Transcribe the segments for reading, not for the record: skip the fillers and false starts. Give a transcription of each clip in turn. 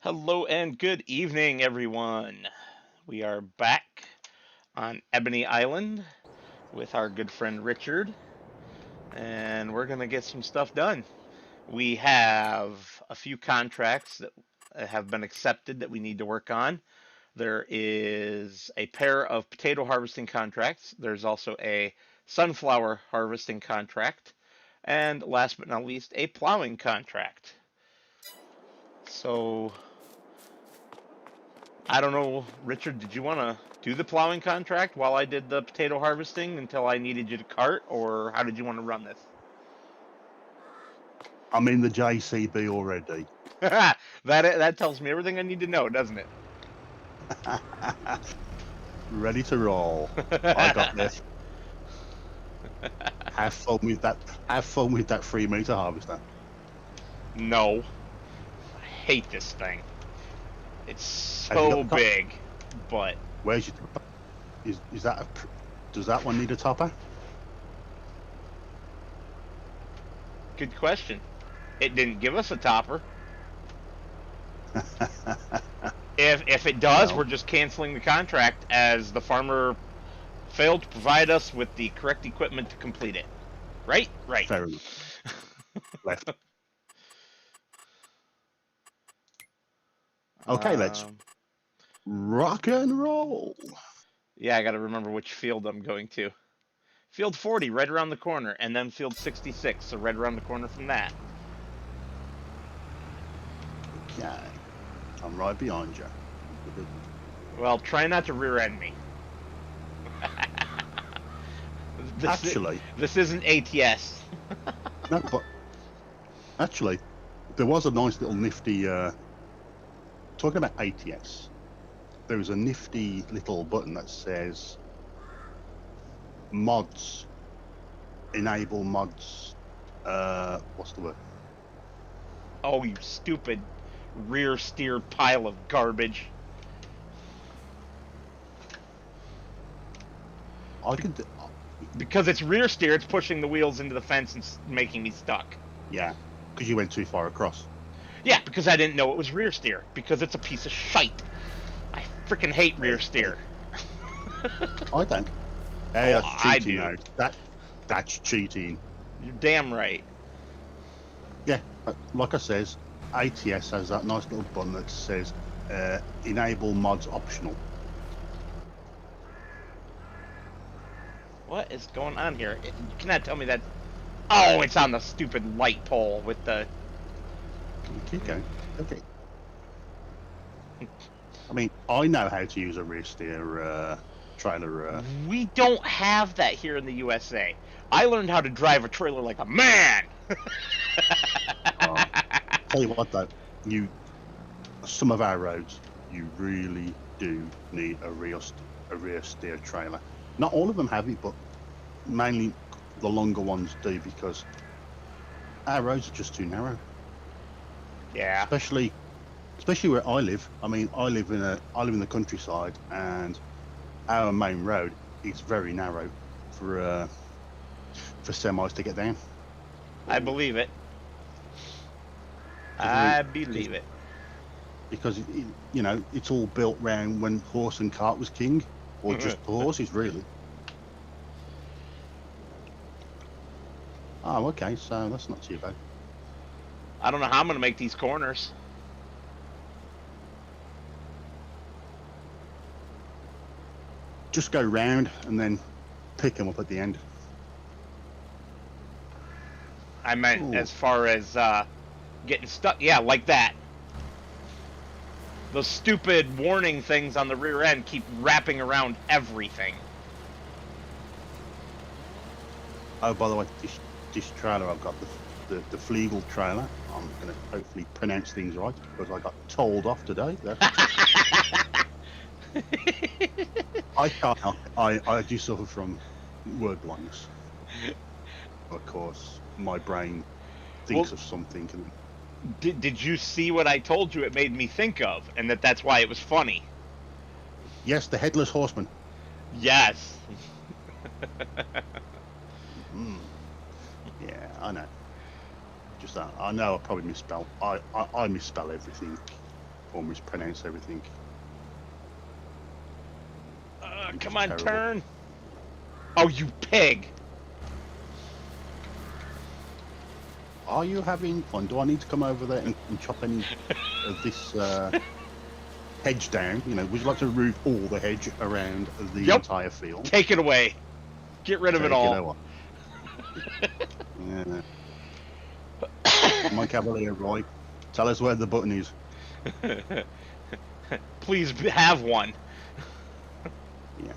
Hello and good evening, everyone. We are back on Ebony Island with our good friend Richard, and we're going to get some stuff done. We have a few contracts that have been accepted that we need to work on. There is a pair of potato harvesting contracts, there's also a sunflower harvesting contract, and last but not least, a plowing contract. So I don't know, Richard, did you want to do the plowing contract while I did the potato harvesting until I needed you to cart, or how did you want to run this? I'm in the JCB already. That tells me everything I need to know, doesn't it? Ready to roll. I got this. Have fun with that. Have fun with that 3 meter harvester. No, I hate this thing. It's Have you so got the top? big, but Where's your topper? Is that a? Does that one need a topper? good question. It didn't give us a topper. If it does, Well, we're just canceling the contract as the farmer failed to provide us with the correct equipment to complete it. Right? Right. fair enough. Left. Okay, let's Um, rock and roll. yeah, I got to remember which field I'm going to. Field 40, right around the corner, and then field 66, so right around the corner from that. Okay, I'm right behind you. Well, try not to rear end me. Actually, this isn't ATS. no, but actually, there was a nice little nifty. Talking about ATS, there was a nifty little button that says mods, enable mods. What's the word? Oh, you stupid rear steer pile of garbage. I can. Because it's rear steer, it's pushing the wheels into the fence and making me stuck. Yeah, because you went too far across. Yeah, because I didn't know it was rear steer. Because it's a piece of shite. I freaking hate rear steer. I don't. Hey, Oh, that's I cheating do. now. That's cheating. You're damn right. Yeah, like I says, ATS has that nice little button that says enable mods optional. What is going on here? You cannot tell me that. Oh, it's on the stupid light pole with the. Keep going. Okay. I mean, I know how to use a rear steer trailer. We don't have that here in the USA. I learned how to drive a trailer like a man. Tell you what, though, some of our roads, you really do need a rear steer trailer. Not all of them have it, but mainly the longer ones do, because our roads are just too narrow. Yeah. Especially where I live. I mean, I live in the countryside, and our main road is very narrow for semis to get down. I believe it. I believe it. Because it's all built round when horse and cart was king, or just horses, really. Oh, okay, so that's not too bad. I don't know how I'm going to make these corners. Just go round and then pick them up at the end. I meant Ooh. as far as getting stuck. Yeah, like that. Those stupid warning things on the rear end keep wrapping around everything. Oh, by the way, this trailer I've got, the Flegel trailer. I'm going to hopefully pronounce things right, because I got told off today. I can't help it. I do suffer from word blindness. Of course, my brain thinks of something. Did you see what I told you it made me think of, and that's why it was funny? Yes, the headless horseman. Yes. Yeah, I know. Just I know I probably misspell. I misspell everything. or mispronounce everything. Come on, terrible. turn. Oh, you pig. Are you having fun? Do I need to come over there and chop any of this hedge down? You know, would you like to remove all the hedge around the entire field? Take it away. Get rid of it all. Yeah. My Cavalier, Roy. Tell us where the button is. Please have one. Yeah.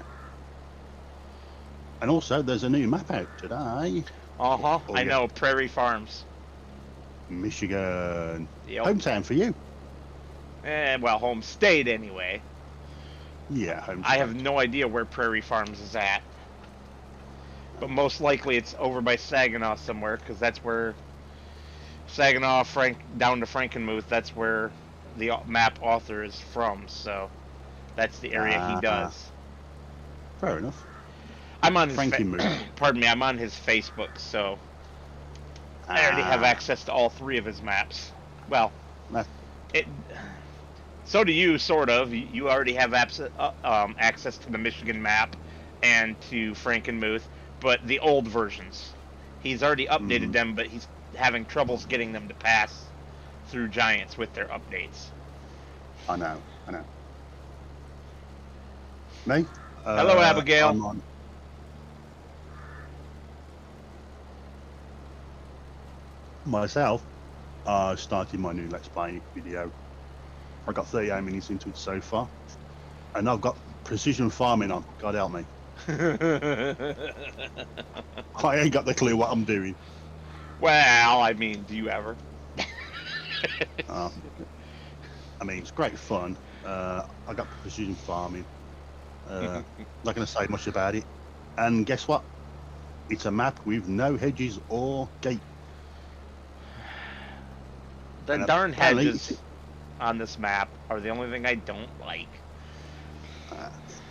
And also, there's a new map out today. Uh-huh. I know, Prairie Farms. Michigan. Yep. Hometown for you. Well, home state anyway. Yeah, hometown. I have no idea where Prairie Farms is at. But most likely it's over by Saginaw somewhere, because that's where Saginaw, down to Frankenmuth, that's where the map author is from, so that's the area he does. Fair enough. I'm on his pardon me, I'm on his Facebook, so I already have access to all 3 of his maps. Well, so do you, sort of. You already have access to the Michigan map and to Frankenmuth, but the old versions. He's already updated them, but he's having troubles getting them to pass through Giants with their updates. I know. Me? Hello, Abigail. Myself, I started my new Let's Play video. I got 38 minutes into it so far, and I've got precision farming on. God help me. I ain't got the clue what I'm doing. Well, I mean, do you ever? I mean, it's great fun. I got precision farming. Not going to say much about it. And guess what? It's a map with no hedges or gate. The darn hedges on this map are the only thing I don't like.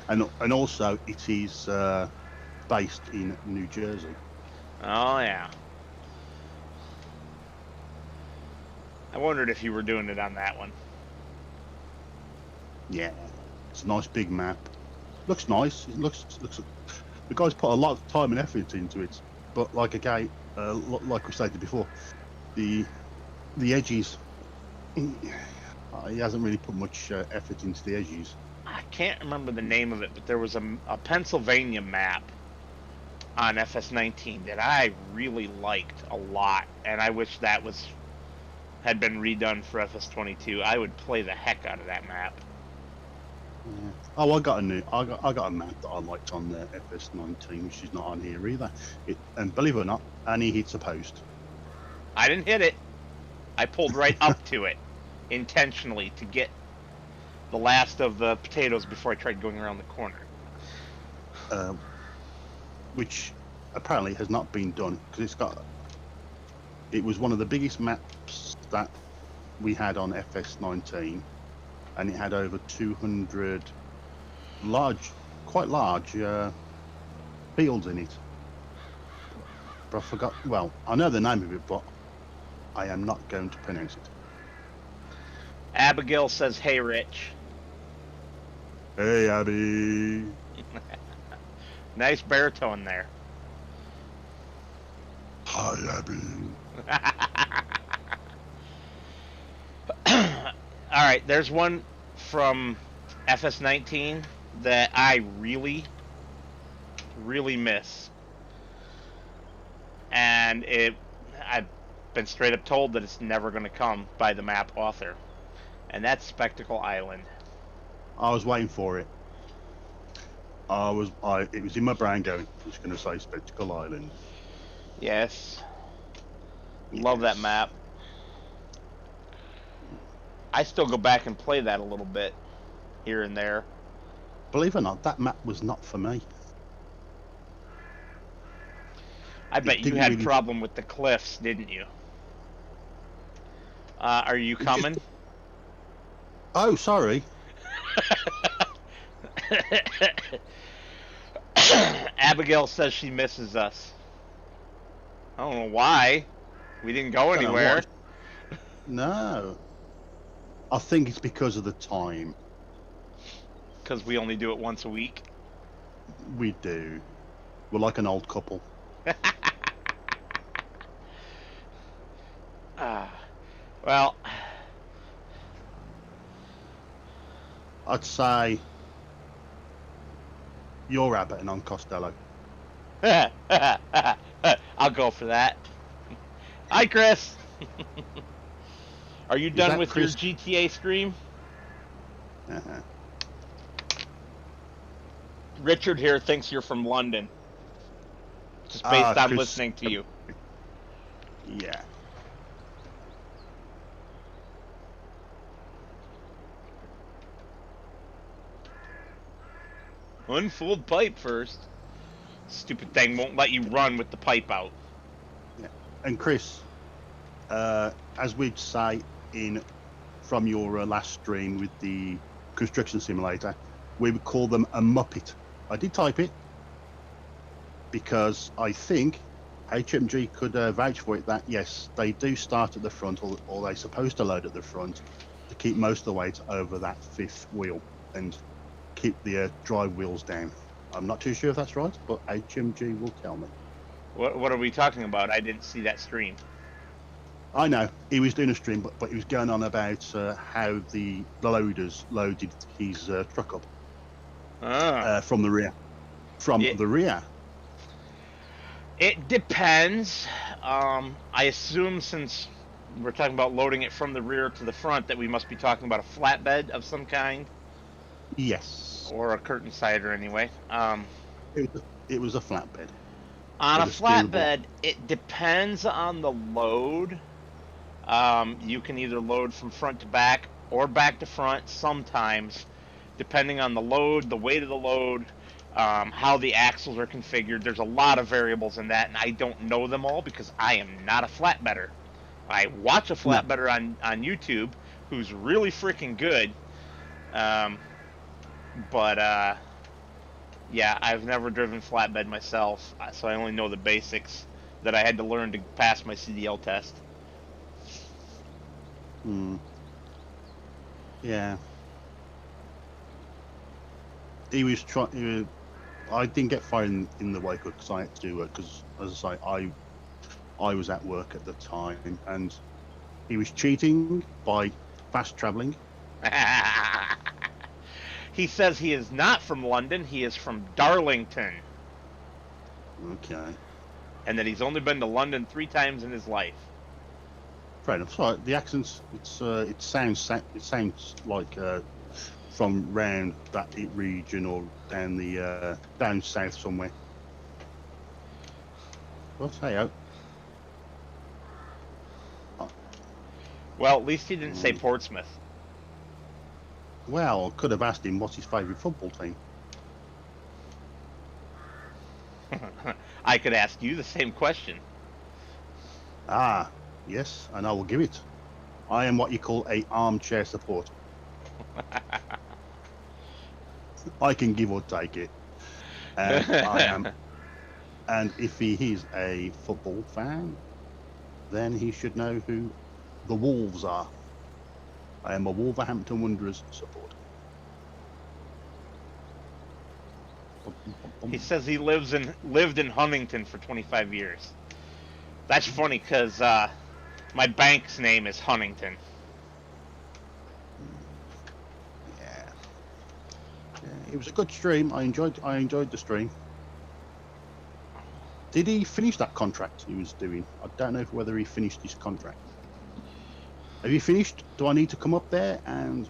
And also, it is based in New Jersey. Oh, yeah. I wondered if you were doing it on that one. Yeah, it's a nice big map. Looks nice. It looks. The guys put a lot of time and effort into it. But like like we stated before, the edges. He hasn't really put much effort into the edges. I can't remember the name of it, but there was a Pennsylvania map on FS19 that I really liked a lot, and I wish that had been redone for FS22. I would play the heck out of that map. Yeah. Oh, I got a map that I liked on the FS19, which is not on here either. And believe it or not, Annie hits a post. I didn't hit it. I pulled right up to it intentionally to get the last of the potatoes before I tried going around the corner. Which apparently has not been done, because it was one of the biggest maps that we had on FS19, and it had over 200 quite large fields in it. But I forgot. Well, I know the name of it, but I am not going to pronounce it. Abigail says, "Hey, Rich." Hey, Abby. Nice baritone there. Hi, Abby. Alright, there's one from FS19 that I really, really miss. And I've been straight up told that it's never going to come by the map author. And that's Spectacle Island. I was waiting for it. It was in my brain going, I was going to say Spectacle Island. Yes. Love that map. I still go back and play that a little bit here and there. Believe it or not, that map was not for me. I bet you had a problem with the cliffs, didn't you? Are you coming? Oh, sorry. Abigail says she misses us. I don't know why. We didn't go anywhere. No. I think it's because of the time. Because we only do it once a week. We do. We're like an old couple. Well, I'd say you're Abbott and I'm Costello. I'll go for that. Hi, Chris. Are you done with Chris? your GTA stream? Uh-huh. Richard here thinks you're from London. Just based on Chris, listening to you. Yeah. Unfold pipe first. Stupid thing won't let you run with the pipe out. Yeah. And Chris, as we'd say from your last stream with the construction simulator, we would call them a Muppet. I did type it because I think HMG could vouch for it that yes, they do start at the front, or they're supposed to load at the front to keep most of the weight over that fifth wheel and keep the drive wheels down. I'm not too sure if that's right, but HMG will tell me. What are we talking about? I didn't see that stream. I know he was doing a stream, but he was going on about how the loaders loaded his truck up from the rear. The rear. It depends. I assume since we're talking about loading it from the rear to the front that we must be talking about a flatbed of some kind. Yes. Or a curtain sider anyway. It was a flatbed. On a flatbed, it depends on the load. You can either load from front to back or back to front sometimes, depending on the load, the weight of the load, how the axles are configured. There's a lot of variables in that, and I don't know them all because I am not a flatbedder. I watch a flatbedder on YouTube who's really freaking good, but yeah, I've never driven flatbed myself, so I only know the basics that I had to learn to pass my CDL test. Yeah. He was trying. I didn't get fired in the wake because I had to do it because, as I say, I was at work at the time, and he was cheating by fast travelling. He says he is not from London. He is from Darlington. Okay. And that he's only been to London 3 times in his life. Fair enough. Sorry, the accents. It sounds like from round that region or down the down south somewhere. But hey, well, at least he didn't say Portsmouth. Well, I could have asked him what's his favourite football team. I could ask you the same question. Ah, yes, and I will give it. I am what you call a armchair supporter. I can give or take it. And I am. And if he is a football fan, then he should know who the Wolves are. I am a Wolverhampton Wanderers supporter. He says he lived in Huntington for 25 years. That's funny because my bank's name is Huntington. Yeah, it was a good stream. I enjoyed the stream. Did he finish that contract he was doing? I don't know whether he finished his contract. Have you finished? Do I need to come up there? And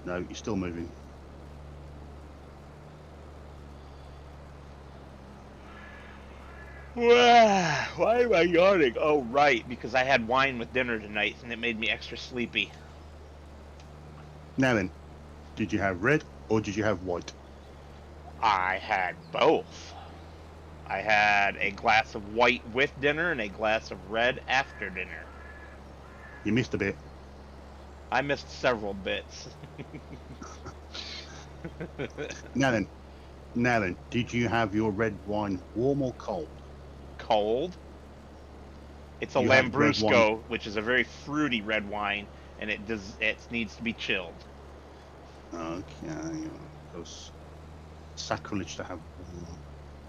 no, you're still moving. Why am I yawning? Oh, right, because I had wine with dinner tonight and it made me extra sleepy. Now then, did you have red or did you have white? I had both. I had a glass of white with dinner and a glass of red after dinner. You missed a bit. I missed several bits. Now then, did you have your red wine warm or cold? Cold. It's a Lambrusco, which is a very fruity red wine, and it needs to be chilled. Okay. Because sacrilege to have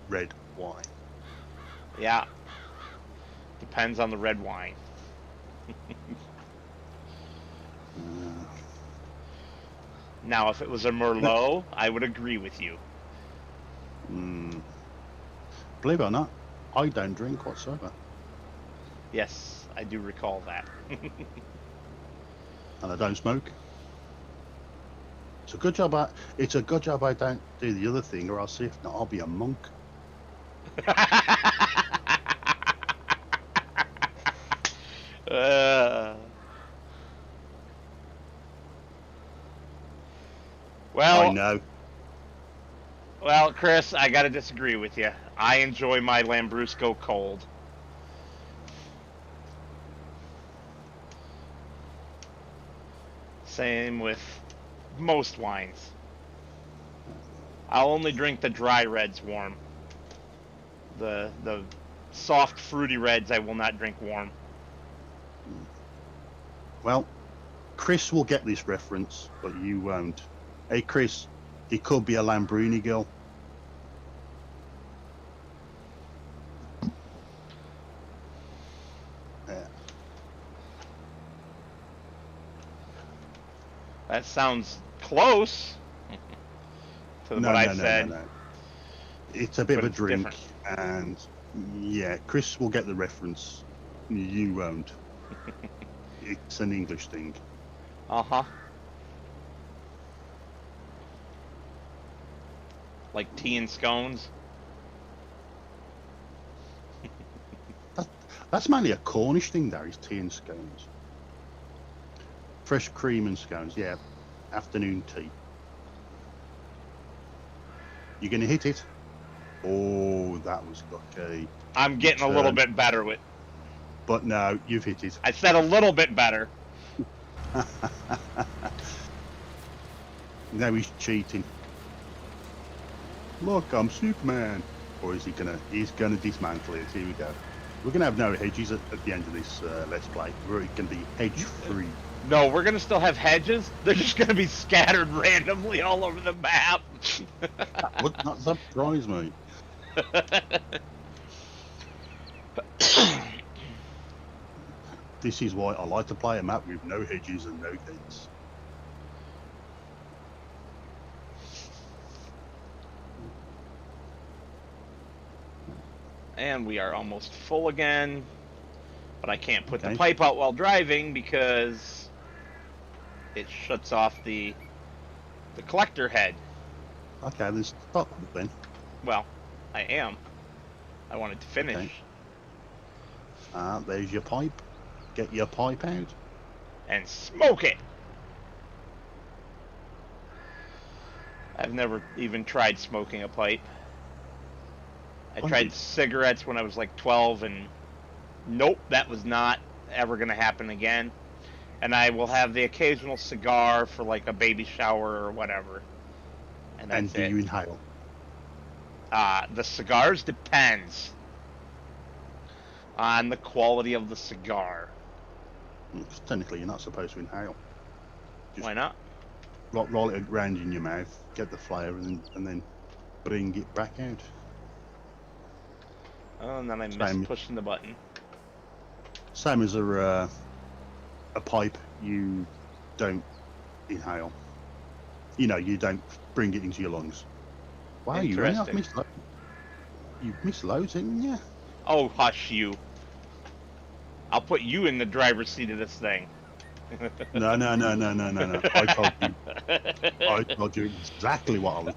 red wine. Yeah, depends on the red wine. Now, if it was a Merlot, I would agree with you. Believe it or not, I don't drink whatsoever. Yes, I do recall that. And I don't smoke. It's a good job I don't do the other thing, or else if not, I'll be a monk. Well, I know. well, Chris, I gotta disagree with you. I enjoy my Lambrusco cold. Same with most wines. I'll only drink the dry reds warm. The soft, fruity reds I will not drink warm. Well, Chris will get this reference, but you won't. Hey, Chris, it could be a Lambruni girl. Yeah. That sounds close to what I said. No. It's a bit of a drink, different. and yeah, Chris will get the reference. You won't. It's an English thing. Uh-huh. Like tea and scones. That's mainly a Cornish thing, there is tea and scones. Fresh cream and scones, yeah. Afternoon tea. You gonna hit it? Oh, that was okay. I'm getting a little bit better with. But no, you've hit it. I said a little bit better. Now he's cheating. Look, I'm Superman. Or is he gonna? He's gonna dismantle it. Here we go. We're gonna have no hedges at the end of this Let's Play. We're gonna be hedge free. No, we're gonna still have hedges. They're just gonna be scattered randomly all over the map. That would not surprise me. This is why I like to play a map with no hedges and no gates. And we are almost full again. But I can't put the pipe out while driving because it shuts off the collector head. Okay, let's stop then. Well, I am. I wanted to finish. Okay. There's your pipe. Get your pipe out. And smoke it! I've never even tried smoking a pipe. I tried cigarettes when I was like 12 and nope, that was not ever going to happen again. And I will have the occasional cigar for like a baby shower or whatever. And that's do you inhale? The cigars depends on the quality of the cigar. Because technically you're not supposed to inhale. Just why not? Roll it around in your mouth, get the flavour, and then bring it back out. Oh, and then I missed pushing the button. Same as a pipe, you don't inhale. You know, you don't bring it into your lungs. Wow, you really have missed loads. You've missed loads, haven't you? Oh, hush you. I'll put you in the driver's seat of this thing. No. I told you exactly what I was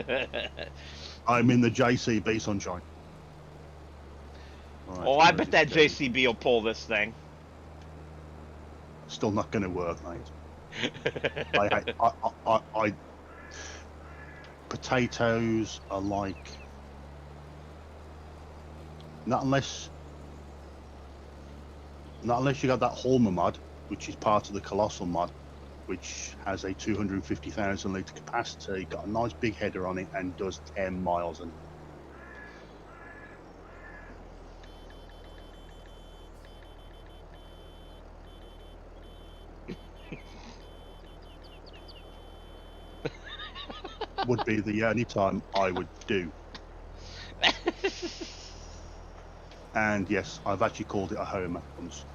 doing. I'm in the JCB, sunshine. Right, oh, I bet that JCB will pull this thing. Still not going to work, mate. I potatoes are like, not unless you got that Holmer mod, which is part of the Colossal mod, which has a 250,000 litre capacity, got a nice big header on it, and does 10 miles an would be the only time I would do. And yes, I've actually called it a homer once.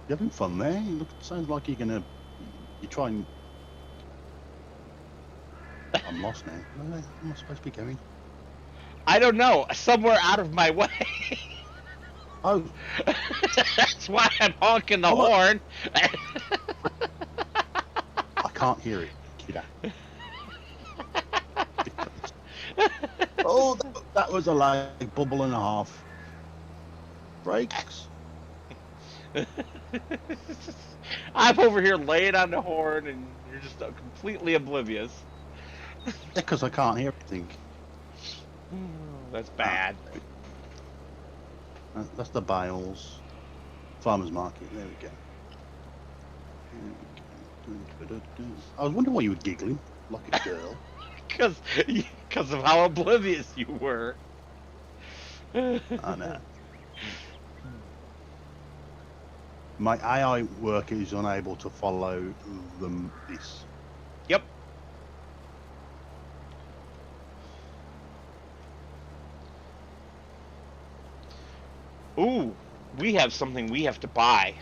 You having fun there? Look, sounds like you're trying. I'm lost now. Where am I supposed to be going? I don't know. Somewhere out of my way. Oh, That's why I'm honking the Oh, look. horn. I can't hear it, kiddo. Oh, that was a like bubble and a half. Brakes. I'm over here laying on the horn, and you're just completely oblivious. Yeah, because I can't hear anything. That's bad. That's the Bales Farmers Market. There we go. I was wondering why you were giggling like a girl. Because of how oblivious you were. I know. My AI worker is unable to follow them. This. Yep. Ooh, we have something we have to buy.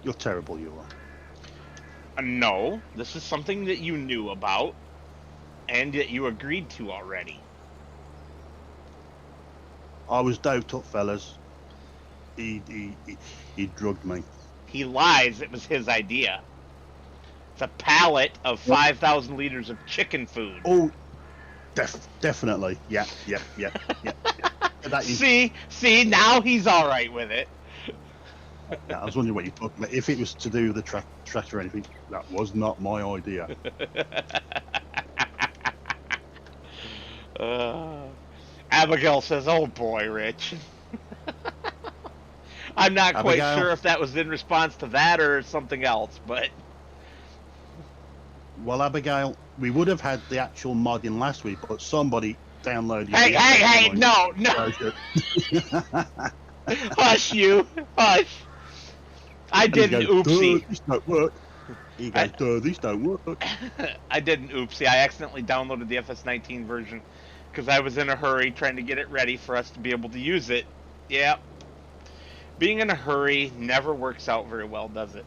You're terrible, you are. No, this is something that you knew about and that you agreed to already. I was doped up, fellas. He drugged me. He lies, it was his idea. It's a pallet of 5,000 liters of chicken food. Oh, definitely. Yeah. That is, See, now he's all right with it. I was wondering what you're talking about. If it was to do with the tractor or anything, that was not my idea. Abigail says, "Oh boy, Rich." I'm not quite sure if that was in response to that or something else, but... Well, Abigail, we would have had the actual mod in last week, but somebody downloaded... Hey, no! Hush, you! Hush! I did an oopsie. This don't work. He goes, these don't work. I did an oopsie. I accidentally downloaded the FS19 version because I was in a hurry trying to get it ready for us to be able to use it. Yeah. Being in a hurry never works out very well, does it?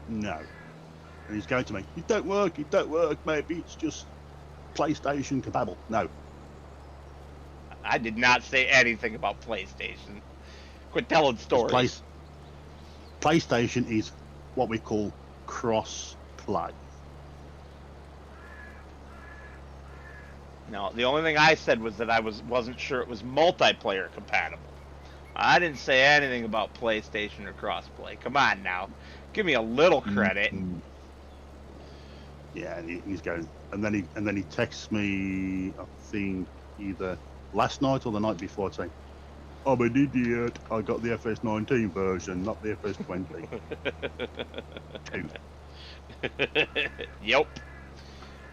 No. And he's going to me, it don't work, maybe it's just PlayStation compatible. No. I did not say anything about PlayStation. Quit telling stories. PlayStation is what we call cross-play. No, the only thing I said was that I wasn't sure it was multiplayer compatible. I didn't say anything about PlayStation or crossplay. Come on now, give me a little credit. Mm-hmm. Yeah, and he's going, and then he texts me, I think either last night or the night before, saying, "I'm an idiot. I got the FS19 version, not the FS20." Yep.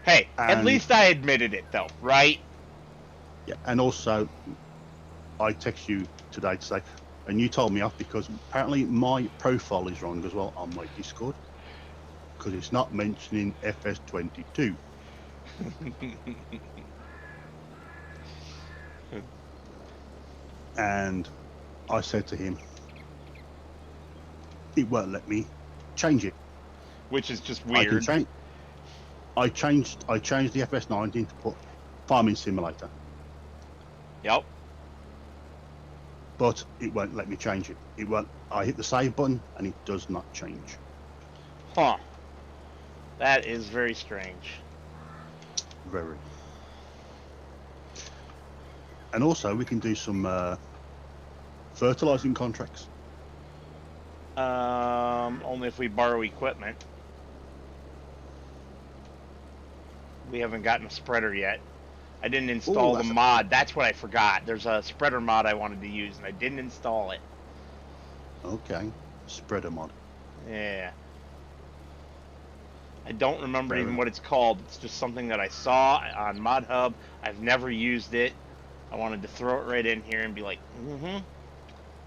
Hey, at least I admitted it, though, right? Yeah, and also, I text you today to say, and you told me off because apparently my profile is wrong as well on my Discord because it's not mentioning FS22. And I said to him, it won't let me change it. Which is just weird. I changed the FS19 to put Farming Simulator. Yep. But it won't let me change it. It won't. I hit the save button and it does not change. Huh. That is very strange. Very. And also we can do some fertilizing contracts. Only if we borrow equipment. We haven't gotten a spreader yet. I didn't install the mod. That's what I forgot. There's a spreader mod I wanted to use, and I didn't install it. Okay. Spreader mod. Yeah. I don't remember even what it's called. It's just something that I saw on ModHub. I've never used it. I wanted to throw it right in here and be like,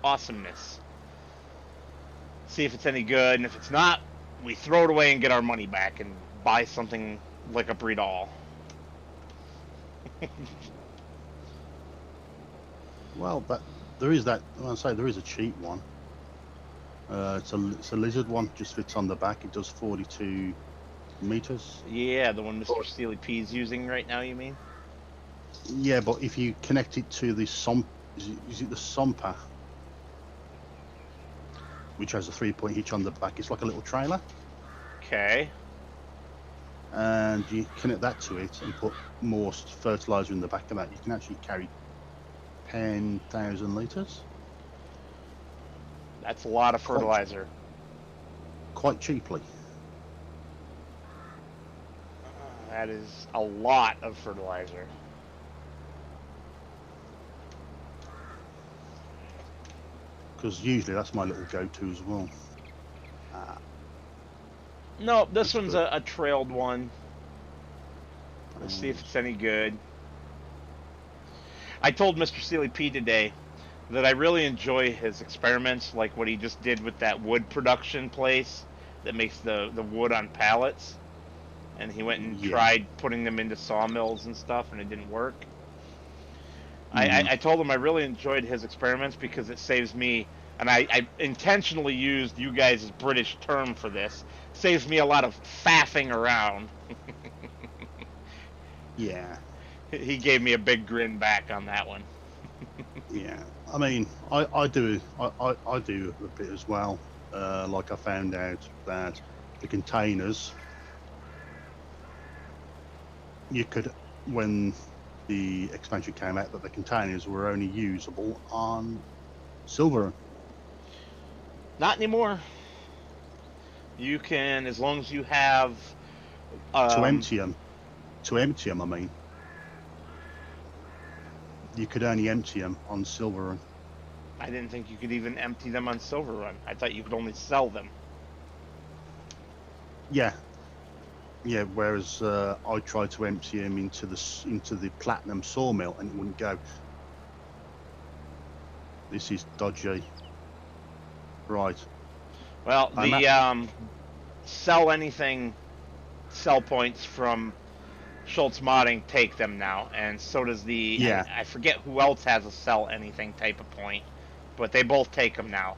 awesomeness. see if it's any good, and if it's not, we throw it away and get our money back and buy something like a Breedall. Well, there is that. I say there is a cheap one. It's a lizard one. Just fits on the back. It does 42 meters. Yeah, the one Mr. Steely P's using right now, you mean? Yeah, but if you connect it to the is it the Sompa, which has a 3-point hitch on the back? It's like a little trailer. Okay. And you connect that to it and put more fertilizer in the back of that. You can actually carry 10,000 liters. That's a lot of fertilizer. Quite cheaply. That is a lot of fertilizer. Because usually that's my little go-to as well. No, this one's a trailed one. Let's see if it's any good. I told Mr. Steely P today that I really enjoy his experiments, like what he just did with that wood production place that makes the wood on pallets. And he went and tried putting them into sawmills and stuff, and it didn't work. I told him I really enjoyed his experiments because it saves me, and I intentionally used you guys' British term for this, saves me a lot of faffing around. Yeah. He gave me a big grin back on that one. Yeah. I mean, I do a bit as well. Like I found out that the containers, you could, when the expansion came out, that the containers were only usable on silver. Not anymore. You can, as long as you have to empty them, I mean, you could only empty them on Silver Run. I didn't think you could even empty them on Silver Run. I thought you could only sell them. Yeah. Whereas I tried to empty them into the platinum sawmill and it wouldn't go. This is dodgy. Right. Well, the sell anything sell points from Schultz Modding take them now, and so does the I forget who else has a sell anything type of point, but they both take them now.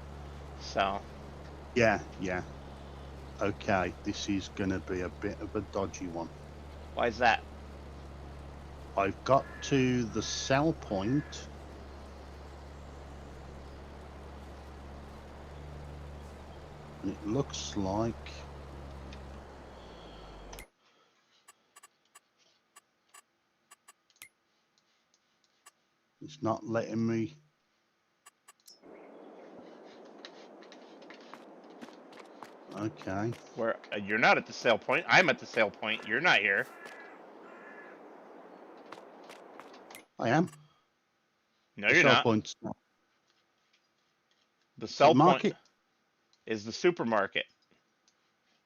So yeah. Okay, this is gonna be a bit of a dodgy one. Why is that? I've got to the sell point. And it looks like it's not letting me. Okay. Where you're not at the sale point. I'm at the sale point. You're not here. I am. No, you're not. Point's the sell point is the supermarket.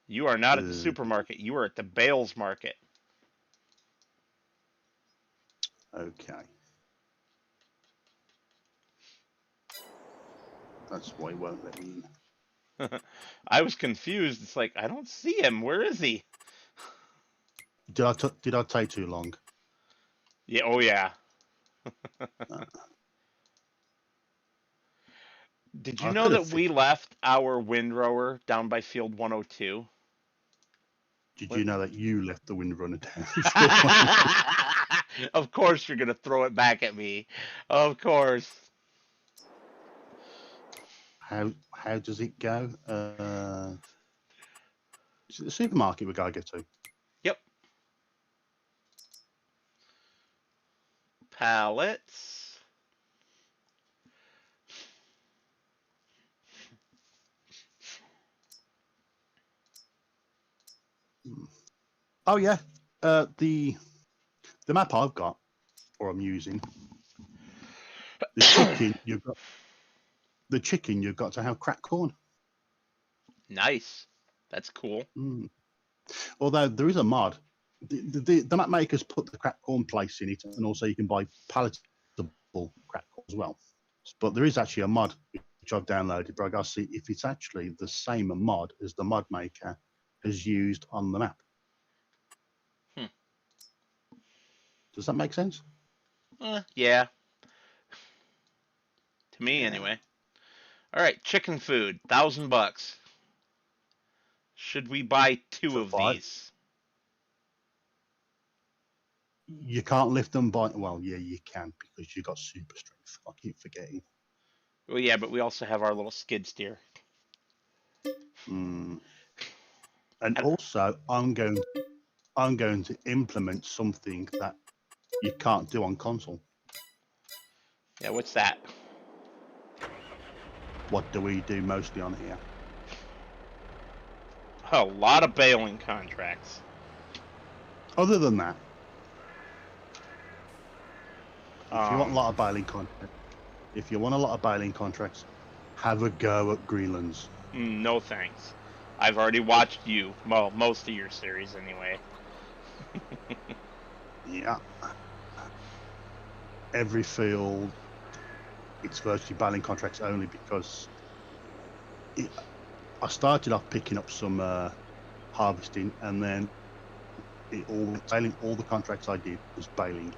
You are not at the supermarket. You are at the Bales market. Okay. That's why he won't let me in. I was confused. It's like, I don't see him. Where is he? Did I take too long? Yeah. Oh, yeah. Did you know that we left our windrower down by field 102? Did you know that you left the windrunner down? Of course you're going to throw it back at me. Of course. How does it go? Is it the supermarket we gotta get to? Yep. Pallets. Oh yeah. The map I've got, or I'm using, the chicken you've got to have cracked corn. Nice. That's cool. Although there is a mod. The map makers put the cracked corn place in it, and also you can buy palatable cracked corn as well. But there is actually a mod which which I've downloaded, but I got to see if it's actually the same mod as the mod maker has used on the map. Does that make sense? Yeah. To me, Yeah. anyway. All right, chicken food, $1,000. Should we buy 2 For of 5. these? You can't lift them by, well, yeah, you can because you got super strength. I keep forgetting. Well, yeah, but we also have our little skid steer. And also, I'm going to implement something that you can't do on console. Yeah, what's that? What do we do mostly on here? A lot of bailing contracts. Other than that, if you want a lot of bailing contracts, have a go at Greenlands. No thanks. I've already watched you. Well, most of your series anyway. Yeah. Every field, it's virtually bailing contracts only because I started off picking up some harvesting, and then bailing. All the contracts I did was bailing,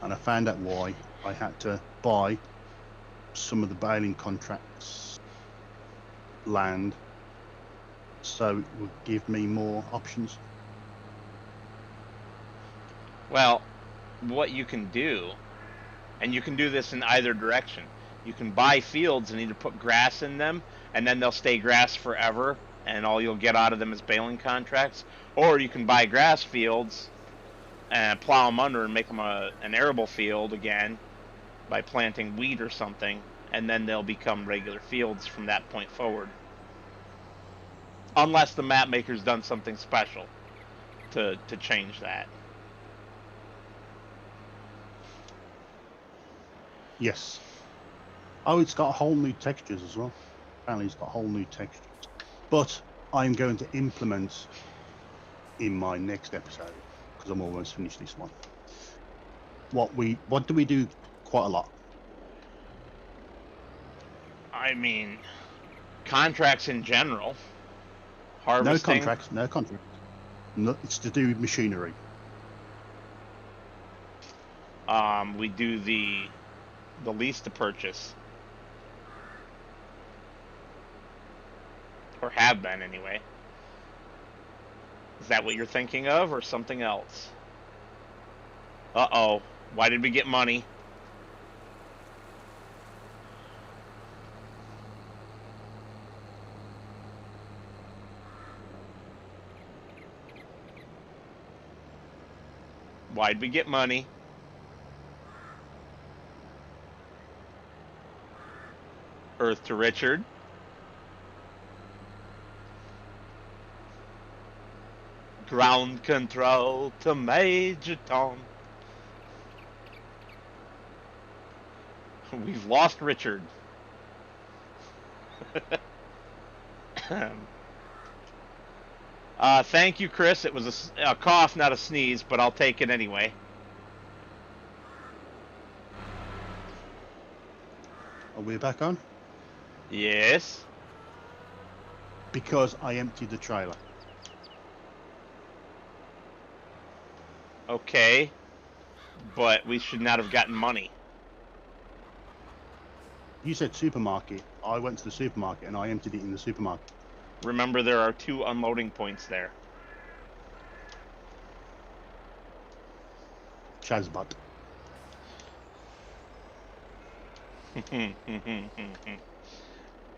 and I found out why. I had to buy some of the bailing contracts land, so it would give me more options. Well, what you can do, and you can do this in either direction. You can buy fields and either put grass in them, and then they'll stay grass forever, and all you'll get out of them is bailing contracts. Or you can buy grass fields and plow them under and make them an arable field again by planting wheat or something, and then they'll become regular fields from that point forward. Unless the map maker's done something special to change that. Yes. Oh, it's got whole new textures as well. Apparently, it's got whole new textures. But I'm going to implement in my next episode, because I'm almost finished this one. What do we do quite a lot? I mean, contracts in general. Harvesting. No contracts. No, it's to do with machinery. We do the lease to purchase. Or have been, anyway. Is that what you're thinking of, or something else? Uh-oh. Why did we get money? Why'd we get money? Earth to Richard. Ground control to Major Tom. We've lost Richard. Thank you, Chris. It was a cough, not a sneeze, but I'll take it anyway. Are we back on? Yes. Because I emptied the trailer. Okay. But we should not have gotten money. You said supermarket. I went to the supermarket and I emptied it in the supermarket. Remember, there are 2 unloading points there. Chazbot.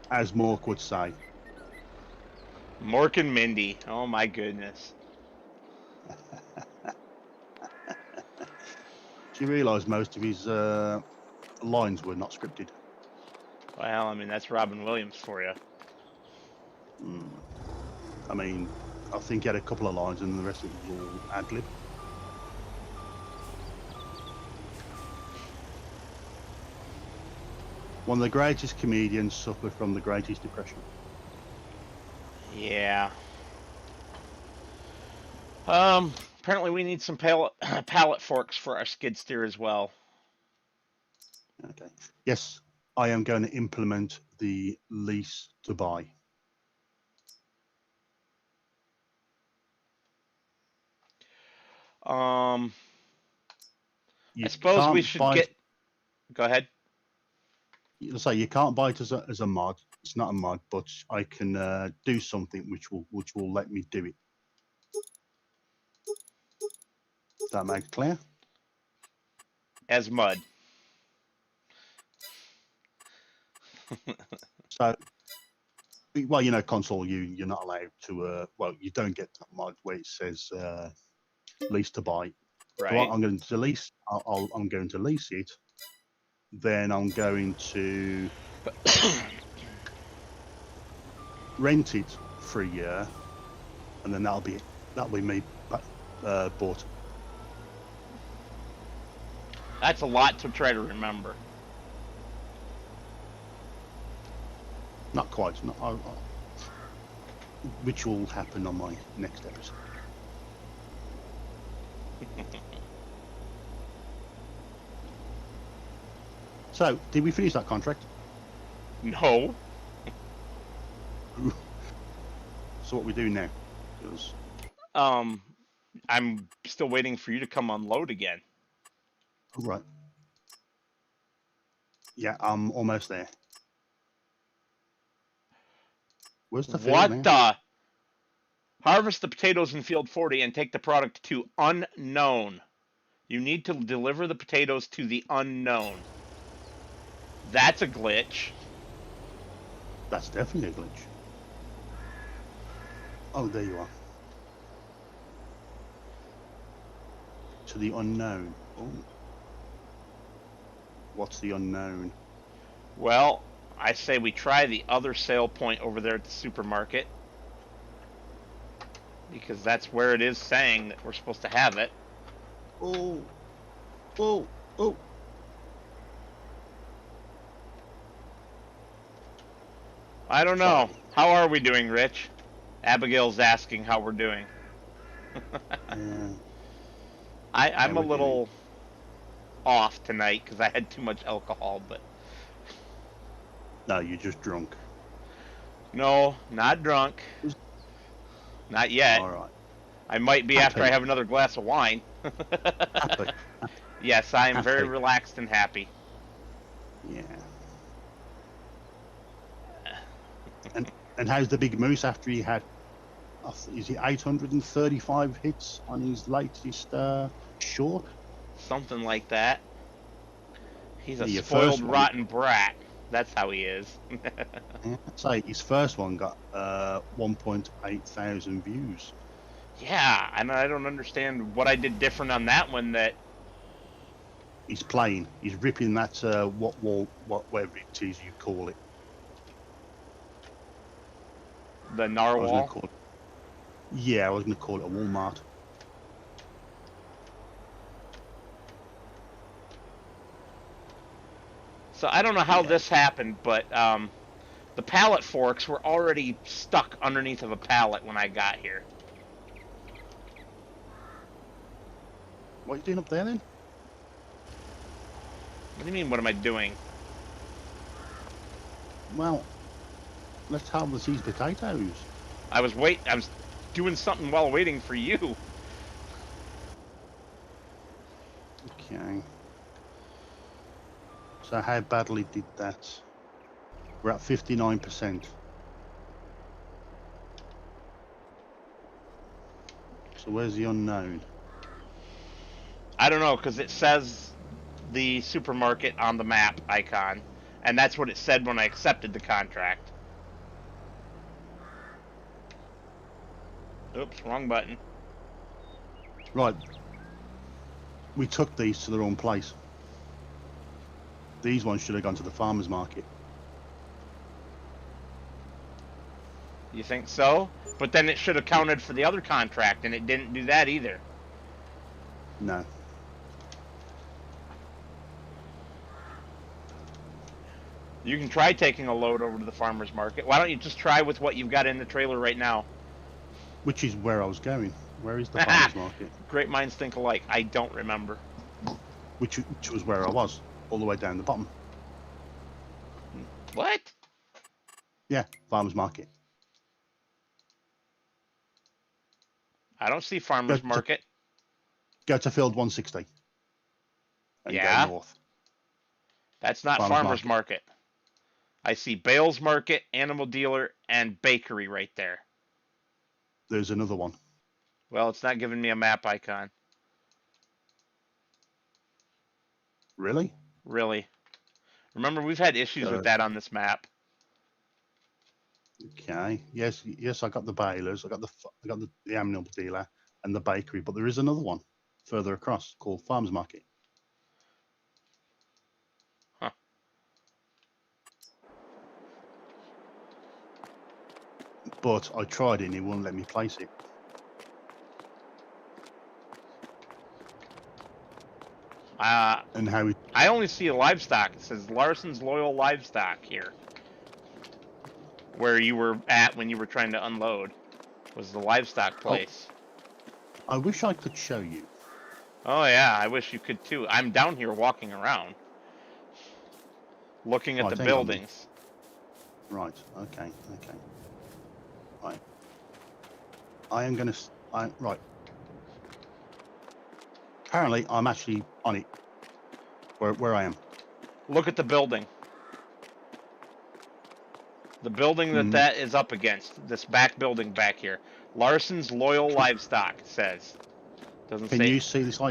As Mork would say. Mork and Mindy. Oh my goodness. Do you realise most of his lines were not scripted? Well, I mean, that's Robin Williams for you. I mean, I think he had a couple of lines and the rest of it was all ad-lib. One of the greatest comedians suffered from the greatest depression. Yeah. Apparently we need some pallet forks for our skid steer as well. Okay. Yes, I am going to implement the lease to buy. I You suppose we can't should buy it. get. Go ahead. So you can't buy it as a mod. It's not a mod, but I can do something which will let me do it. Does that make it clear? As mud. So, well, you know, console, you're not allowed to. Well, you don't get that mod where it says lease to buy. So Right. I'm going to lease. I'm going to lease it. Then I'm going to rent it for a year, and then that'll be me bought. That's a lot to try to remember. Not quite. Which will happen on my next episode. So, did we finish that contract? No. So what we do now? Because I'm still waiting for you to come unload again. right. Yeah, I'm almost there. Where's the field What now? the? Harvest the potatoes in field 40 and take the product to unknown. You need to deliver the potatoes to the unknown. That's a glitch. That's definitely a glitch. Oh, there you are. To the unknown. Oh. What's the unknown? Well, I say we try the other sale point over there at the supermarket. Because that's where it is saying that we're supposed to have it. Oh. Oh. Oh. I don't know. Sorry. How are we doing, Rich? Abigail's asking how we're doing. Yeah. I'm a we're little off tonight because I had too much alcohol, but No, you're just drunk. no, not drunk. Not yet. All right. I might be Happy. after I have another glass of wine. Happy. Yes, I am very Happy. relaxed and happy. Yeah. And how's the big moose after he had? Is he 835 hits on his latest short? Something like that. He's a Your spoiled, first one. rotten brat. That's how he is. Yeah, I'd say his first one got 1.8 thousand views. Yeah, and I don't understand what I did different on that one. That He's playing. He's ripping that whatever it is you call it. the I was narwhal. gonna call it. Yeah, I was gonna call it a Walmart. So I don't know how Yeah. this happened, but the pallet forks were already stuck underneath of a pallet when I got here. What are you doing up there then? What do you mean? What am I doing? Well, let's harvest these potatoes. I was doing something while waiting for you. Okay. So how badly did that? We're at 59%. So where's the unknown? I don't know, because it says the supermarket on the map icon, and that's what it said when I accepted the contract. Oops, wrong button. Right. We took these to the wrong place. These ones should have gone to the farmer's market. You think so? But then it should have counted for the other contract, and it didn't do that either. No. You can try taking a load over to the farmer's market. Why don't you just try with what you've got in the trailer right now? Which is where I was going. Where is the farmer's market? Great minds think alike. I don't remember. Which was where I was, all the way down the bottom. What? Yeah, farmers market. I don't see Go farmer's to, market. go to field 160 and go Yeah, north. that's not Farmers farmer's market. market. I see Bales Market, Animal Dealer, and Bakery right there. There's another one. Well, it's not giving me a map icon. Really? Really. Remember, we've had issues with that on this map. Okay. Yes. Yes. I got the balers. I got the animal dealer and the bakery, but there is another one further across called farmers market. Huh. But I tried it and it wouldn't let me place it. And how it, I only see a livestock. It says Larson's Loyal Livestock here. Where you were at when you were trying to unload was the livestock place. I wish I could show you. Oh yeah, I wish you could too. I'm down here walking around, looking at the Hang on. buildings. Right. Okay. Okay. Right. I am going to. Right. Apparently, I'm actually on it. Where I am. Look at the building. The building that is up against. This back building back here. Larson's Loyal Livestock says. Doesn't Can say. you see this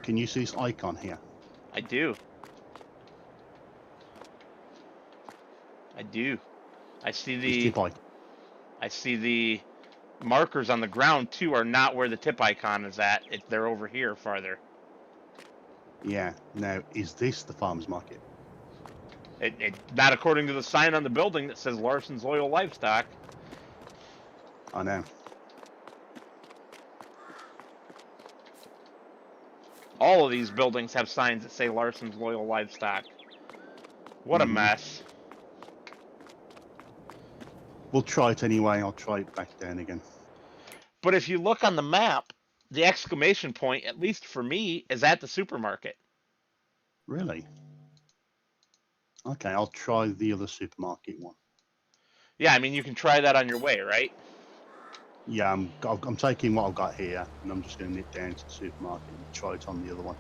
Can you see this icon here? I do. I do. I see the markers on the ground too are not where the tip icon is at. They're over here farther. Yeah. Now, is this the farmers market? Not according to the sign on the building that says Larson's Loyal Livestock. I know. All of these buildings have signs that say Larson's Loyal Livestock. What a mess. We'll try it anyway. I'll try it back down again. But if you look on the map, the exclamation point, at least for me, is at the supermarket. Really? Okay, I'll try the other supermarket one. Yeah, I mean, you can try that on your way, right? Yeah, I'm taking what I've got here, and I'm just going to nip down to the supermarket and try it on the other one.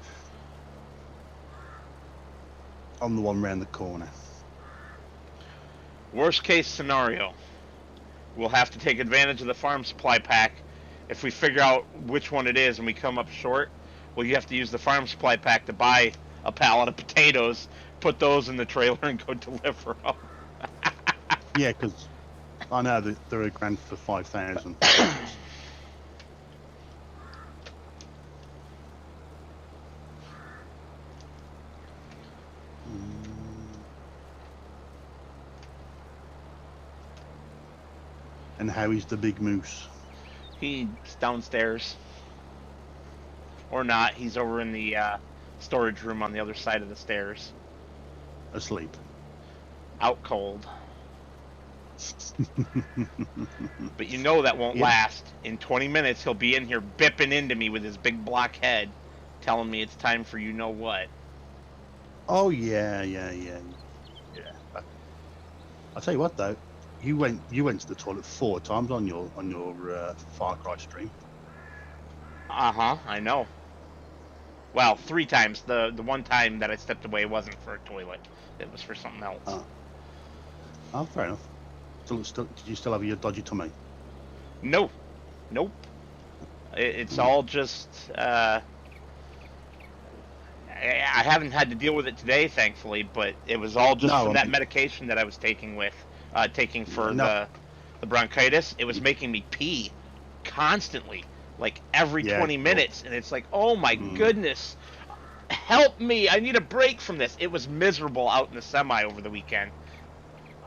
On the one round the corner. Worst case scenario, we'll have to take advantage of the farm supply pack. If we figure out which one it is and we come up short, well, you have to use the farm supply pack to buy a pallet of potatoes, put those in the trailer, and go deliver them. Yeah, because I know that they're a grand for 5,000. And how is the big moose? He's downstairs. Or not. He's over in the storage room on the other side of the stairs. Asleep. Out cold. But you know that won't last. In 20 minutes, he'll be in here bipping into me with his big block head, telling me it's time for you know what. Oh, yeah. I'll tell you what, though. You went to the toilet 4 times on your Far Cry stream. I know. Well, 3 times. The one time that I stepped away wasn't for a toilet. It was for something else. Oh, fair enough. Did you still have your dodgy tummy? No. Nope. It's all just... I haven't had to deal with it today, thankfully, but it was all just from that medication that I was taking for the bronchitis. It was making me pee constantly, like every 20 minutes, and it's like, oh my goodness, help me, I need a break from this. It was miserable out in the semi over the weekend.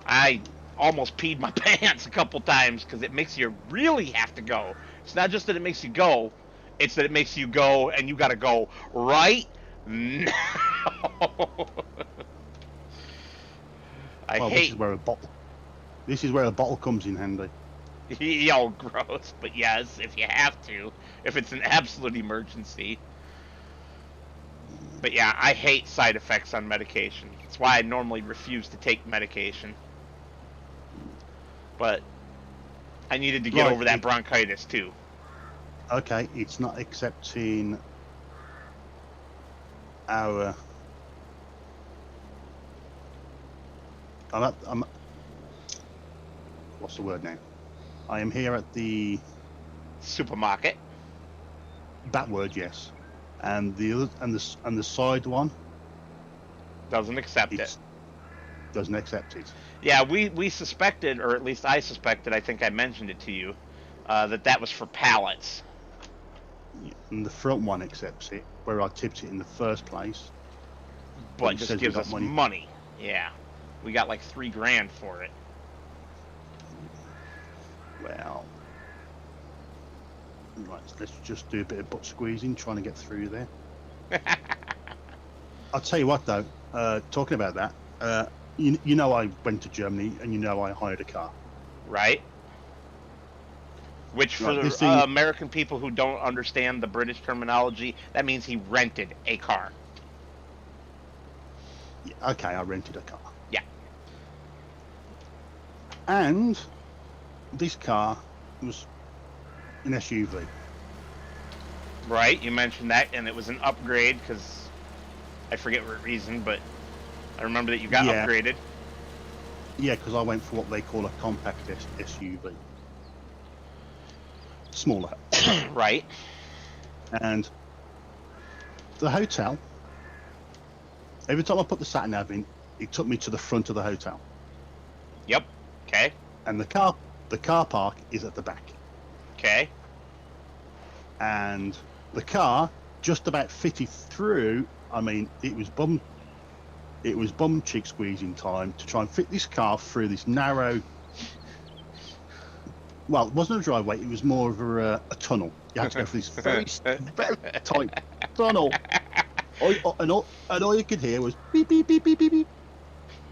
I almost peed my pants a couple times because it makes you really have to go. It's not just that it makes you go, it's that it makes you go and you gotta go right now. I hate... This is where a bottle comes in handy. Yo, gross, but yes, if you have to. If it's an absolute emergency. But yeah, I hate side effects on medication. That's why I normally refuse to take medication. But I needed to get Right, over that bronchitis too. okay, it's not accepting our. I'm. What's the word now? I am here at the. Supermarket. That word, yes, and the other and the side one Doesn't accept it. Doesn't accept it. Yeah, we suspected, or at least I suspected, I think I mentioned it to you, that was for pallets. And the front one accepts it, where I tipped it in the first place. But it just says we gives got us money. money. Yeah. We got like $3,000 for it. Well, right, let's just do a bit of butt squeezing, trying to get through there. I'll tell you what, though, talking about that, you know I went to Germany, and you know I hired a car. Right? Which, for Right, the American people who don't understand the British terminology, that means he rented a car. Yeah, okay, I rented a car. Yeah. And this car was an SUV. Right, you mentioned that, and it was an upgrade, because I forget what reason, but I remember that you got upgraded. Yeah, because I went for what they call a compact SUV. Smaller. Right. And the hotel, every time I put the sat-nav in, it took me to the front of the hotel. Yep. Okay. And the car park is at the back. Okay. And the car just about fitted through. I mean, it was bum cheek squeezing time to try and fit this car through this narrow. Well, it wasn't a driveway; it was more of a tunnel. You had to go through this very tight tunnel. And all you could hear was beep beep beep beep beep beep,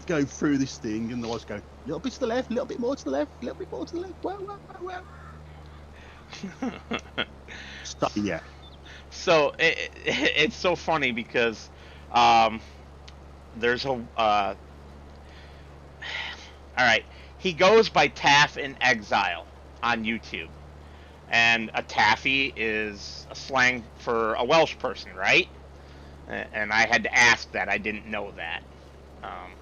go through this thing, and the voice go a little bit to the left, a little bit more to the left, a little bit more to the left. Wow. So, yeah. So it's so funny because there's a all right. He goes by Taff in Exile on YouTube, and a taffy is a slang for a Welsh person, right? And I had to ask that. I didn't know that.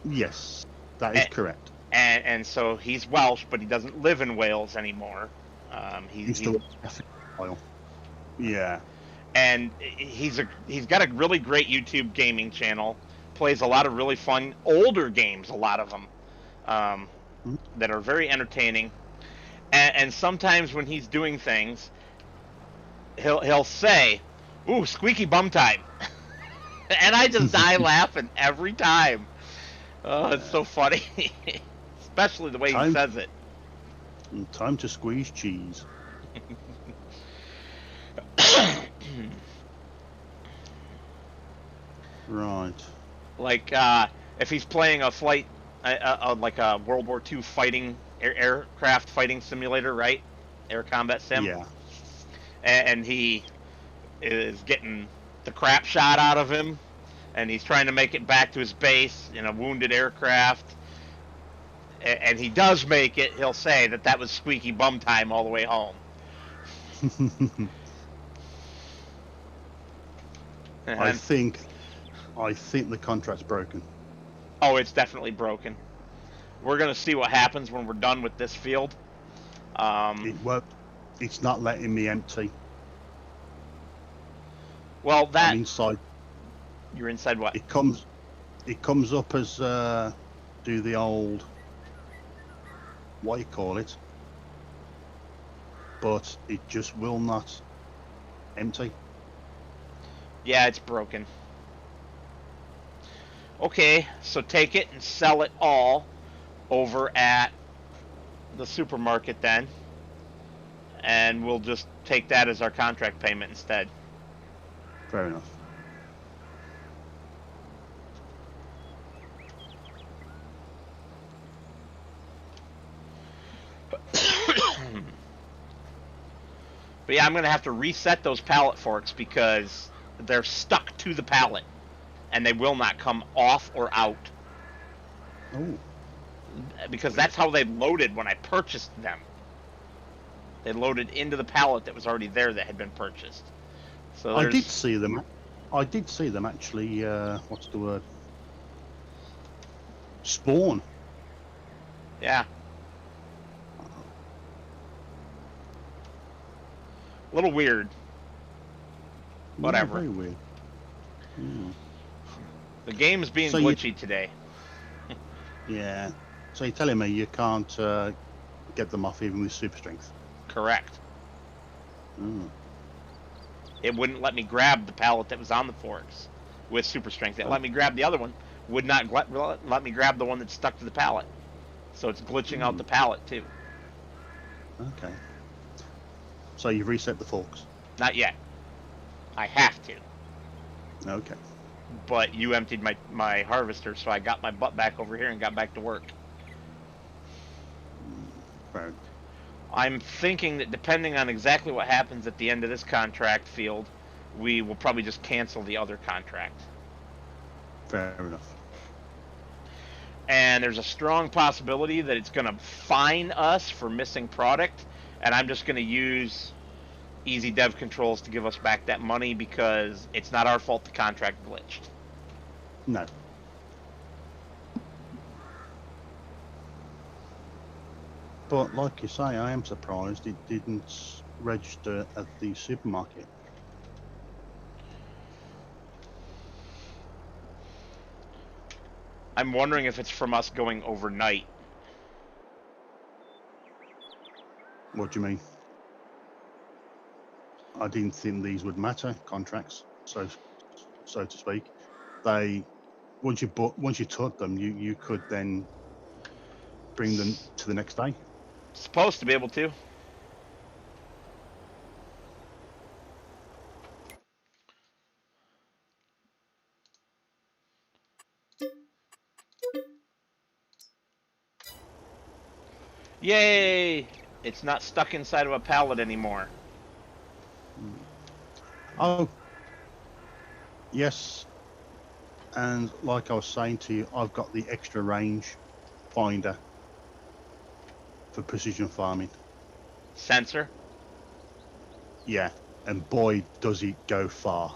Yes, that is correct. And so he's Welsh, but he doesn't live in Wales anymore. He's still oil. Yeah. And he's got a really great YouTube gaming channel. Plays a lot of really fun older games, a lot of them that are very entertaining. And sometimes when he's doing things, he'll say, "Ooh, squeaky bum time," and I just die laughing every time. Oh, it's so funny, especially the way he says it. Time to squeeze cheese. Right. Like if he's playing a flight, like a World War II fighting aircraft fighting simulator, right? Air combat sim. Yeah. And he is getting the crap shot out of him, and he's trying to make it back to his base in a wounded aircraft. And he does make it. He'll say that was squeaky bum time all the way home. I think the contract's broken. Oh, it's definitely broken. We're gonna see what happens when we're done with this field. It's not letting me empty. Well, I'm inside. You're inside what? It comes up as do the old, what you call it, but it just will not empty. Yeah, it's broken. Okay, so take it and sell it all over at the supermarket then, and we'll just take that as our contract payment instead. Fair enough. But yeah, I'm going to have to reset those pallet forks because they're stuck to the pallet. and they will not come off or out. Oh. Because that's how they loaded when I purchased them. They loaded into the pallet that was already there that had been purchased. So I did see them. I did see them actually. What's the word? Spawn. Yeah. A little weird. Whatever. Yeah, very weird. Hmm. The game's being So glitchy today. Yeah. So you're telling me you can't get them off even with super strength? Correct. Mm. It wouldn't let me grab the pallet that was on the forks with super strength. It let me grab the other one. Would not let me grab the one that's stuck to the pallet. So it's glitching out the pallet too. Okay. So you've reset the forks? Not yet. I have to. Okay. But you emptied my harvester, so I got my butt back over here and got back to work. Fair enough. I'm thinking that depending on exactly what happens at the end of this contract field, we will probably just cancel the other contract. Fair enough. And there's a strong possibility that it's going to fine us for missing product, and I'm just going to use easy dev controls to give us back that money because it's not our fault the contract glitched. No. But like you say, I am surprised it didn't register at the supermarket. I'm wondering if it's from us going overnight. What do you mean? I didn't think these would matter, contracts, so to speak. They once you took them, you could then bring them to the next day. Supposed to be able to. Yay! It's not stuck inside of a pallet anymore. Oh, yes. And like I was saying to you, I've got the extra range finder for precision farming. Sensor? Yeah, and boy, does it go far.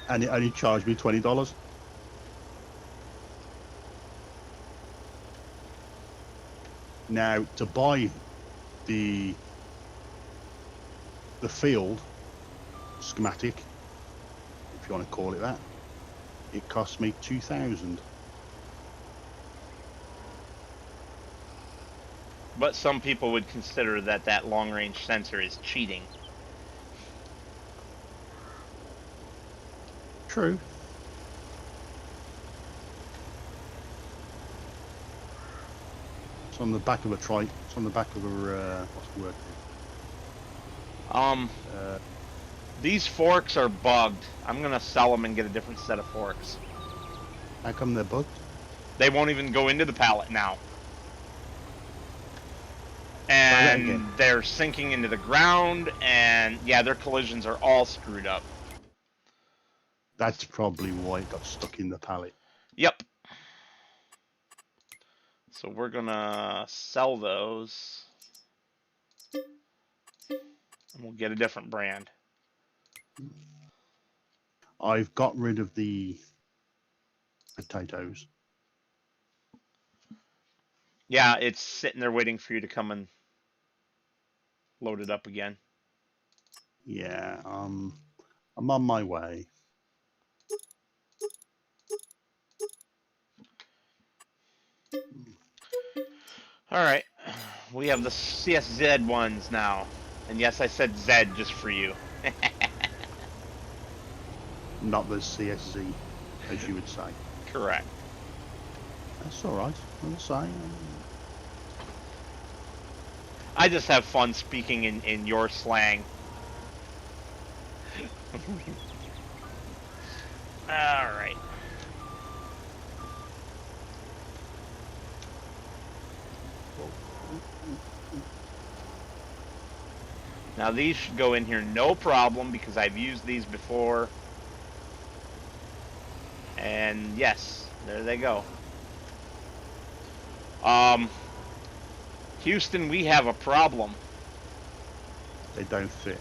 And it only charged me $20. Now, to buy the field schematic, if you want to call it that, it cost me $2,000. But some people would consider that long-range sensor is cheating. True. It's on the back of a trike. It's on the back of a what's the word? These forks are bugged. I'm gonna sell them and get a different set of forks. How come they're bugged? They won't even go into the pallet now. And they're sinking into the ground, and yeah, their collisions are all screwed up. That's probably why it got stuck in the pallet. Yep. So we're gonna sell those. And we'll get a different brand. I've got rid of the potatoes. Yeah, it's sitting there waiting for you to come and load it up again. Yeah, I'm on my way. Alright. We have the CSZ ones now. And yes, I said Z just for you. Not the CSZ, as you would say. Correct. That's all right. I'll say. I just have fun speaking in your slang. Alright. Now these should go in here no problem because I've used these before. And yes, there they go. Houston, we have a problem. They don't fit.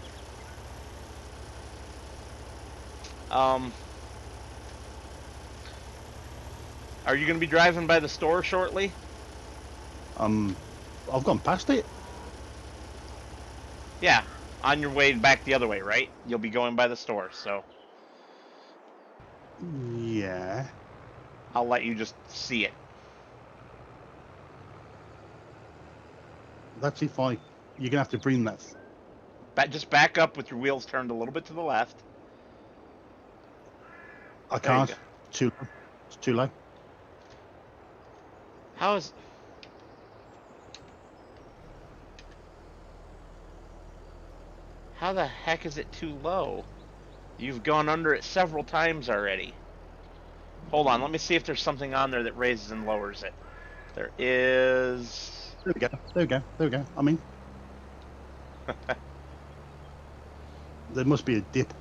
Are you going to be driving by the store shortly? I've gone past it. Yeah, on your way back the other way, right? You'll be going by the store, so Yeah. I'll let you just see it. That's if I. You're gonna have to bring that. Just back up with your wheels turned a little bit to the left. I There you can't. go. Too low. It's too low. How is... How the heck is it too low? You've gone under it several times already. Hold on, let me see if there's something on there that raises and lowers it. There is... There we go. There we go. There we go. I mean, there must be a dip.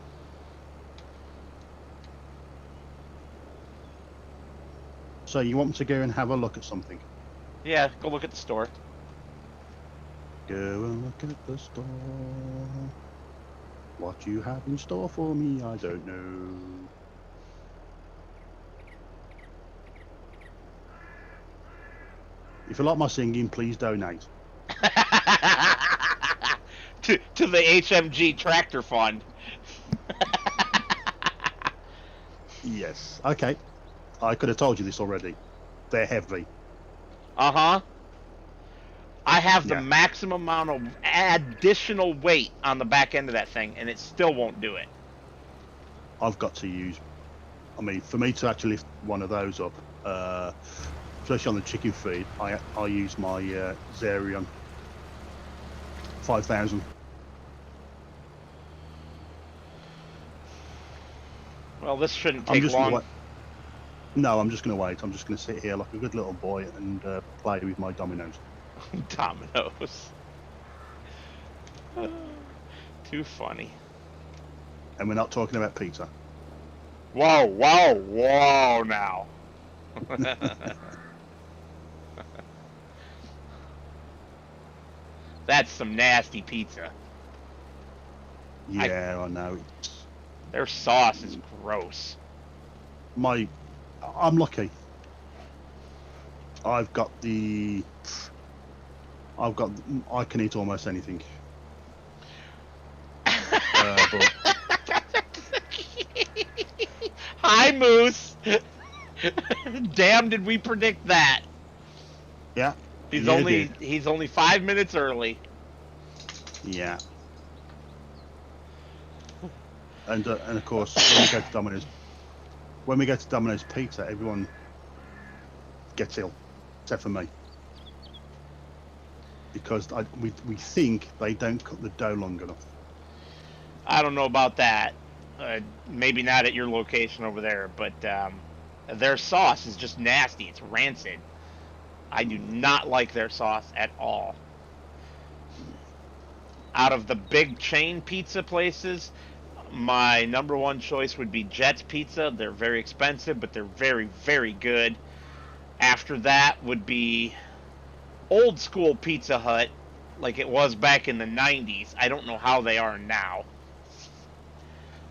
So you want me to go and have a look at something? Yeah, go look at the store. Go and look at the store. What you have in store for me, I don't know. If you like my singing, please donate. to the HMG Tractor Fund. Yes. Okay. I could have told you this already. They're heavy. Uh-huh. I have the Yeah. maximum amount of additional weight on the back end of that thing, and it still won't do it. I've got to use. I mean, for me to actually lift one of those up, especially on the chicken feed, I use my Xerion 5000. Well, this shouldn't I'm take just long. gonna wait. No, I'm just going to wait. I'm just going to sit here like a good little boy and play with my dominoes. Dominoes. Too funny. And we're not talking about pizza. Whoa, whoa, whoa now. That's some nasty pizza. Yeah, I know. Their sauce is gross. I'm lucky. I can eat almost anything. But Hi, Moose. Damn, did we predict that? yeah, He's you only did. he's only 5 minutes early. Yeah. And of course, when we go to Domino's Pizza, everyone gets ill, except for me, because we think they don't cook the dough long enough. I don't know about that. Maybe not at your location over there, but their sauce is just nasty. It's rancid. I do not like their sauce at all. Out of the big chain pizza places, my number one choice would be Jet's Pizza. They're very expensive, but they're very, very good. After that would be old school Pizza Hut, like it was back in the 90s. I don't know how they are now.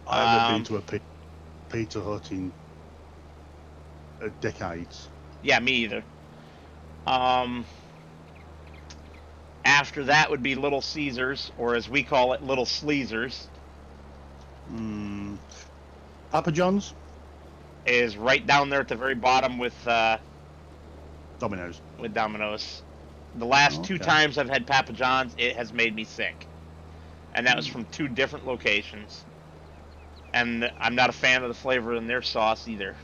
I haven't been to a Pizza Hut in decades. Yeah, me either. After that would be Little Caesars, or as we call it, Little Sleezers. Papa John's? Is right down there at the very bottom with Domino's. with Domino's. The last two times I've had Papa John's, it has made me sick, and that was from two different locations. And I'm not a fan of the flavor in their sauce either.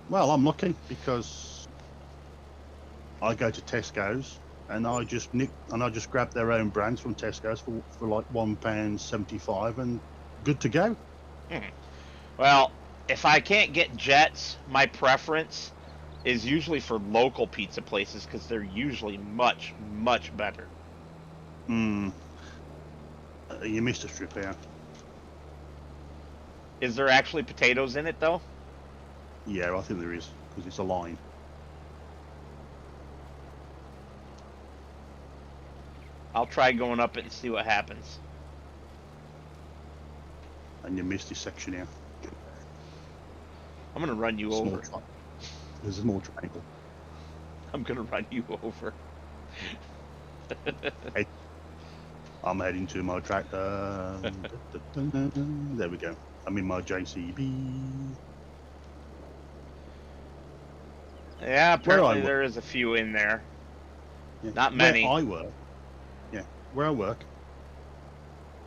Well, I'm lucky because I go to Tesco's and I just grab their own brands from Tesco's for like £1.75 and good to go. Well, if I can't get Jets, my preference is usually for local pizza places because they're usually much, much better. You missed a strip here. Is there actually potatoes in it though? Yeah, I think there is, because it's a line. I'll try going up it and see what happens. And you missed this section here. I'm gonna run you over. There's a small triangle. I'm gonna run you over. Hey, I'm heading to my tractor. There we go. I'm in my JCB. Yeah, apparently there is a few in there. Yeah. Not many. Where I work, where I work,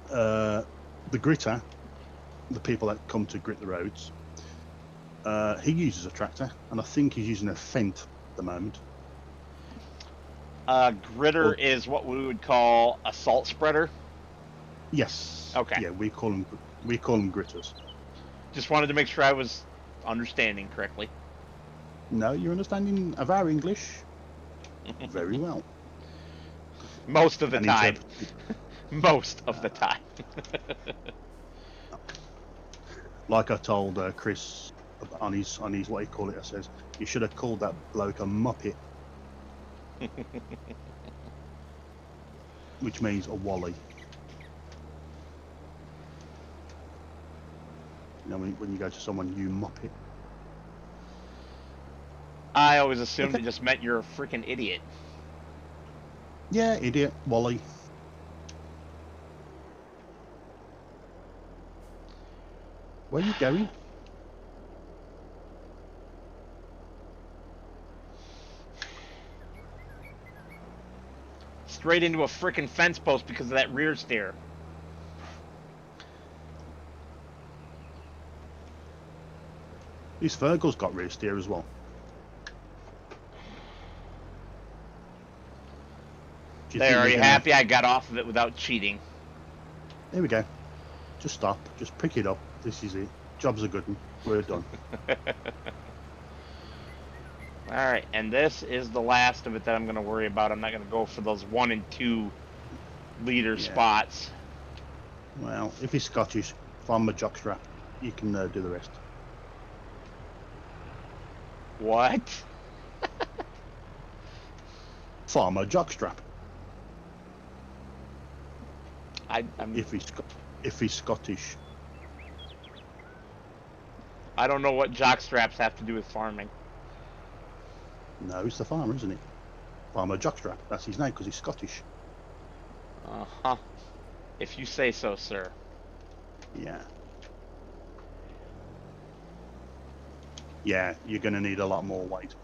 the gritter, the people that come to grit the roads, he uses a tractor, and I think he's using a Fendt at the moment. Gritter is what we would call a salt spreader. Yes. Okay. Yeah, we call them gritters. Just wanted to make sure I was understanding correctly. No, you're understanding of our English very well. Most of the time. Most of the time. Like I told Chris on his what he call it, I says, you should have called that bloke a muppet. Which means a wally. You know, when you go to someone, you muppet. I always assumed it just meant you're a freaking idiot. Yeah, idiot, wally. Where are you going? Straight into a freaking fence post because of that rear steer. This Virgo's got rear steer as well. There, are you happy I got off of it without cheating? There we go. Just stop. Just pick it up. This is it. Job's a good one. We're done. Alright, and this is the last of it that I'm going to worry about. I'm not going to go for those 1 and 2 leader spots. Well, if he's Scottish, farm a jockstrap. You can do the rest. What? Farmer jockstrap. If he's Scottish. I don't know what jockstraps have to do with farming. No, he's the farmer, isn't it? Farmer jockstrap. That's his name because he's Scottish. Uh-huh. If you say so, sir. Yeah. Yeah, you're going to need a lot more weight.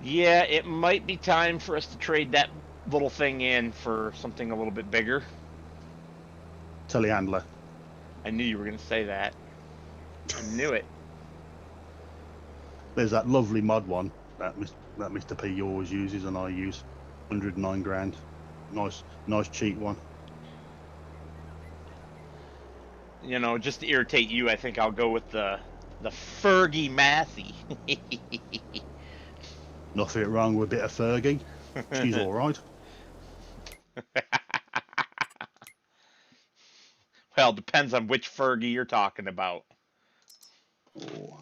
Yeah, it might be time for us to trade that little thing in for something a little bit bigger. Telehandler. I knew you were going to say that. I knew it. There's that lovely mod one that Mr. P always uses and I use. 109 grand. Nice cheap one. You know, just to irritate you, I think I'll go with the Fergie Massey. Nothing wrong with a bit of Fergie. She's all right. Well, depends on which Fergie you're talking about. Oh.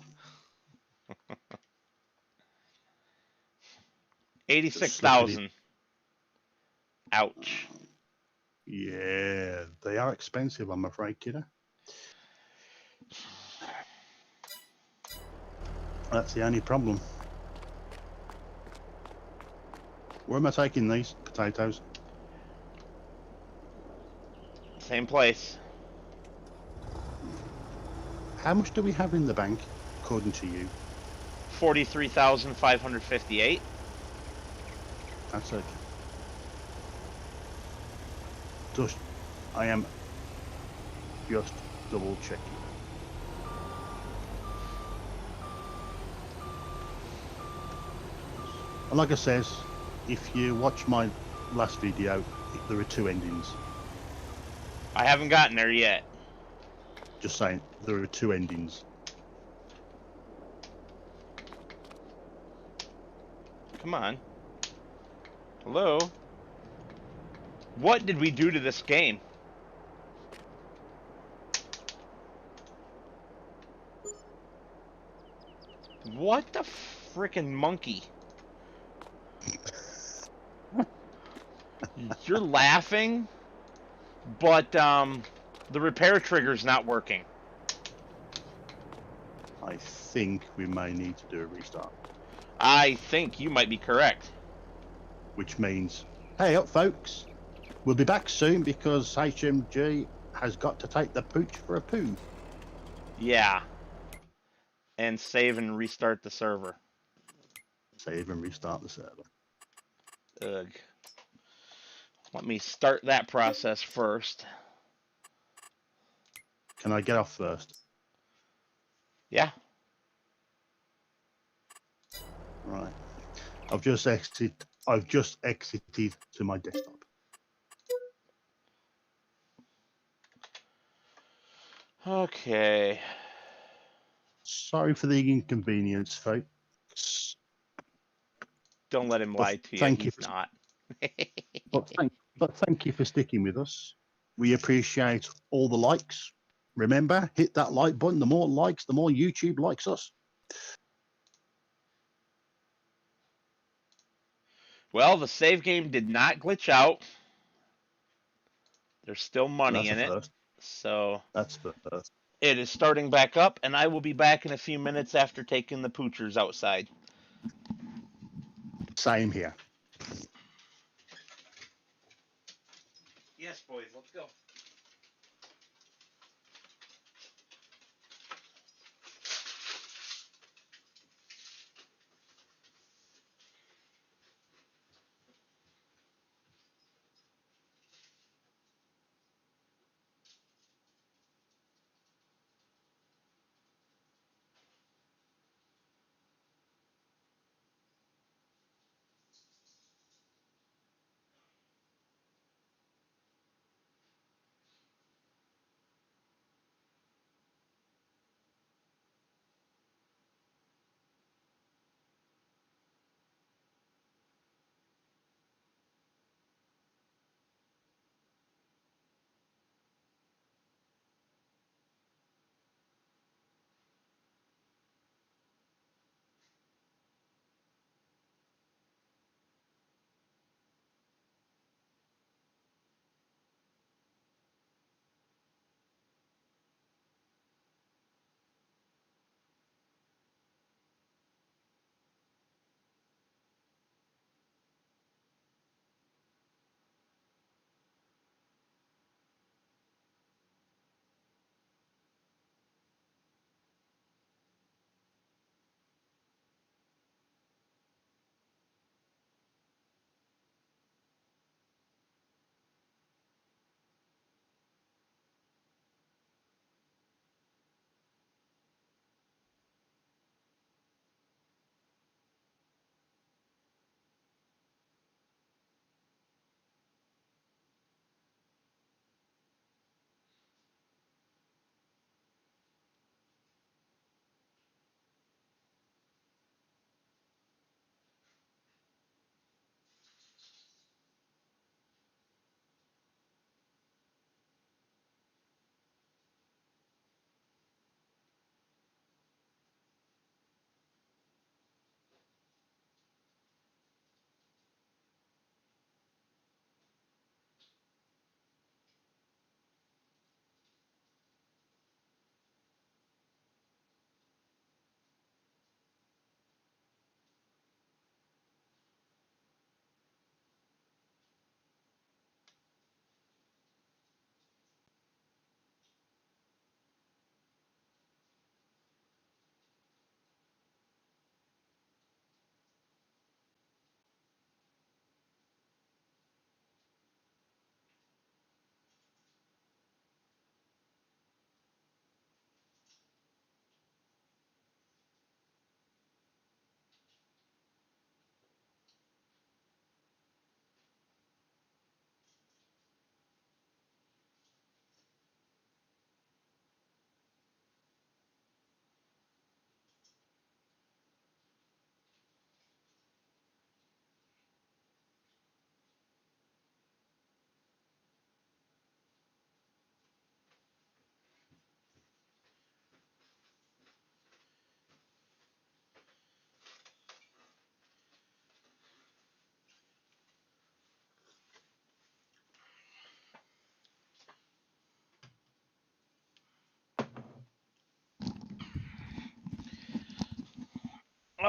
86,000. Ouch. Yeah, they are expensive, I'm afraid, kiddo. That's the only problem. Where am I taking these potatoes? Same place. How much do we have in the bank, according to you? 43,558. That's okay. I am just double checking. And like I says, if you watch my last video, there are 2 endings. I haven't gotten there yet. Just saying, there are 2 endings. Come on. Hello? What did we do to this game? What the frickin' monkey? You're laughing, but the repair trigger's not working. I think we may need to do a restart. I think you might be correct. Which means, hey up, folks. We'll be back soon because HMG has got to take the pooch for a poo. Yeah. And save and restart the server. Save and restart the server. Ugh. Let me start that process first. Can I get off first? Yeah. Right. I've just exited to my desktop. Okay. Sorry for the inconvenience, folks. Don't let him lie to you. Thank you. He's not. But thank you for sticking with us. We appreciate all the likes. Remember, hit that like button. The more likes, the more YouTube likes us. Well, the save game did not glitch out. There's still money in it. So That's the first. it is starting back up, and I will be back in a few minutes after taking the poochers outside. Same here. Yes, boys, let's go.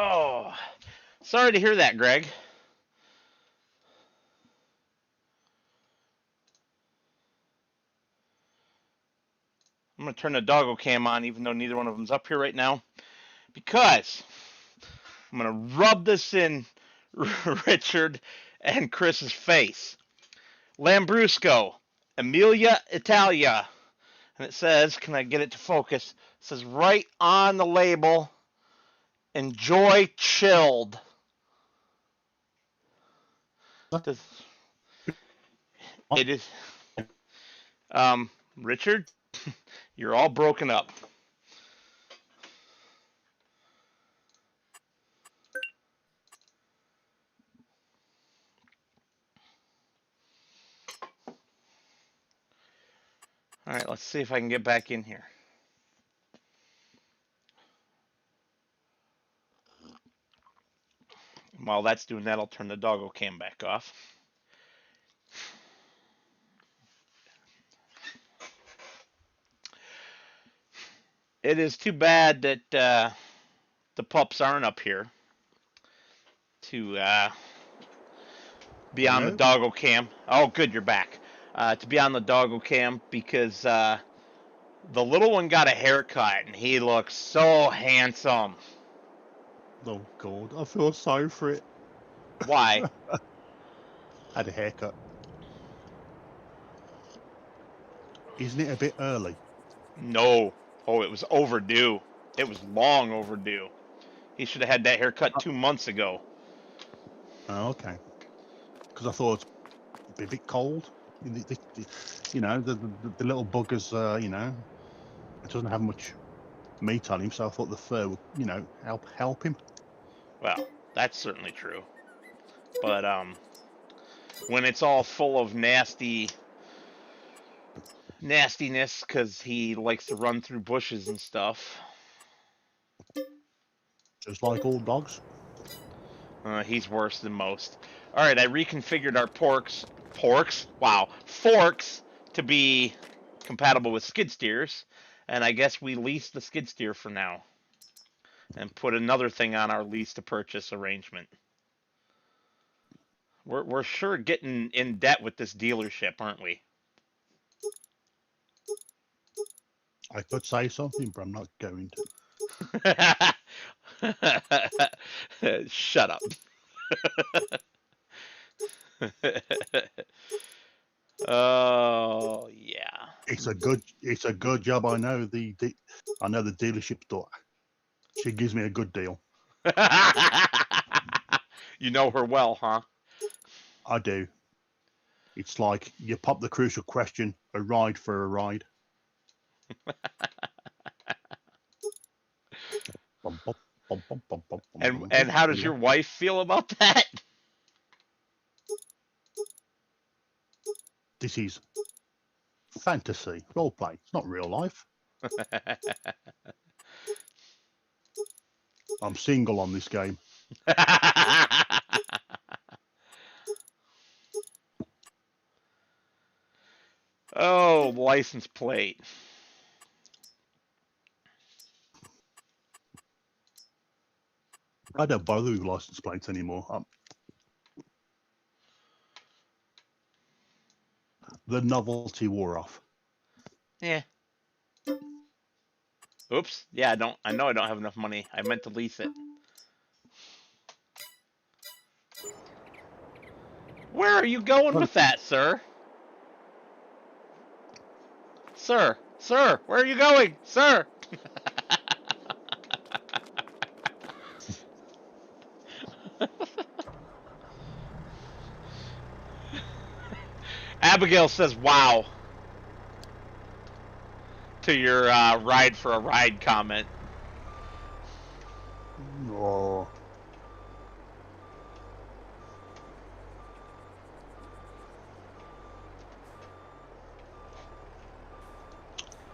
Oh, sorry to hear that, Greg. I'm going to turn the doggo cam on, even though neither one of them's up here right now, because I'm going to rub this in Richard and Chris's face. Lambrusco, Emilia Italia. And it says, can I get it to focus? It says right on the label, enjoy chilled. Does, it is, Richard, you're all broken up. All right, let's see if I can get back in here. While that's doing that, I'll turn the doggo cam back off. It is too bad that the pups aren't up here to be on the doggo cam. Oh, good, you're back. To be on the doggo cam because the little one got a haircut and he looks so handsome. Oh God, I feel sorry for it. Why? Had a haircut. Isn't it a bit early? No. Oh, it was overdue. It was long overdue. He should have had that haircut 2 months ago. Oh, okay. Because I thought it'd be a bit cold. You know, the little bugger's, you know, it doesn't have much meat on him, so I thought the fur would, you know, help him. Well, that's certainly true. But when it's all full of nastiness, because he likes to run through bushes and stuff. Just like all dogs. He's worse than most. All right, I reconfigured our forks to be compatible with skid steers, and I guess we lease the skid steer for now and put another thing on our lease to purchase arrangement. We're sure getting in debt with this dealership, aren't we? I could say something, but I'm not going to. Shut up. Oh yeah. It's a good job. I know the dealership store. She gives me a good deal. You know her well, huh? I do. It's like you pop the crucial question: a ride for a ride. And how does your wife feel about that? This is fantasy role play. It's not real life. I'm single on this game. Oh, license plate. I don't bother with license plates anymore. The novelty wore off. Yeah. Oops. Yeah, I know I don't have enough money. I meant to lease it. Where are you going with that, sir? Sir, where are you going, sir? Abigail says, wow, to your ride for a ride comment. Oh.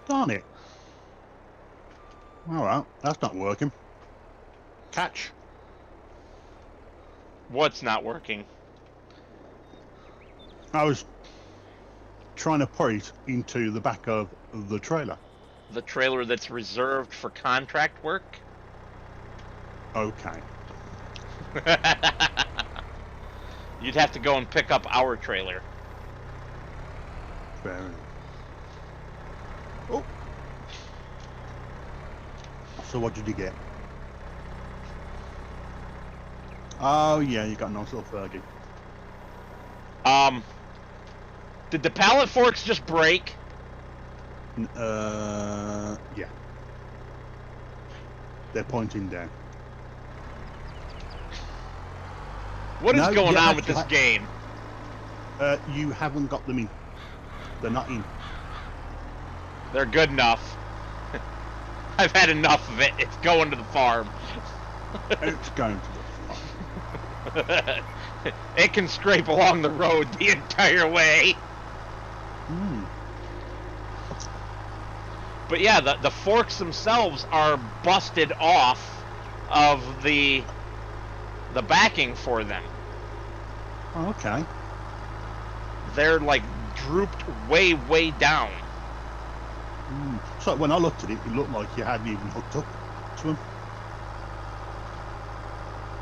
Darn it. All right, that's not working. Catch. What's not working? I was trying to put it into the back of the trailer. The trailer that's reserved for contract work? Okay. You'd have to go and pick up our trailer. Fair enough. Oh. So what did you get? Oh yeah, you got a nice little Fergie. Did the pallet forks just break? Yeah. They're pointing down. What is No, going yeah, on with this game? You haven't got them in. They're not in. They're good enough. I've had enough of it. It's going to the farm. It's going to the farm. It can scrape along the road the entire way. Hmm. But yeah, the forks themselves are busted off of the backing for them. Oh, okay. They're like drooped way down. So when I looked at it, it looked like you hadn't even hooked up to them.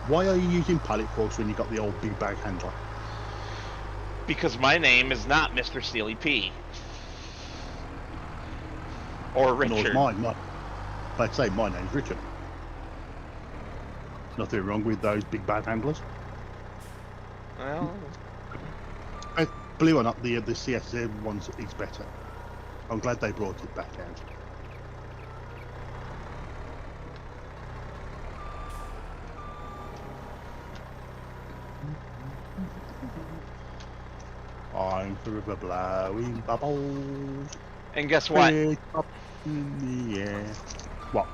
Why are you using pallet forks when you got the old big bag handler? Because my name is not Mr. Steely P. Or Richard. Nor's mine. Let's say my name's Richard. Nothing wrong with those big bad handlers. Well, Believe it or not, the CSZ ones is better. I'm glad they brought it back out. I'm forever blowing bubbles. and guess what? Way up in the air. What?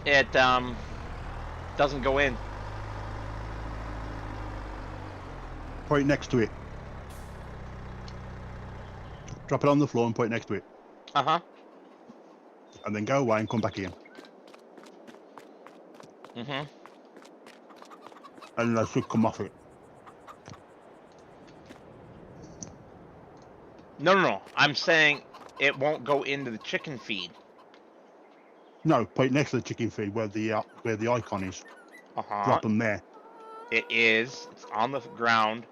It doesn't go in. Put it next to it. Drop it on the floor and put it next to it. Uh-huh. And then go away and come back in. Mm-hmm. And that should come off it. No. I'm saying it won't go into the chicken feed. No, put it next to the chicken feed where the icon is. Uh-huh. Drop them there. It is. It's on the ground.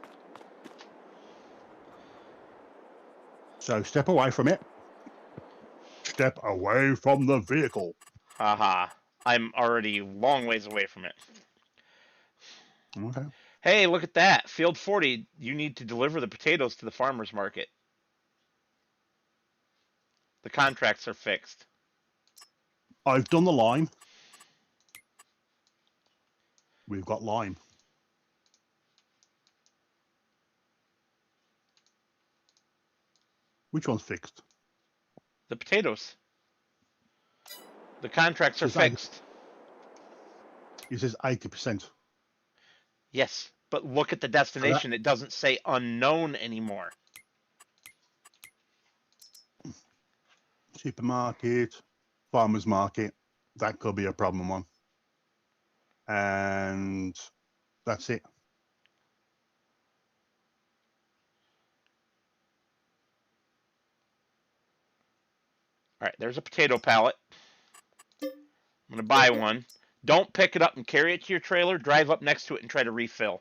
So step away from it. Step away from the vehicle. Haha. I'm already long ways away from it. Okay. Hey, look at that. Field 40, you need to deliver the potatoes to the farmer's market. The contracts are fixed. I've done the lime. We've got lime. Which one's fixed? The potatoes. The contracts are fixed. It says 80%. Yes, but look at the destination. It doesn't say unknown anymore. Supermarket, farmer's market. That could be a problem one. And that's it. All right, there's a potato pallet. I'm going to buy one. Don't pick it up and carry it to your trailer. Drive up next to it and try to refill.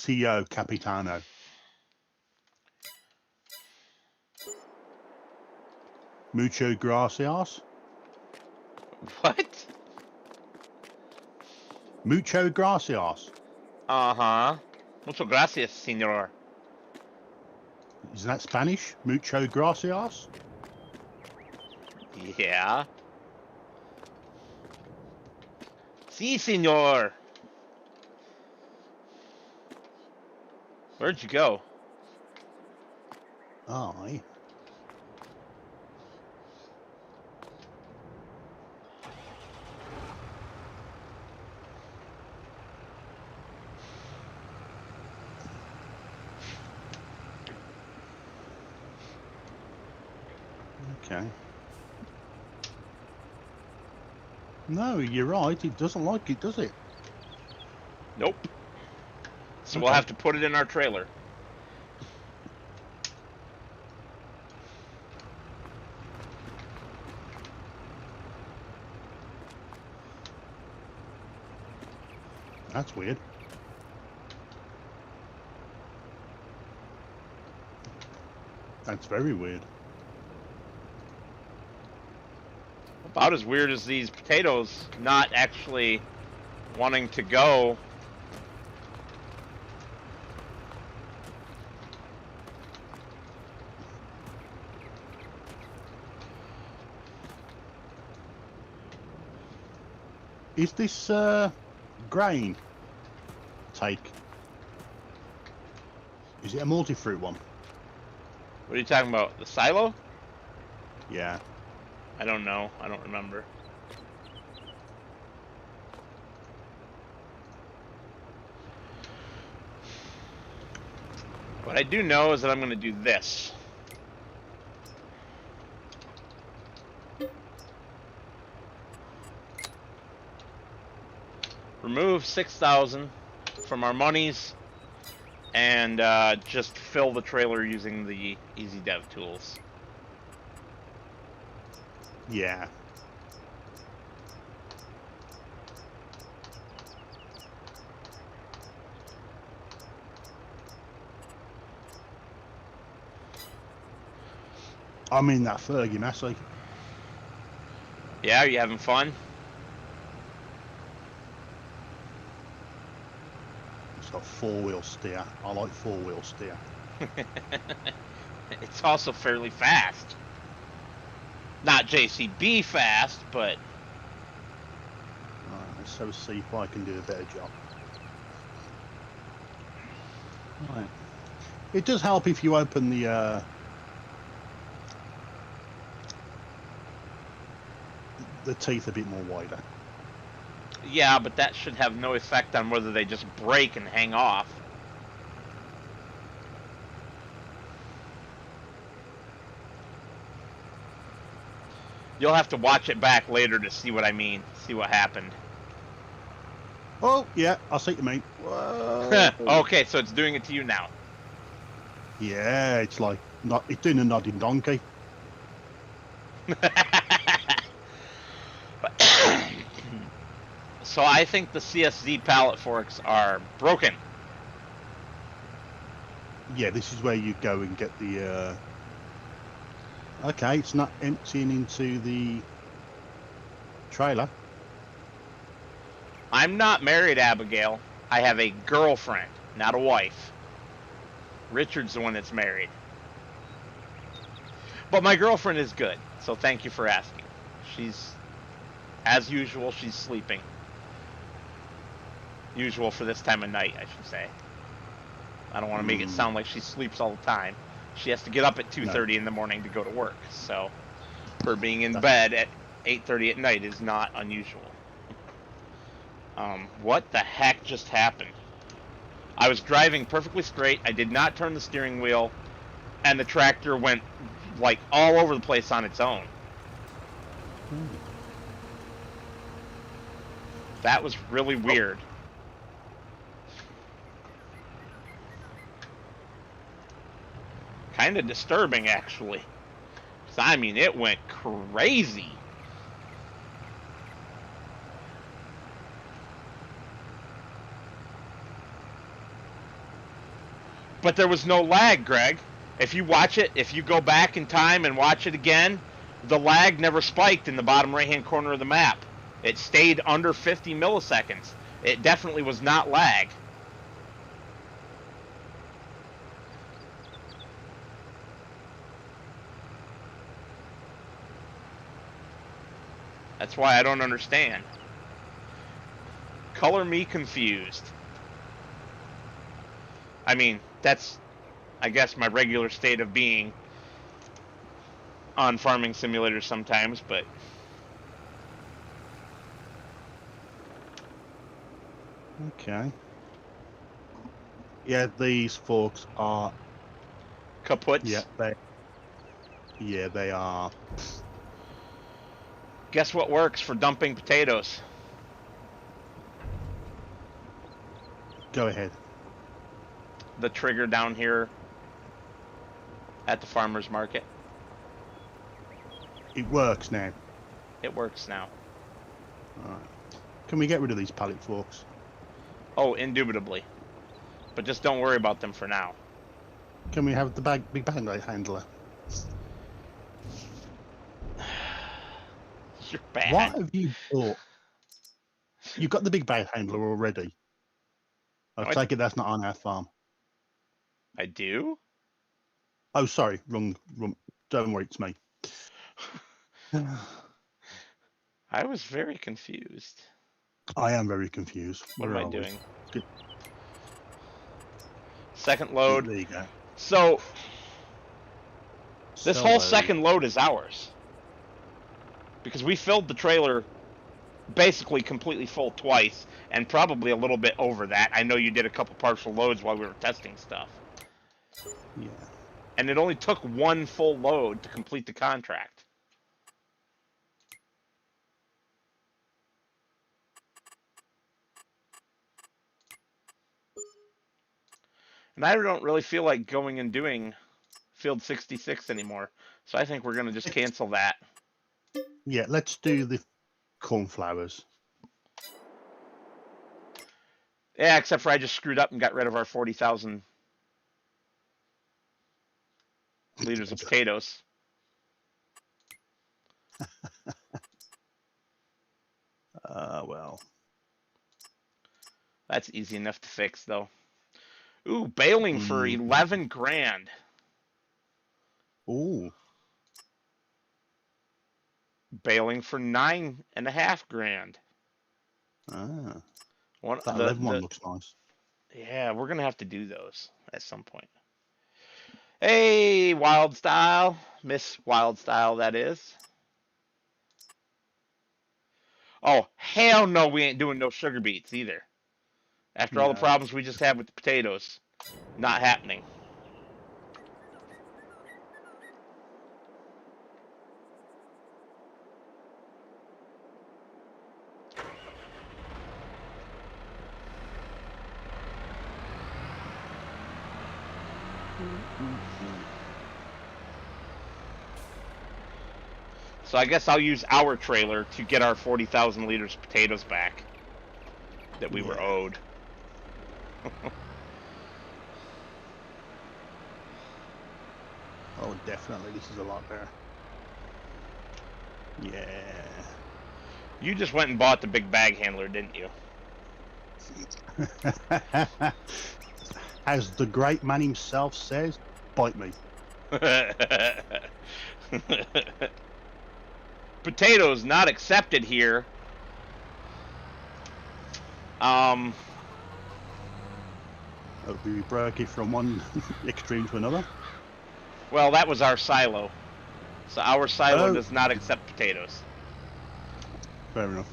CO Capitano. Mucho gracias. What? Mucho gracias. Uh-huh. Muchas gracias, señor. Isn't that Spanish? Mucho gracias? Yeah. Sí, señor. Where'd you go? Aye. Okay. No, you're right. It doesn't like it, does it? Nope. So we'll have to put it in our trailer. That's weird. That's very weird. About as weird as these potatoes not actually wanting to go. Is this grain take? Is it a multi-fruit one? What are you talking about? The silo? Yeah. I don't know. I don't remember. What I do know is that I'm going to do this. Remove 6,000 from our monies and just fill the trailer using the easy dev tools. Yeah. I'm in that Fergie Massey. Yeah, are you having fun? It's got four-wheel steer. I like four-wheel steer. It's also fairly fast. Not JCB fast, but... Let's see if I can do a better job. Right. It does help if you open the teeth a bit more wider. Yeah, but that should have no effect on whether they just break and hang off. You'll have to watch it back later to see what I mean, see what happened. Oh, yeah, I see what you mean. Whoa. Okay, so it's doing it to you now. Yeah, it's like, it's doing a nodding donkey. So I think the CSZ pallet forks are broken. Yeah, this is where you go and get the... Okay, it's not emptying into the trailer. I'm not married, Abigail. I have a girlfriend, not a wife. Richard's the one that's married. But my girlfriend is good, so thank you for asking. She's, as usual, she's sleeping. Usual for this time of night, I should say. I don't want to make it sound like she sleeps all the time. She has to get up at 2:30 in the morning to go to work, so her being in bed at 8:30 at night is not unusual. What the heck just happened? I was driving perfectly straight. I did not turn the steering wheel, and the tractor went like all over the place on its own. That was really weird. Kind of disturbing, actually. I mean, it went crazy. But there was no lag, Greg. If you watch it, if you go back in time and watch it again, the lag never spiked in the bottom right-hand corner of the map. It stayed under 50 milliseconds. It definitely was not lag. That's why I don't understand. Color me confused. I mean, that's, I guess, my regular state of being on farming simulators sometimes, but... Okay. Yeah, these forks are... Kaputs? Yeah, they are... Guess what works for dumping potatoes? Go ahead. The trigger down here at the farmer's market. It works now. It works now. Alright. Can we get rid of these pallet forks? Oh, indubitably. But just don't worry about them for now. Can we have the big bag handler? You're bad. What have you bought? You got the big bag handler already. I take it that's not on our farm. I do? Oh, sorry, wrong. Don't worry, it's me. I was very confused. I am very confused. What Where am I are we? doing? Good. Second load. There you go. So this Sell whole those. second load is ours. Because we filled the trailer basically completely full twice, and probably a little bit over that. I know you did a couple partial loads while we were testing stuff. Yeah. And it only took one full load to complete the contract. And I don't really feel like going and doing Field 66 anymore. So I think we're going to just cancel that. Yeah, let's do the cornflowers. Yeah, except for I just screwed up and got rid of our 40,000 liters of potatoes. Well. That's easy enough to fix, though. Ooh, baling for 11 grand. Ooh. Baling for 9.5 grand. Ah. One, That 11 one looks nice. Yeah, we're going to have to do those at some point. Hey, Wild Style. Miss Wild Style, that is. Oh, hell no, we ain't doing no sugar beets either. After all the problems we just had with the potatoes. Not happening. So I guess I'll use our trailer to get our 40,000 liters of potatoes back that we were owed. Oh, definitely. This is a lot better. Yeah. You just went and bought the big bag handler, didn't you? As the great man himself says, bite me. Potatoes not accepted here. We broke it from one extreme to another. Well, that was our silo. So our silo does not accept potatoes. Fair enough.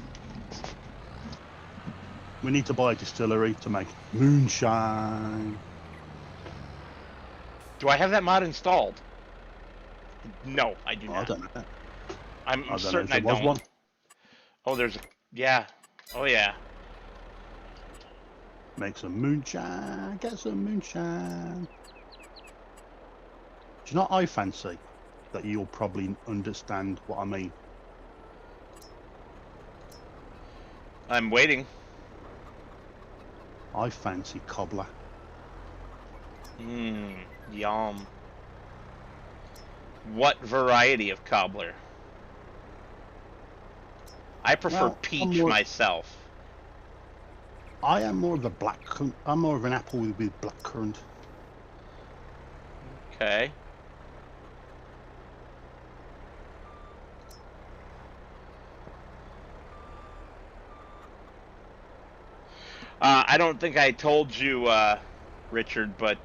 We need to buy a distillery to make moonshine. Do I have that mod installed? No, I do not. I don't know. I'm certain I don't. One. Oh, there's a... Yeah. Oh, yeah. Make some moonshine. Get some moonshine. Do you know what I fancy? That you'll probably understand what I mean. I'm waiting. I fancy cobbler. Yum. What variety of cobbler? I prefer peach myself. I am more of a black. I'm more of an apple with black currant. Okay. I don't think I told you, Richard, but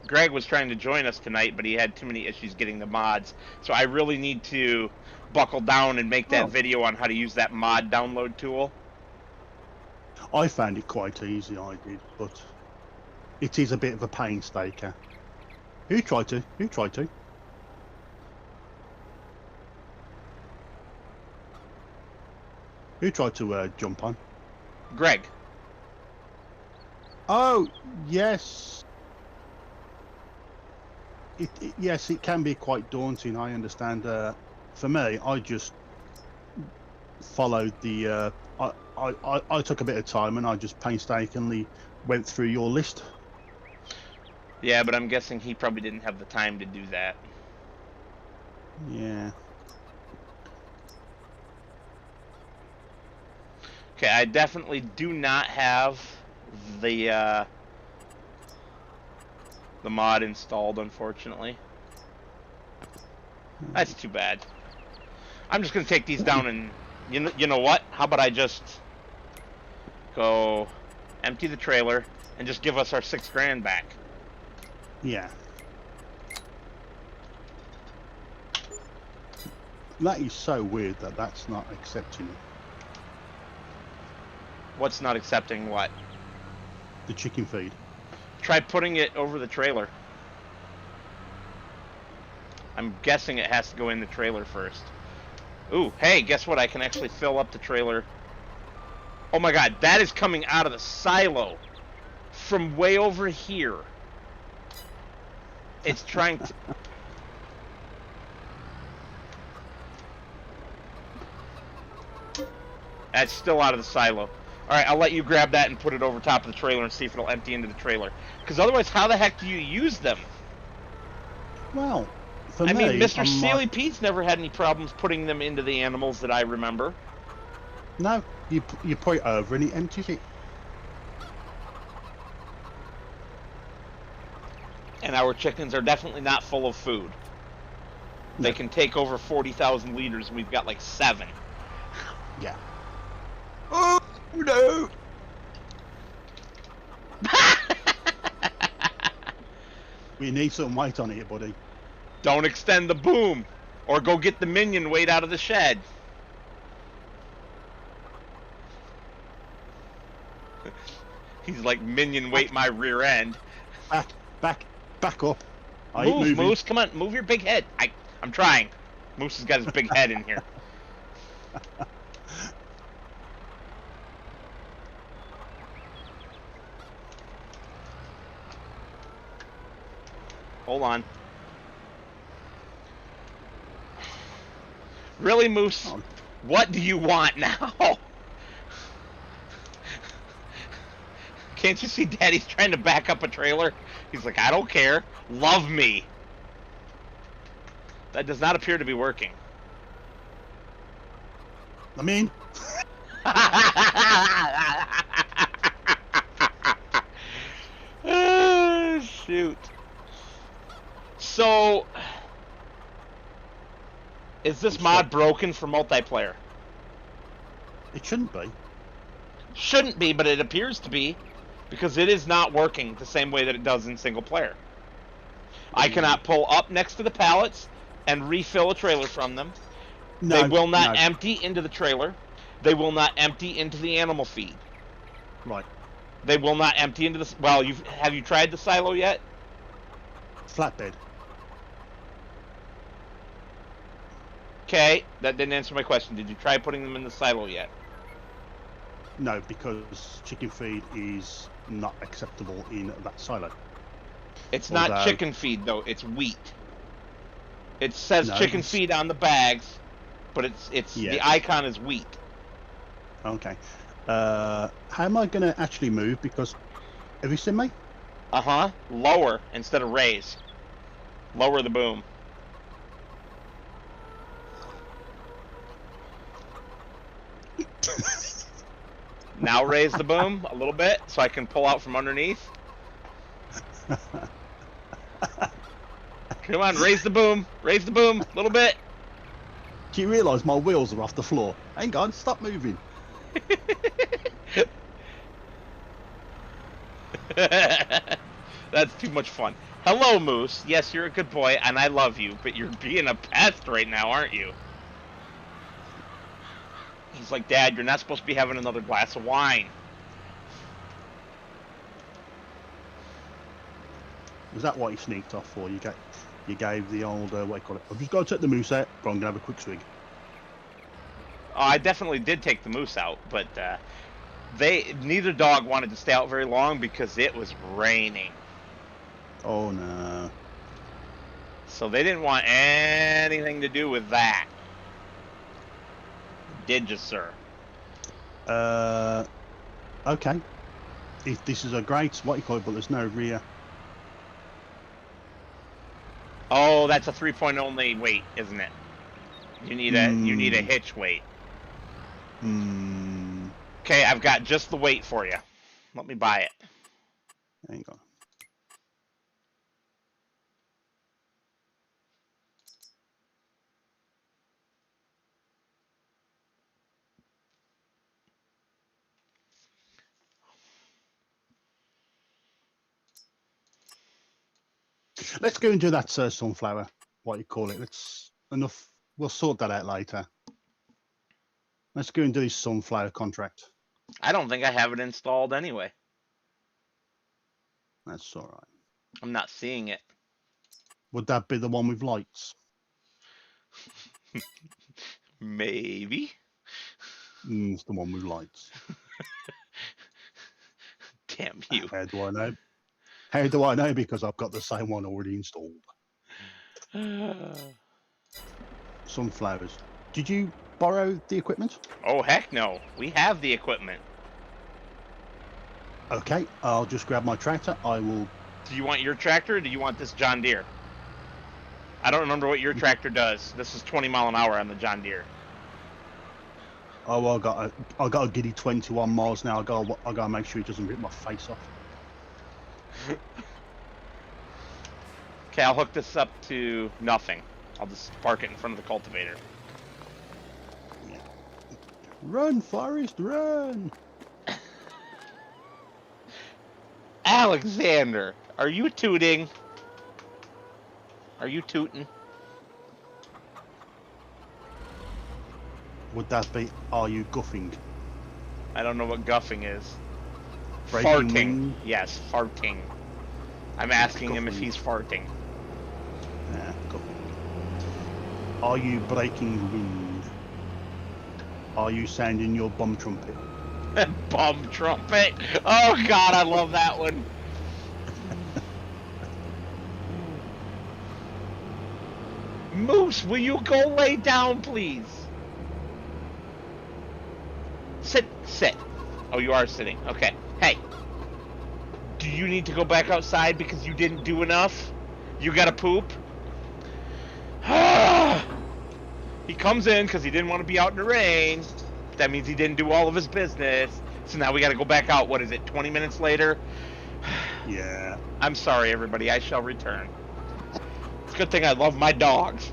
Greg was trying to join us tonight, but he had too many issues getting the mods. So I really need to buckle down and make that video on how to use that mod download tool. I found it quite easy, I did, but it is a bit of a painstaker. Who tried to? Who tried to? Who tried to jump on? Greg. Oh, yes. Yes, it can be quite daunting, I understand. For me, I just followed the... I took a bit of time and I just painstakingly went through your list. Yeah, but I'm guessing he probably didn't have the time to do that. Yeah. Okay, I definitely do not have the mod installed, unfortunately. That's too bad. I'm just gonna take these down and you know what? How about I just go empty the trailer and just give us our $6,000 back? Yeah. That is so weird that that's not accepting it. What's not accepting what? The chicken feed. Try putting it over the trailer. I'm guessing it has to go in the trailer first. Ooh, hey, guess what? I can actually fill up the trailer. Oh my god, that is coming out of the silo from way over here. It's trying to... That's still out of the silo. Alright, I'll let you grab that and put it over top of the trailer and see if it'll empty into the trailer. Because otherwise, how the heck do you use them? Well, for I me, mean, Mr. Sealy Pete's never had any problems putting them into the animals that I remember. No, you put it over and it empties it. And our chickens are definitely not full of food. They can take over 40,000 liters, and we've got like 7. Yeah. Oh, no! We need some weight on it, buddy. Don't extend the boom, or go get the minion weight out of the shed. He's like, minion weight my rear end. Back up. Move, Moose, come on, move your big head. I'm trying. Moose has got his big head in here. Hold on. Really, Moose? What do you want now? Can't you see Daddy's trying to back up a trailer? He's like, I don't care. Love me. That does not appear to be working. I mean... Oh, shoot. So... Is this mod broken for multiplayer? It shouldn't be. Shouldn't be, but it appears to be. Because it is not working the same way that it does in single player. I cannot pull up next to the pallets and refill a trailer from them. No, they will not empty into the trailer. They will not empty into the animal feed. Right. They will not empty into the... Well, have you tried the silo yet? Flatbed. Okay, that didn't answer my question. Did you try putting them in the silo yet? No, because chicken feed is not acceptable in that silo. It's not chicken feed, though. It's wheat. It says chicken feed on the bags, but it's the icon is wheat. Okay. How am I going to actually move? Because have you seen me? Uh-huh. Lower instead of raise. Lower the boom. Now raise the boom a little bit so I can pull out from underneath. Come on, raise the boom. Raise the boom a little bit. Do you realise my wheels are off the floor? Hang on, stop moving. That's too much fun. Hello, Moose. Yes, you're a good boy, and I love you, but you're being a pest right now, aren't you? He's like, Dad, you're not supposed to be having another glass of wine. Was that what you sneaked off for? You gave the old, what do you call it? I've just got to take the moose out, but I'm going to have a quick swig. Oh, I definitely did take the moose out, but neither dog wanted to stay out very long because it was raining. Oh, no. So they didn't want anything to do with that. Did you, sir? Okay. If this is a great, what you call it, but there's no rear. Oh, that's a 3-point only weight, isn't it? You need a hitch weight. Okay, I've got just the weight for you. Let me buy it. Hang on. Let's go and do that sunflower, what you call it. Let's enough. We'll sort that out later. Let's go and do this sunflower contract. I don't think I have it installed anyway. That's all right. I'm not seeing it. Would that be the one with lights? Maybe. It's the one with lights. Damn you. How do I know? How do I know? Because I've got the same one already installed. Sunflowers. Did you borrow the equipment? Oh, heck no. We have the equipment. Okay, I'll just grab my tractor. I will. Do you want your tractor or do you want this John Deere? I don't remember what your tractor does. This is 20 mile an hour on the John Deere. Oh, well, I got a giddy 21 miles now. I gotta make sure it doesn't rip my face off. Okay, I'll hook this up to nothing. I'll just park it in front of the cultivator. Yeah. Run, Forrest, run! Alexander, are you tooting? Are you tooting? Would that be, are you guffing? I don't know what guffing is. Breaking Farting. wind? Yes, farting. I'm asking him if he's farting. Yeah, guffing. Are you breaking wind? Are you sounding your bum trumpet? Bum trumpet. Oh God, I love that one. Moose, will you go lay down, please? Sit. Oh, you are sitting. Okay. Hey, do you need to go back outside because you didn't do enough? You gotta poop? He comes in because he didn't want to be out in the rain. That means he didn't do all of his business. So now we gotta go back out. What is it, 20 minutes later? Yeah. I'm sorry, everybody. I shall return. It's a good thing I love my dogs.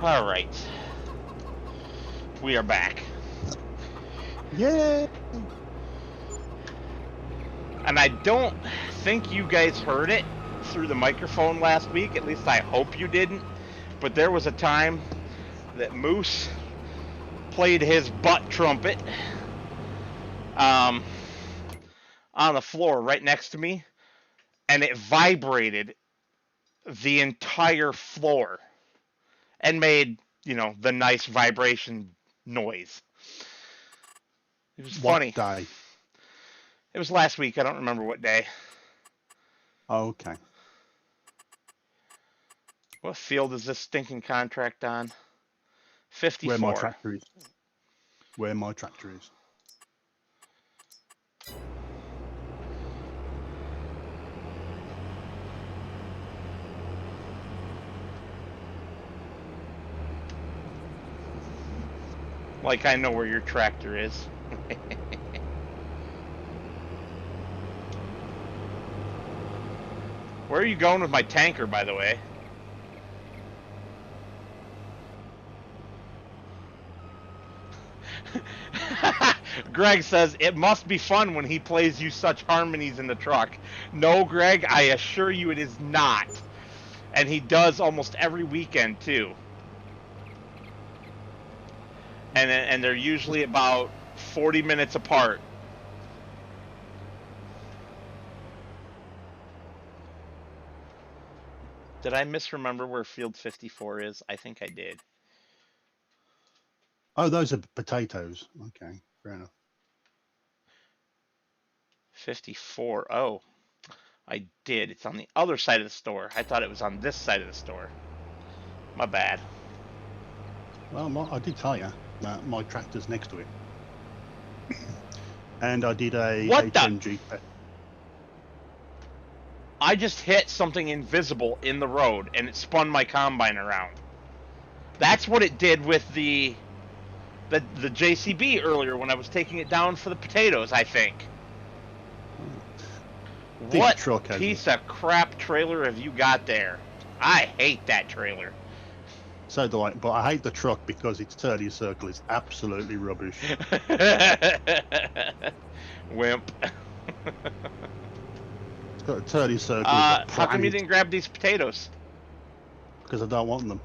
All right. We are back. Yay! And I don't think you guys heard it through the microphone last week. At least I hope you didn't. But there was a time that Moose played his butt trumpet on the floor right next to me, and it vibrated the entire floor and made, the nice vibration noise. It was funny. What day? It was last week. I don't remember what day. Okay. What field is this stinking contract on? 54. Where my tractor is. Where my tractor is. Like I know where your tractor is. Where are you going with my tanker, by the way? Greg says, it must be fun when he plays you such harmonies in the truck. No, Greg, I assure you it is not. And he does almost every weekend, too. And they're usually about 40 minutes apart. Did I misremember where field 54 is? I think I did. Oh, those are potatoes. Okay, fair enough. 54. Oh, I did. It's on the other side of the store. I thought it was on this side of the store. My bad. Well, I did tell you that my tractor's next to it. And I did a What the? HMG. I just hit something invisible in the road, and it spun my combine around. That's what it did with the JCB earlier when I was taking it down for the potatoes, I think. What piece of crap trailer have you got there? I hate that trailer. So do I, but I hate the truck because its turning circle is absolutely rubbish. Wimp. It's got a turning circle. How come you didn't grab these potatoes? Because I don't want them.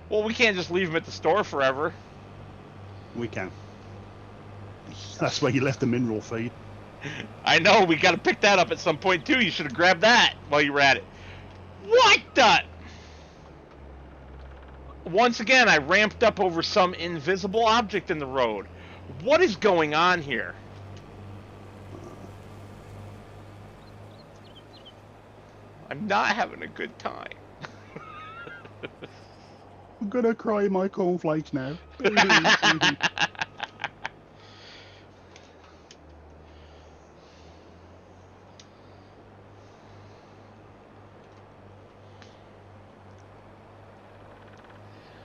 Well, we can't just leave them at the store forever. We can. That's where you left the mineral feed. I know, we got to pick that up at some point too. You should have grabbed that while you were at it. What the? Once again, I ramped up over some invisible object in the road. What is going on here? I'm not having a good time. I'm gonna cry my cornflakes now.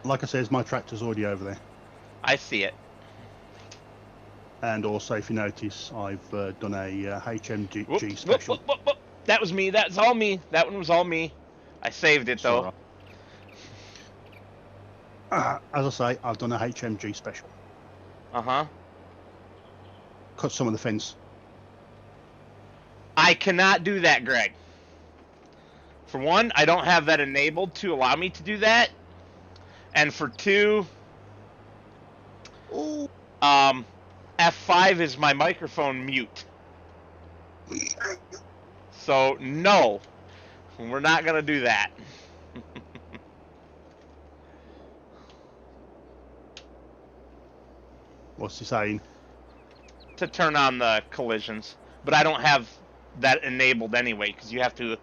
Like I said, my tractor's already over there. I see it. And also, if you notice, I've done a HMG Whoop, special. whoop. That was me. That's all me. That one was all me. I saved it though. As I say, I've done a HMG special. Uh-huh. Cut some of the fence. I cannot do that, Greg. For one, I don't have that enabled to allow me to do that. And for two, F5 is my microphone mute. So, no, we're not going to do that. What's he saying? To turn on the collisions. But I don't have that enabled anyway, because you have to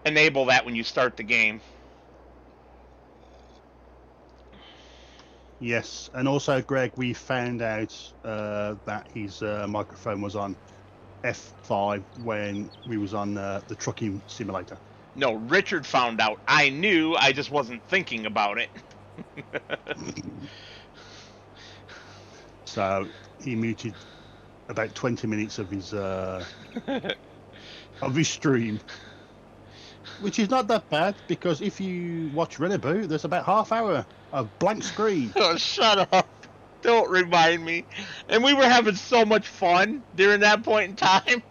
enable that when you start the game. Yes, and also, Greg, we found out that his microphone was on F5 when we was on the trucking simulator. No, Richard found out. I knew, I just wasn't thinking about it. So he muted about 20 minutes of his stream. Which is not that bad, because if you watch Reboot, there's about half hour of blank screen. Oh, shut up. Don't remind me. And we were having so much fun during that point in time.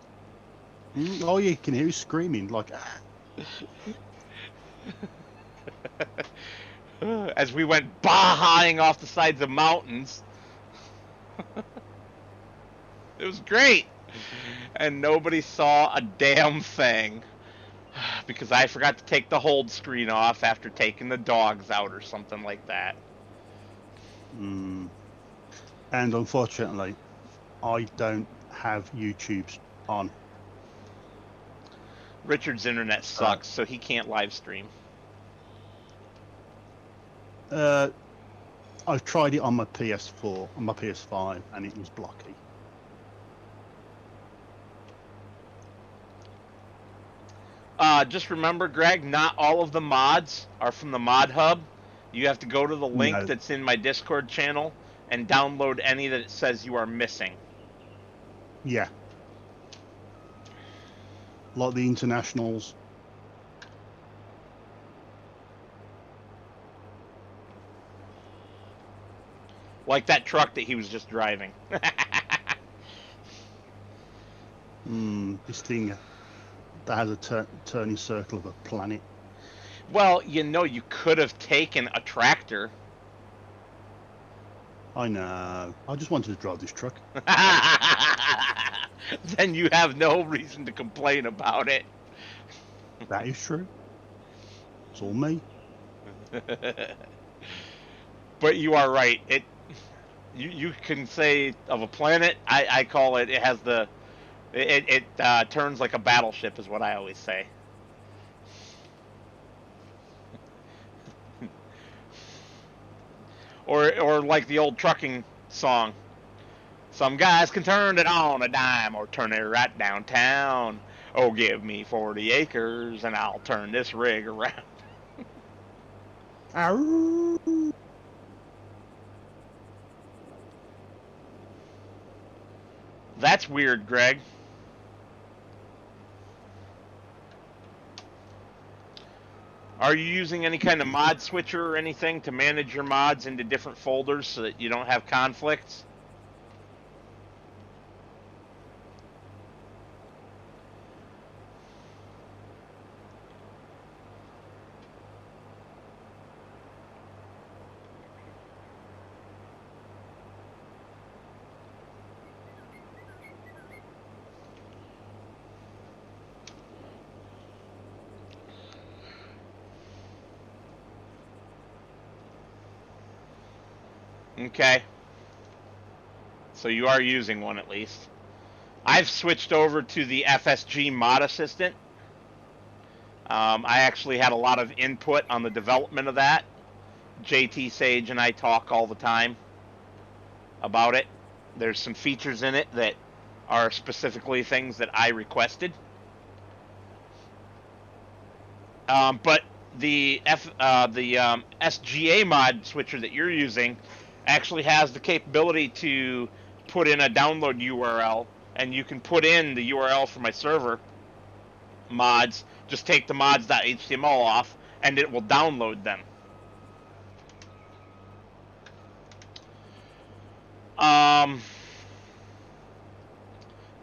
All you can hear is screaming, like, As we went bahaing off the sides of mountains. It was great. And nobody saw a damn thing. Because I forgot to take the hold screen off after taking the dogs out or something like that. And unfortunately, I don't have YouTube on. Richard's internet sucks, so he can't live stream. I've tried it on my PS4, on my PS5, and it was blocky. Just remember, Greg, not all of the mods are from the mod hub. You have to go to the link that's in my Discord channel and download any that it says you are missing. Yeah. Like the internationals. Like that truck that he was just driving. This thing that has a turning circle of a planet. Well, you know, you could have taken a tractor. I know. I just wanted to drive this truck. Then you have no reason to complain about it. That is true. It's all me. But you are right. You can say of a planet. I call it. It has the. It turns like a battleship, is what I always say. Or like the old trucking song. Some guys can turn it on a dime or turn it right downtown. Oh, give me 40 acres and I'll turn this rig around. That's weird, Greg. Are you using any kind of mod switcher or anything to manage your mods into different folders so that you don't have conflicts? Okay. So you are using one at least. I've switched over to the FSG mod assistant. I actually had a lot of input on the development of that. JT Sage and I talk all the time about it. There's some features in it that are specifically things that I requested. But the SGA mod switcher that you're using actually has the capability to put in a download URL, and you can put in the URL for my server mods. Just take the mods.html off, and it will download them.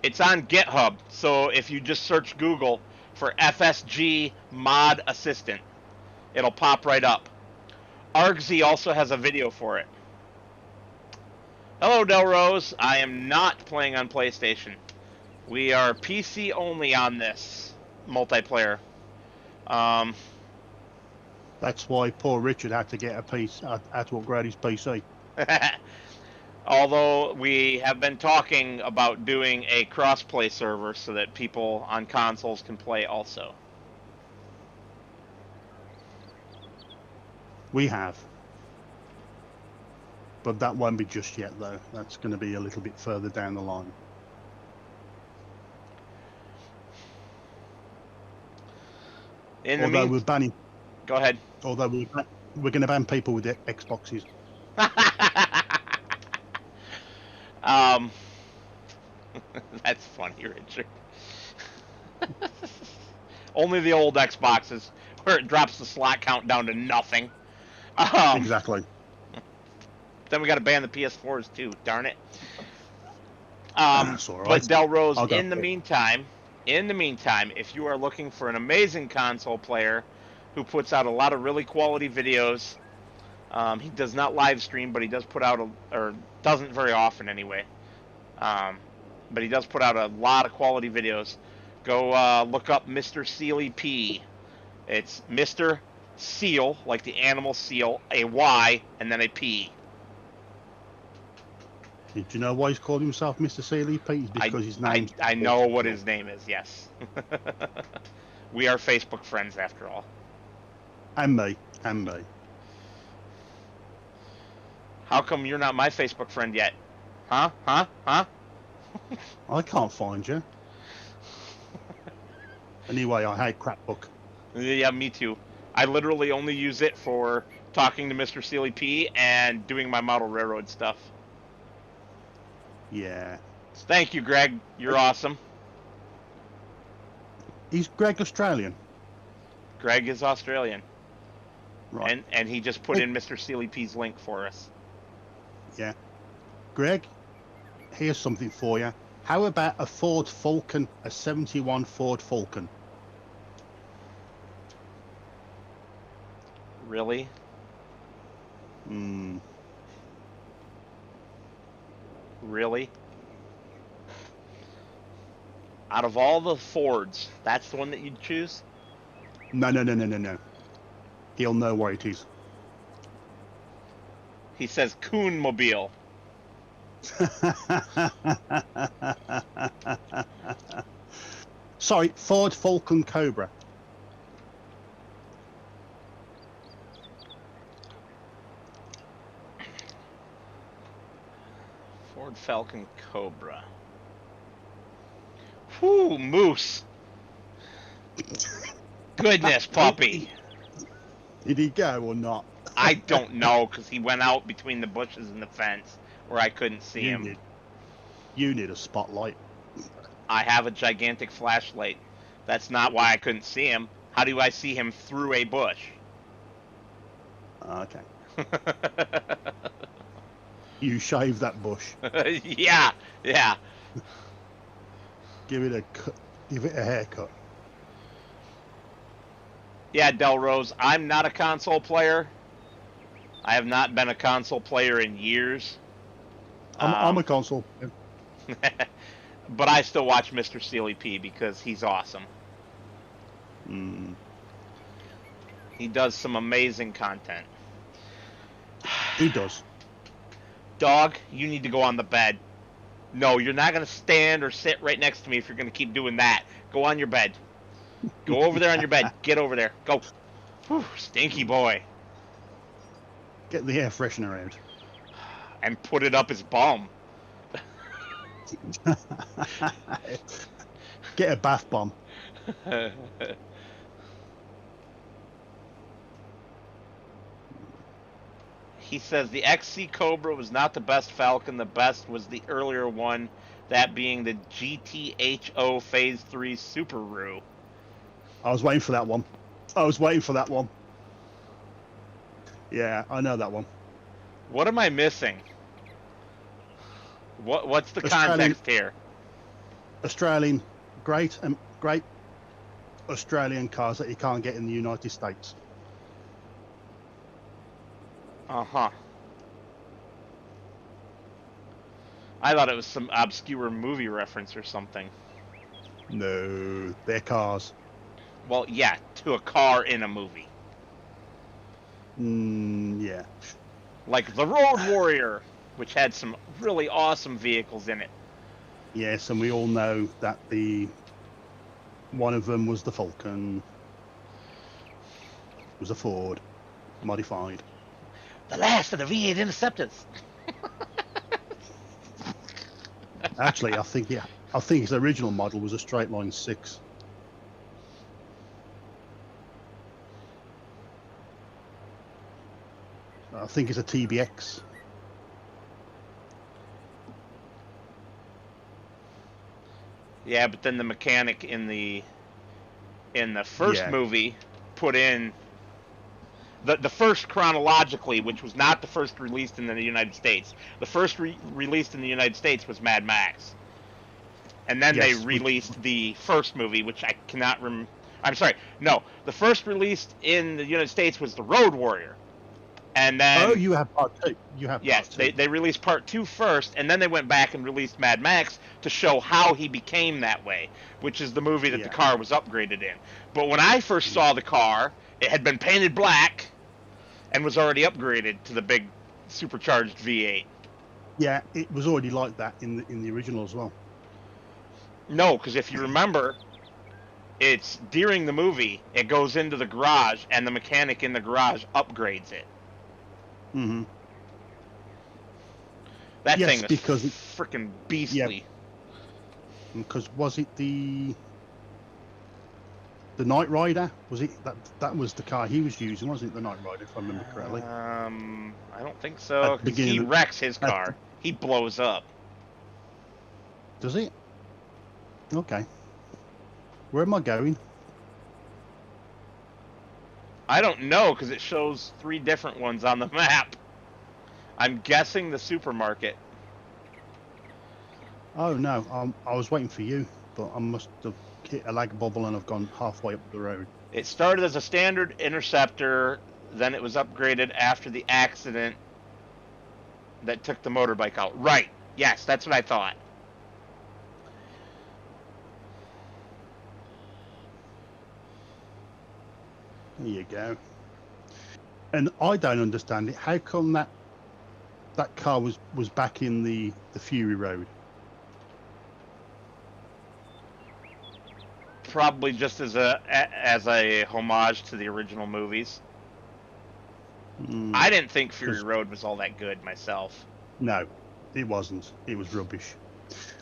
It's on GitHub, so if you just search Google for FSG Mod Assistant, it'll pop right up. Argsy also has a video for it. Hello, Delrose. I am not playing on PlayStation. We are PC only on this multiplayer. That's why poor Richard had to get a piece, had to upgrade his PC. Although we have been talking about doing a cross-play server so that people on consoles can play also. We have. But that won't be just yet, though. That's going to be a little bit further down the line. Although we're banning... Go ahead. Although we're going to ban people with Xboxes. That's funny, Richard. Only the old Xboxes, where it drops the slot count down to nothing. Um, Exactly. then we got to ban the PS4s too. Darn it. That's all But right. Delrose, I'll go for it. in the meantime, if you are looking for an amazing console player who puts out a lot of really quality videos, he does not live stream, but he does put out or doesn't very often anyway. Um, but he does put out a lot of quality videos. Go look up Mr. Sealy P. It's Mr. Seal, like the animal seal, a Y, and then a P. Did you know why he's called himself Mr. Sealy Pete? It's I because his I name's I know what his name is. Yes, we are Facebook friends after all. And me. And me. How come you're not my Facebook friend yet? Huh? Huh? Huh? I can't find you. Anyway, I hate Crapbook. Yeah, me too. I literally only use it for talking to Mr. Sealy P and doing my model railroad stuff. Yeah. Thank you, Greg. You're awesome. Is Greg Australian? Greg is Australian. Right. And he just put in Mr. Sealy P's link for us. Yeah. Greg, here's something for you. How about a Ford Falcon, a 71 Ford Falcon? Really? Hmm. Really? Out of all the Fords, that's the one that you'd choose? No, no, no, no, no, no. He'll know where it is. He says Coonmobile. Sorry, Ford Falcon Cobra. Ford Falcon Cobra. Whew, moose. Goodness, puppy. Did he go or not? I don't know, because he went out between the bushes and the fence where I couldn't see him. You need a spotlight. I have a gigantic flashlight. That's not why I couldn't see him. How do I see him through a bush? Okay. You shave that bush. Yeah, yeah. Give it a cut. Give it a haircut. Yeah, Delrose, I'm not a console player. I have not been a console player in years. I'm a console. But I still watch Mr. Sealy P because he's awesome. Mm. He does some amazing content. He does. Dog, you need to go on the bed. No, you're not going to stand or sit right next to me if you're going to keep doing that. Go on your bed. Go over there on your bed. Get over there. Go. Whew, stinky boy. Get the air freshener out. And put it up his bum. Get a bath bomb. He says the XC Cobra was not the best Falcon. The best was the earlier one, that being the GTHO Phase 3 Subaru. I was waiting for that one. Yeah, I know that one. What am I missing? What's the Australian, context here? Australian, great Australian cars that you can't get in the United States. Uh-huh. I thought it was some obscure movie reference or something. No, they're cars. Well, yeah, to a car in a movie. Yeah. Like the Road Warrior, which had some really awesome vehicles in it. Yes, and we all know that one of them was the Falcon. It was a Ford, modified. The last of the V8 Interceptors. Actually, I think his original model was a straight line 6. I think it's a TBX. Yeah, but then the mechanic in the in the first Yeah. movie put in the first chronologically, which was not the first released in the United States. The first released in the United States was Mad Max, and then they Yes. released the first movie, which I cannot rem. I'm sorry, no, the first released in the United States was the Road Warrior, and Oh, then you have part two. You have yes, part two. they released part two first, and then they went back and released Mad Max to show how he became that way, which is the movie that the Yeah. car was upgraded in. But when I first saw the car, it had been painted black and was already upgraded to the big supercharged V8. Yeah, it was already like that in the original as well. No, because if you remember, it's during the movie, it goes into the garage, and the mechanic in the garage upgrades it. Mm-hmm. That Yes, thing is because freaking beastly. Because was it the Knight Rider? Was it that was the car he was using? Wasn't it the Knight Rider, if I remember correctly? I don't think so. Because he beginning of- wrecks his car. He blows up. Does it? Okay. Where am I going? I don't know, because it shows 3 different ones on the map. I'm guessing the supermarket. Oh no, I was waiting for you, but I must have hit a lag bubble and I've gone halfway up the road. It started as a standard interceptor, then it was upgraded after the accident that took the motorbike out. Right. Yes, that's what I thought. There you go. And I don't understand it. How come that car was back in the Fury Road? Probably just as a homage to the original movies. I didn't think Fury Road was all that good myself. No, it wasn't. It was rubbish.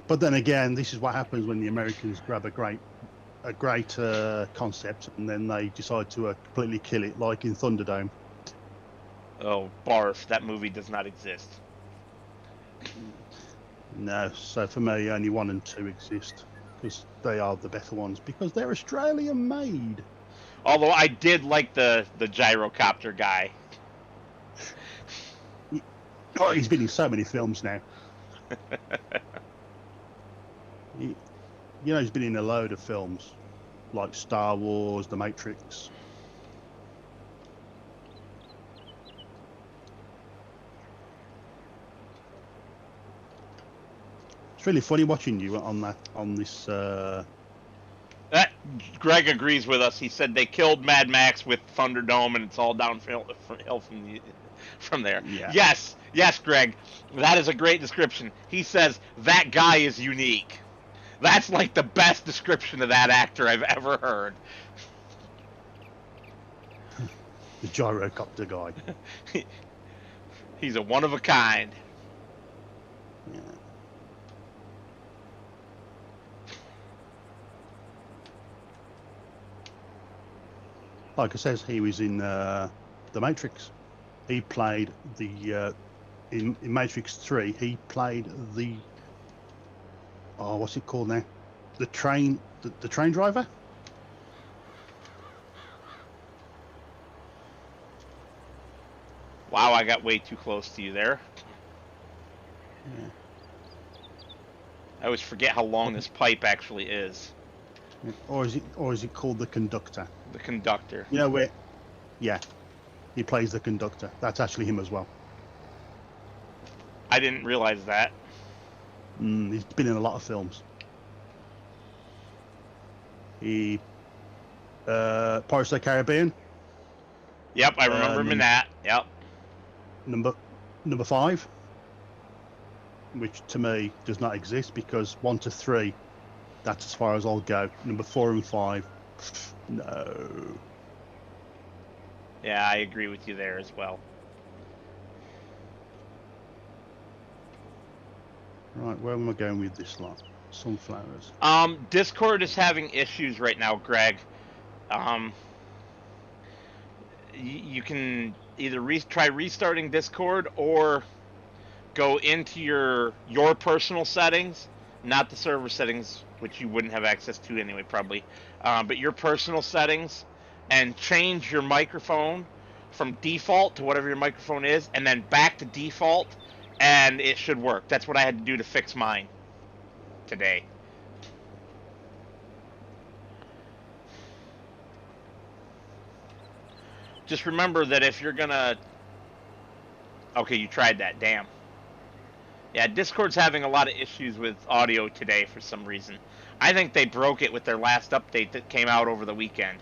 But then again, this is what happens when the Americans grab a great concept and then they decide to completely kill it, like in Thunderdome. Oh, barf! That movie does not exist. No, so for me, only 1 and 2 exist because they are the better ones because they're Australian made. Although I did like the gyrocopter guy. Oh, he's been in so many films now. He's been in a load of films, like Star Wars, The Matrix. It's really funny watching you on this. Greg agrees with us. He said they killed Mad Max with Thunderdome, and it's all downhill from there. Yeah. Yes, Greg, that is a great description. He says that guy is unique. That's like the best description of that actor I've ever heard. The gyrocopter guy. He's a one of a kind. Yeah. Like I says, he was in The Matrix. He played the in Matrix 3. He played the what's it called now? The train driver. Wow, I got way too close to you there. Yeah. I always forget how long this pipe actually is. Or is it called the conductor? The conductor. You know where? Yeah, he plays the conductor. That's actually him as well. I didn't realize that. He's been in a lot of films. He Pirates of the Caribbean. Yep, I remember him in that. Yep. Number 5, which to me does not exist because 1 to 3, that's as far as I'll go. Number 4 and 5, no. Yeah, I agree with you there as well. Right, where am I going with this lot? Sunflowers. Discord is having issues right now, Greg. You can either try restarting Discord or go into your personal settings not the server settings, which you wouldn't have access to anyway, probably, but your personal settings, and change your microphone from default to whatever your microphone is, and then back to default, and it should work. That's what I had to do to fix mine today. Just remember that if you're gonna... Okay, you tried that, damn. Yeah, Discord's having a lot of issues with audio today for some reason. I think they broke it with their last update that came out over the weekend.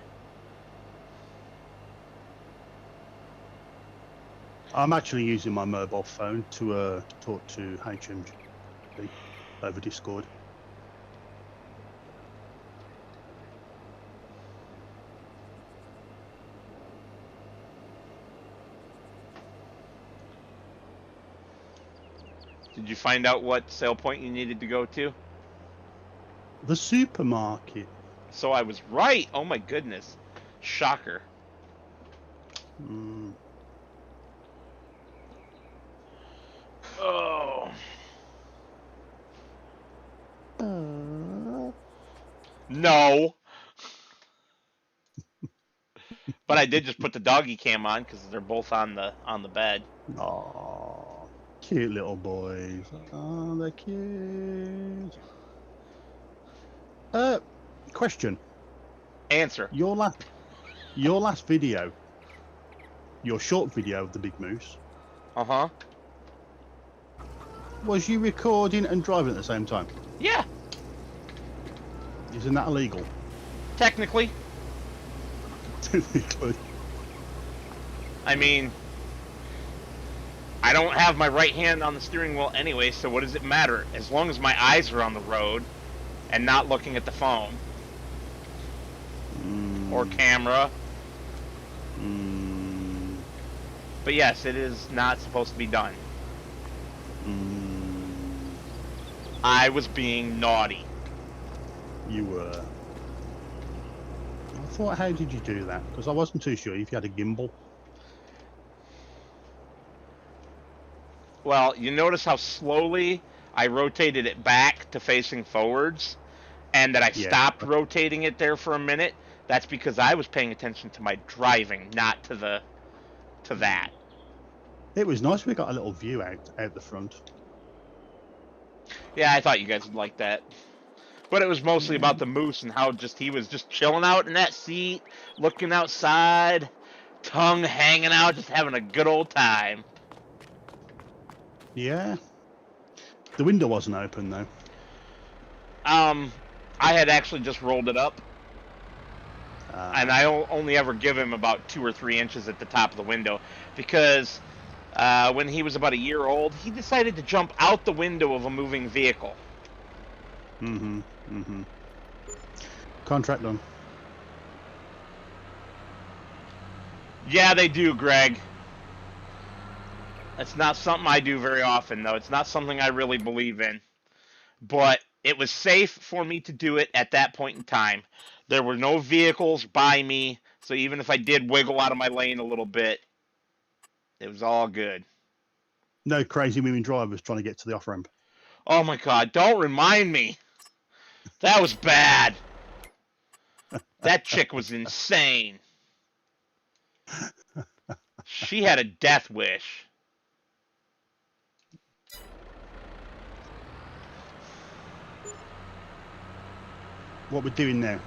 I'm actually using my mobile phone to talk to HMG over Discord. Did you find out what sale point you needed to go to? The supermarket. So I was right. Oh my goodness. Shocker. Oh. No. But I did just put the doggy cam on because they're both on the bed. Oh, cute little boys. Oh, they're cute. Question. Answer. Your last video, your short video of the big moose. Uh-huh. Was you recording and driving at the same time? Yeah. Isn't that illegal? Technically. Technically. I mean, I don't have my right hand on the steering wheel anyway, so what does it matter? As long as my eyes are on the road and not looking at the phone or camera. But yes, it is not supposed to be done. I was being naughty. You were. I thought, how did you do that? Because I wasn't too sure if you had a gimbal. Well, you notice how slowly I rotated it back to facing forwards, and that I stopped rotating it there for a minute. That's because I was paying attention to my driving, not to that. It was nice we got a little view out the front. Yeah, I thought you guys would like that. But it was mostly about the moose and how he was just chilling out in that seat, looking outside, tongue hanging out, just having a good old time. Yeah. The window wasn't open though. I had actually just rolled it up. And I only ever give him about 2 or 3 inches at the top of the window because when he was about a year old, he decided to jump out the window of a moving vehicle. Contract done. Yeah, they do, Greg. It's not something I do very often, though. It's not something I really believe in. But it was safe for me to do it at that point in time. There were no vehicles by me, so even if I did wiggle out of my lane a little bit, it was all good. No crazy women drivers trying to get to the off-ramp. Oh my god, don't remind me. That was bad. That chick was insane. She had a death wish. What we're doing now?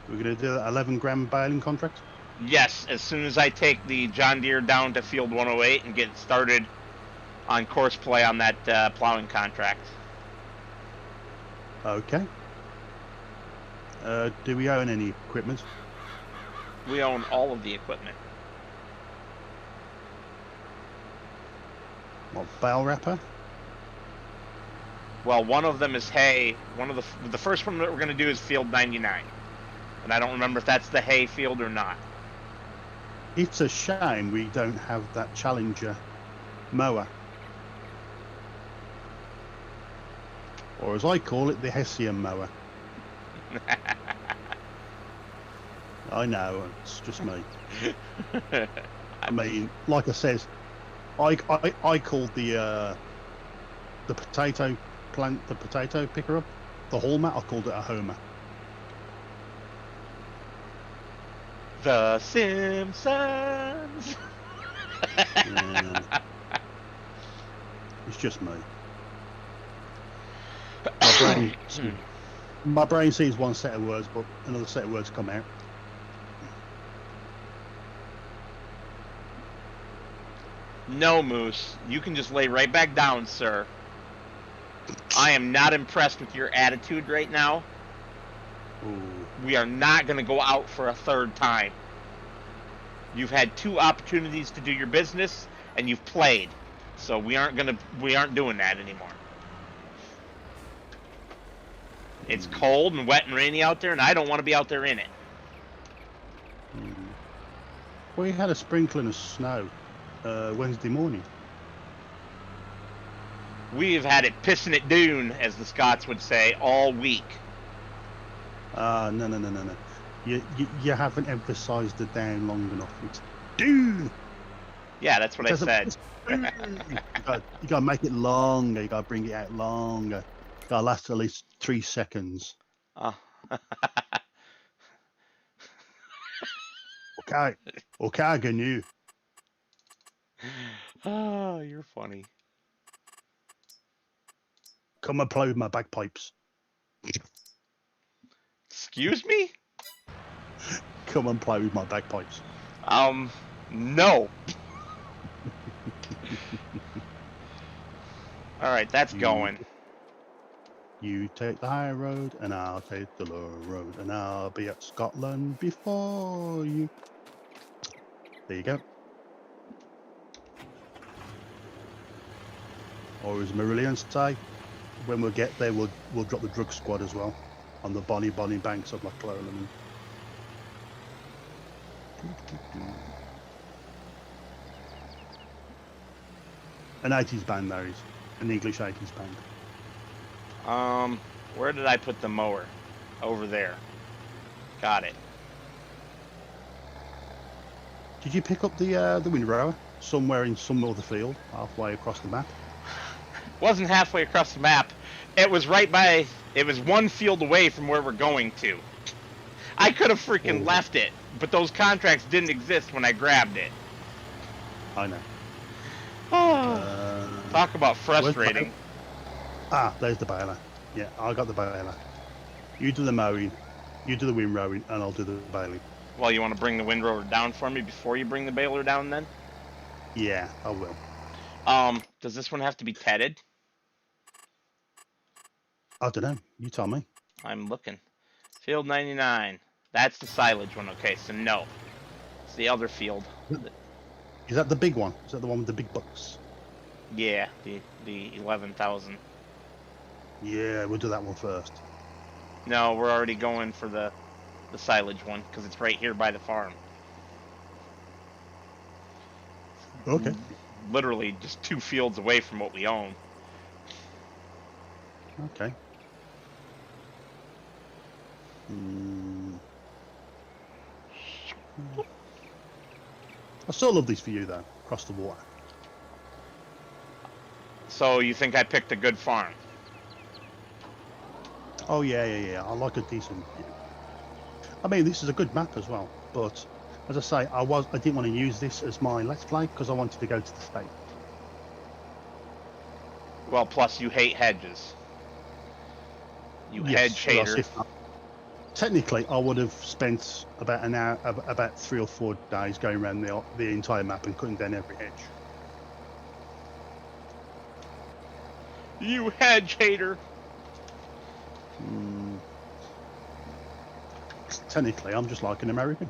We're going to do that 11 grand baling contract? Yes, as soon as I take the John Deere down to field 108 and get started on course play on that plowing contract. Okay. Do we own any equipment? We own all of the equipment. What, bale wrapper? Well, one of them is hay. One of the first one that we're going to do is field 99. And I don't remember if that's the hay field or not. It's a shame we don't have that Challenger mower. Or as I call it, the Hessian mower. I know, it's just me. I mean, like I says, I called the the potato plant, the potato picker up, the hallmat, I called it a homer. The Simpsons. Yeah. It's just me. My brain sees one set of words, but another set of words come out. No, Moose. You can just lay right back down, sir. I am not impressed with your attitude right now. Ooh. We are not going to go out for a third time. You've had 2 opportunities to do your business, and you've played. So we aren't doing that anymore. It's cold and wet and rainy out there, and I don't want to be out there in it. We had a sprinkling of snow Wednesday morning. We've had it pissing it doon, as the Scots would say, all week. No. You haven't emphasised the down long enough. It's doon. Yeah, that's what I said. You gotta make it longer. You gotta bring it out longer. It's gotta last at least 3 seconds. Okay, can you? Oh, you're funny. Come and play with my bagpipes. Excuse me? Come and play with my bagpipes. No. Alright, that's going. You take the high road, and I'll take the low road, and I'll be at Scotland before you. There you go. Or as Marillion say, when we get there, we'll drop the drug squad as well on the bonny banks of Loch Lomond. An 80s band, there is. An English 80s band. Where did I put the mower? Over there. Got it. Did you pick up the windrower somewhere in some other field, halfway across the map? Wasn't halfway across the map. It was right by. It was 1 field away from where we're going to. I could have freaking left it, but those contracts didn't exist when I grabbed it. I know. Talk about frustrating. There's the baler. Yeah, I got the baler. You do the mowing, you do the windrowing, and I'll do the baling. Well, you want to bring the windrower down for me before you bring the baler down, then? Yeah, I will. Does this one have to be tedded? I don't know. You tell me. I'm looking. Field 99. That's the silage one. Okay, so no. It's the other field. Is that the big one? Is that the one with the big bucks? Yeah, the 11,000. Yeah, we'll do that one first. No, we're already going for the silage one because it's right here by the farm. Okay. Literally just 2 fields away from what we own. Okay. I still love these for you though, across the water. So you think I picked a good farm? Oh yeah. I like a decent view. I mean, this is a good map as well, but as I say, I didn't want to use this as my let's play because I wanted to go to the state. Well, plus you hate hedges. You hedge hater. Technically, I would have spent about an hour, about 3 or 4 days going around the entire map and cutting down every hedge. You hedge hater. Technically, I'm just like an American.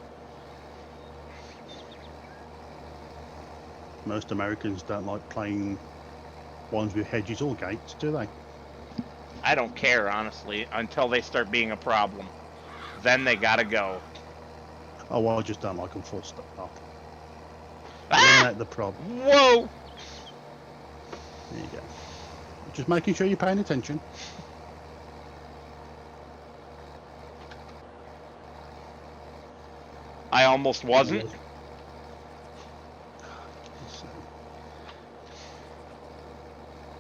Most Americans don't like playing ones with hedges or gates, do they? I don't care, honestly, until they start being a problem. Then they gotta go. Oh, well, I just don't like them full stop. Ah! The problem. Whoa! There you go. Just making sure you're paying attention. I almost wasn't.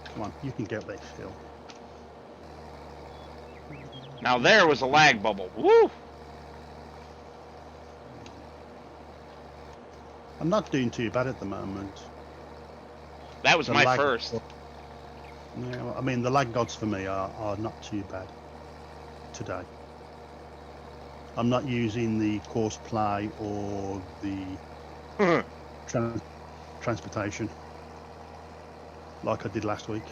Come Come on, you can get this still. Now there was a lag bubble. Woo! I'm not doing too bad at the moment. That was The my lag- first. Yeah, I mean, the lag gods for me are not too bad today. I'm not using the course play or the transportation like I did last week.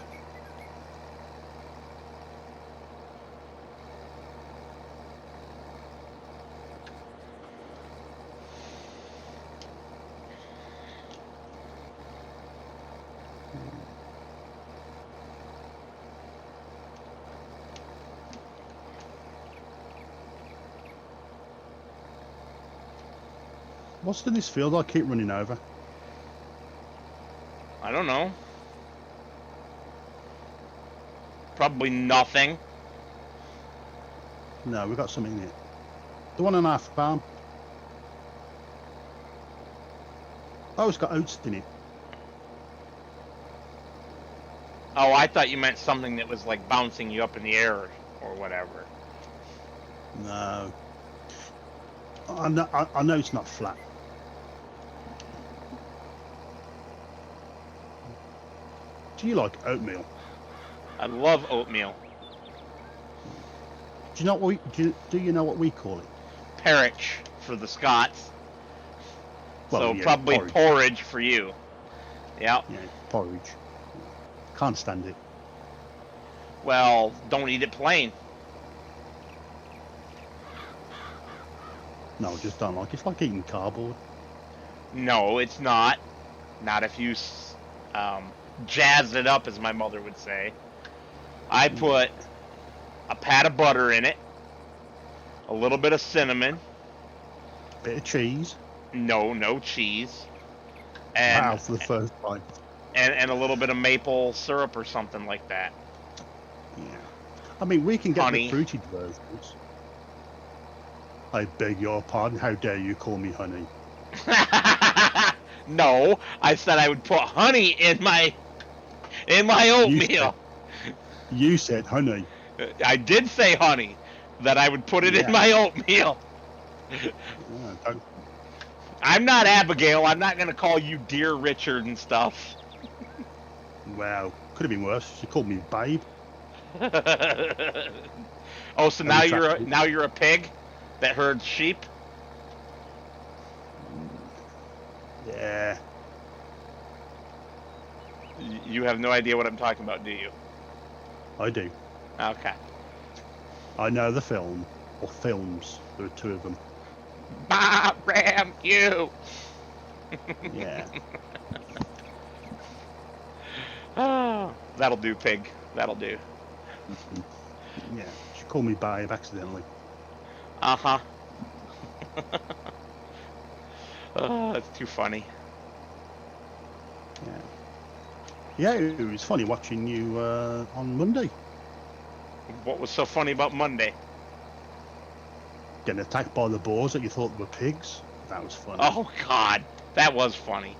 What's in this field I keep running over? I don't know. Probably nothing. No, we've got something here. The one on our farm. Oh, it's got oats in it. Oh, I thought you meant something that was like bouncing you up in the air or whatever. No. I know it's not flat. Do you like oatmeal? I love oatmeal. Do you know what do you know what we call it? Parich for the Scots. Well, So yeah, probably porridge. porridge for you. Yep. Yeah, porridge. Can't stand it. Well, don't eat it plain. No, I just don't like it. It's like eating cardboard. No, it's not. Not if you jazz it up, as my mother would say. I put a pat of butter in it, a little bit of cinnamon. Bit of cheese. No cheese. And, Wow, for the first time. and a little bit of maple syrup or something like that. Yeah. I mean, we can get Honey. the fruited versions. I beg your pardon. How dare you call me honey? No, I said I would put honey in my oatmeal. You said honey. I did say honey, that I would put it Yeah. in my oatmeal. Yeah, don't- I'm not Abigail. I'm not going to call you Dear Richard and stuff. Wow, could have been worse. She called me babe. Oh, so now Exactly. you're a pig that herds sheep? Yeah. You have no idea what I'm talking about, do you? I do. Okay. I know the film, or films. There are two of them. Bah, ram you! Yeah. Oh, that'll do, pig. That'll do. Yeah. She called me babe accidentally. Uh-huh. Oh, that's too funny. Yeah. Yeah, it was funny watching you on Monday. What was so funny about Monday? Getting attacked by the boars that you thought were pigs. That was funny. Oh, God. That was funny.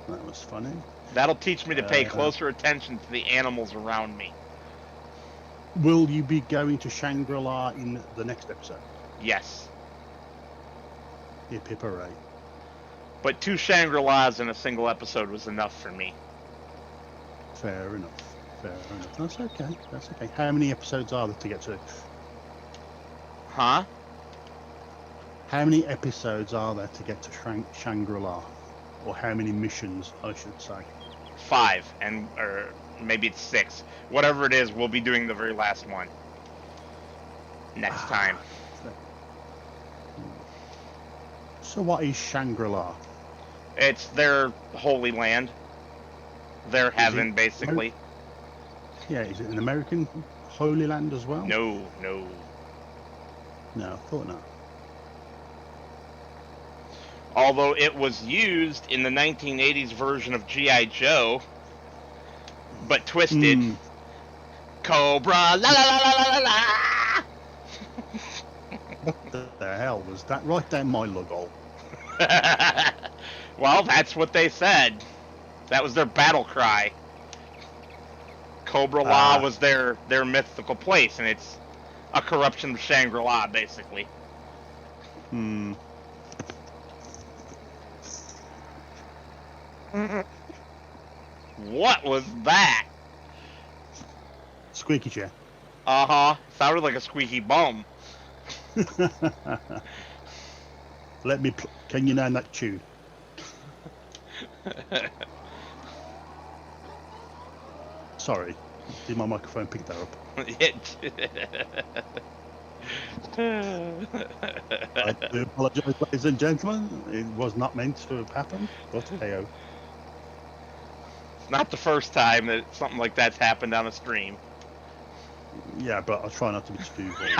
That was funny. That'll teach me to pay closer attention to the animals around me. Will you be going to Shangri-La in the next episode? Yes. Hip hip hooray. But 2 Shangri-Las in a single episode was enough for me. Fair enough. Fair enough. That's okay. That's okay. How many episodes are there to get to? Huh? How many episodes are there to get to Shangri-La? Or how many missions, I should say? 5, or maybe it's 6. Whatever it is, we'll be doing the very last one. Next time. So what is Shangri-La? It's their holy land. Their heaven, basically. Yeah, is it an American Holy Land as well? No. No, I thought not. Although it was used in the 1980s version of G.I. Joe, but twisted. Cobra, la la la la la la. What the hell was that? Right down my lug hole. Well, that's what they said. That was their battle cry. Cobra-La was their mythical place, and it's a corruption of Shangri-La, basically. Hmm. What was that? Squeaky chair. Uh-huh. Sounded like a squeaky bum. Let me. Can you name that tune? Sorry, did my microphone pick that up? I do apologise, ladies and gentlemen. It was not meant to have happened, but hey-oh. It's not the first time that something like that's happened on a stream. Yeah, but I'll try not to be too vague.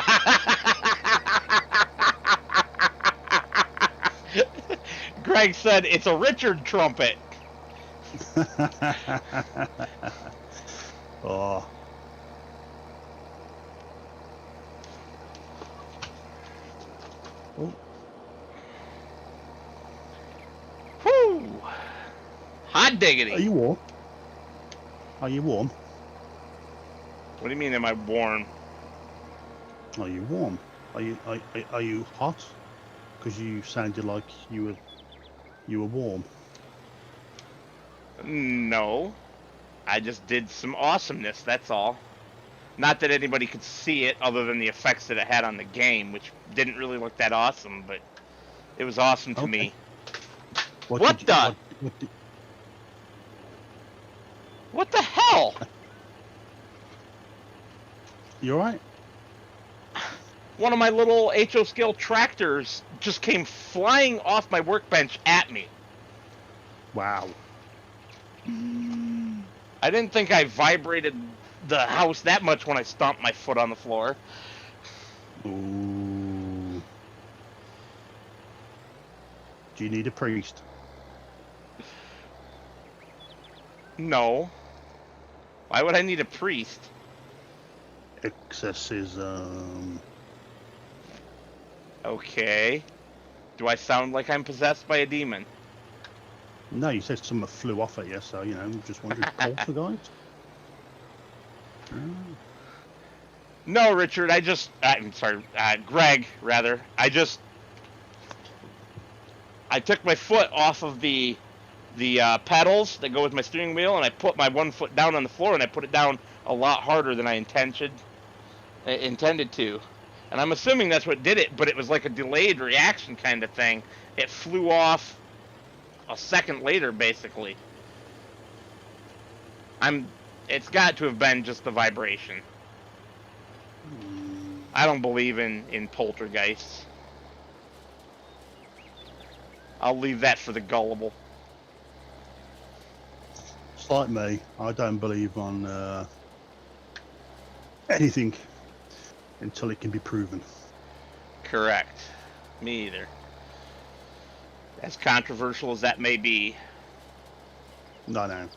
Greg said it's a Richard trumpet. Oh. Oh. Whew. Hot diggity. Are you warm? Are you warm? What do you mean, am I warm? Are you warm? Are you hot? Because you sounded like you were warm. No. I just did some awesomeness, that's all. Not that anybody could see it other than the effects that it had on the game, which didn't really look that awesome, but it was awesome to me. What the hell? You alright? One of my little HO scale tractors just came flying off my workbench at me. Wow. I didn't think I vibrated the house that much when I stomped my foot on the floor. Ooh. Do you need a priest? No. Why would I need a priest? Exorcism. Okay. Do I sound like I'm possessed by a demon? No, you said something flew off at you, so, you know, I'm just wondering, poltergeist? No, Richard, I'm sorry, Greg, rather. I took my foot off of the pedals that go with my steering wheel, and I put my one foot down on the floor, and I put it down a lot harder than I intended to. And I'm assuming that's what did it, but it was like a delayed reaction kind of thing. It flew off a second later, basically. It's got to have been just the vibration. I don't believe in poltergeists. I'll leave that for the gullible. It's like me. I don't believe on anything until it can be proven. Correct. Me either. As controversial as that may be. No.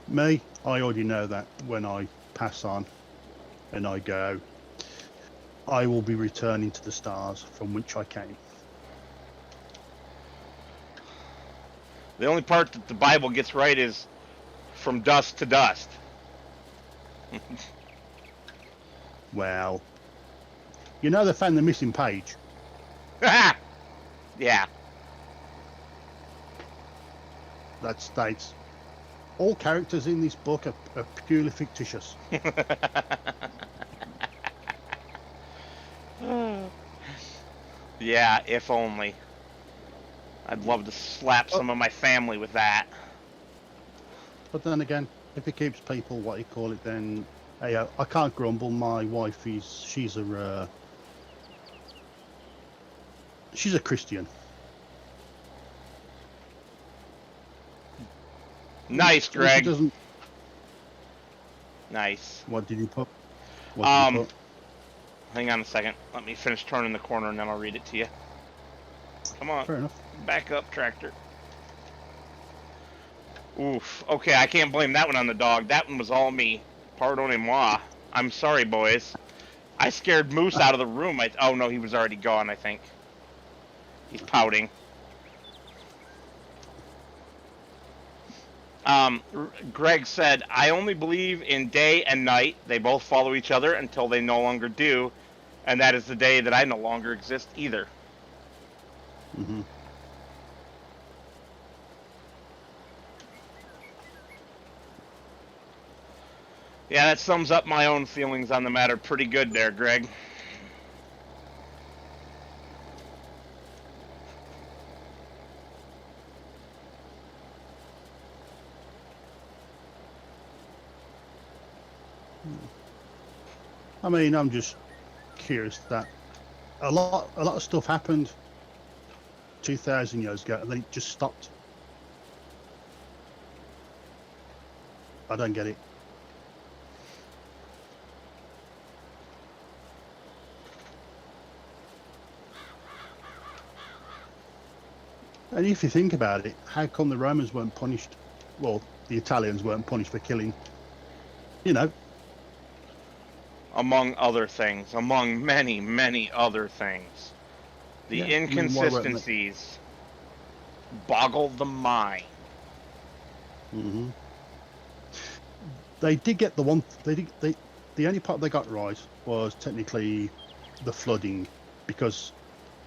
Me, I already know that when I pass on and I go, I will be returning to the stars from which I came. The only part that the Bible gets right is from dust to dust. Well, you know they found the missing page. Yeah. That states all characters in this book are purely fictitious. Yeah, if only. I'd love to slap some of my family with that. But then again, if it keeps people, what you call it, then hey, I can't grumble. My wife she's a Christian. Nice, Greg. Doesn't. Nice. What did you put? Hang on a second. Let me finish turning the corner and then I'll read it to you. Come on. Fair enough. Back up, tractor. Oof. Okay, I can't blame that one on the dog. That one was all me. Pardonnez-moi. I'm sorry, boys. I scared Moose out of the room. Oh, no, he was already gone, I think. He's pouting. Greg said, I only believe in day and night. They both follow each other until they no longer do. And that is the day that I no longer exist either. Mm-hmm. Yeah, that sums up my own feelings on the matter pretty good there, Greg. I mean, I'm just curious that a lot of stuff happened 2,000 years ago, and then it just stopped. I don't get it. And if you think about it, how come the Romans weren't punished? Well, the Italians weren't punished for killing, you know. Among other things. Among many, many other things. The Yeah, I mean, why weren't inconsistencies boggle the mind. Mm-hmm. They did get the one. The only part they got right was technically the flooding, because,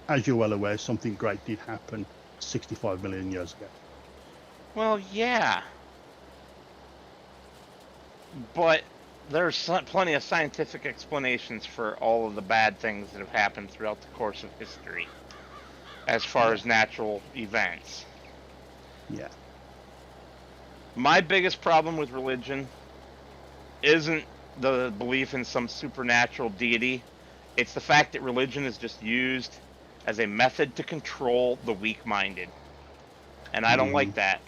as you're well aware, something great did happen 65 million years ago. Well, yeah. But there's plenty of scientific explanations for all of the bad things that have happened throughout the course of history as far as natural events. Yeah. My biggest problem with religion isn't the belief in some supernatural deity. It's the fact that religion is just used as a method to control the weak-minded. And I don't like that.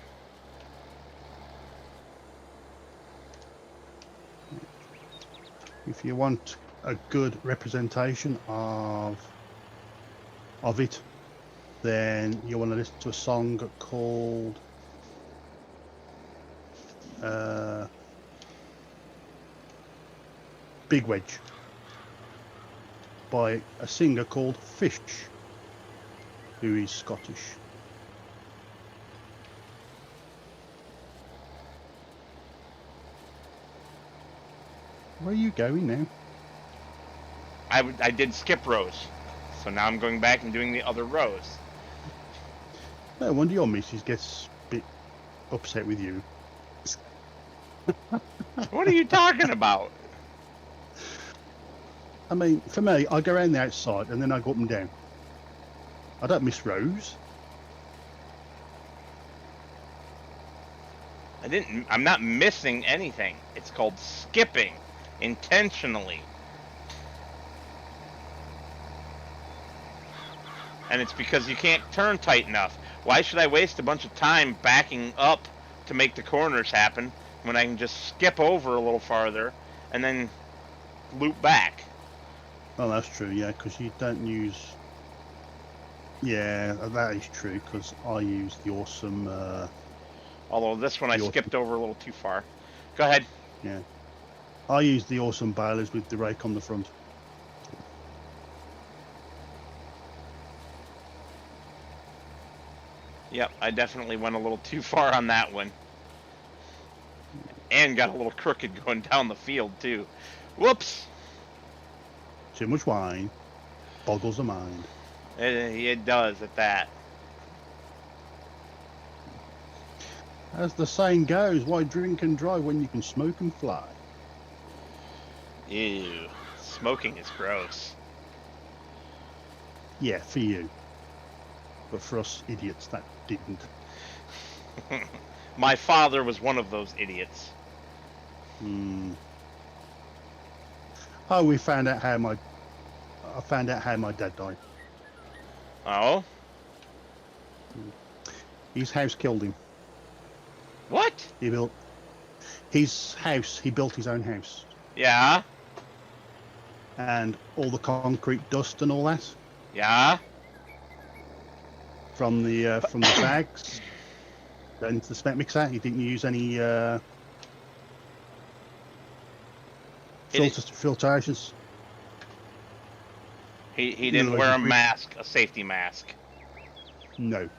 If you want a good representation of it, then you want to listen to a song called Big Wedge by a singer called Fish, who is Scottish. Where are you going now? I did skip rows. So now I'm going back and doing the other rows. No wonder your missus gets a bit upset with you. What are you talking about? I mean, for me, I go around the outside and then I go up and down. I don't miss rows. I'm not missing anything. It's called skipping intentionally. And it's because you can't turn tight enough. Why should I waste a bunch of time backing up to make the corners happen when I can just skip over a little farther and then loop back? Oh, that's true, yeah, because you don't use... Yeah, that is true, because I use the awesome... Although this one I skipped over a little too far. Go ahead. Yeah. I use the awesome balers with the rake on the front. Yep, I definitely went a little too far on that one. And got a little crooked going down the field, too. Whoops! Too much wine boggles the mind. It does at that. As the saying goes, why drink and drive when you can smoke and fly? Ew. Smoking is gross. Yeah, for you. But for us idiots, that didn't. My father was one of those idiots. Oh, I found out how my dad died. Oh? His house killed him. What? He built his house. He built his own house. Yeah? And all the concrete dust and all that Yeah? from the bags went into the cement mixer. He didn't use any filtrations. He didn't wear a mask, a safety mask. No.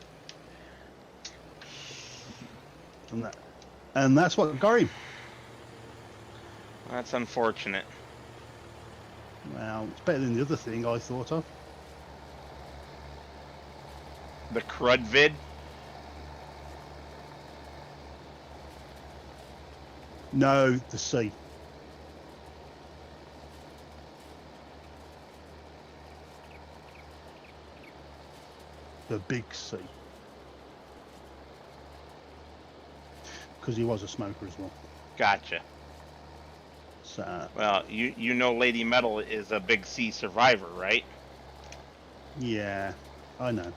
And that's what got him. That's unfortunate. Well, it's better than the other thing I thought of. The crud vid. No, the sea. The big sea. Because he was a smoker as well. Gotcha. So, Well, you know Lady Metal is a big sea survivor, right? yeah, I know.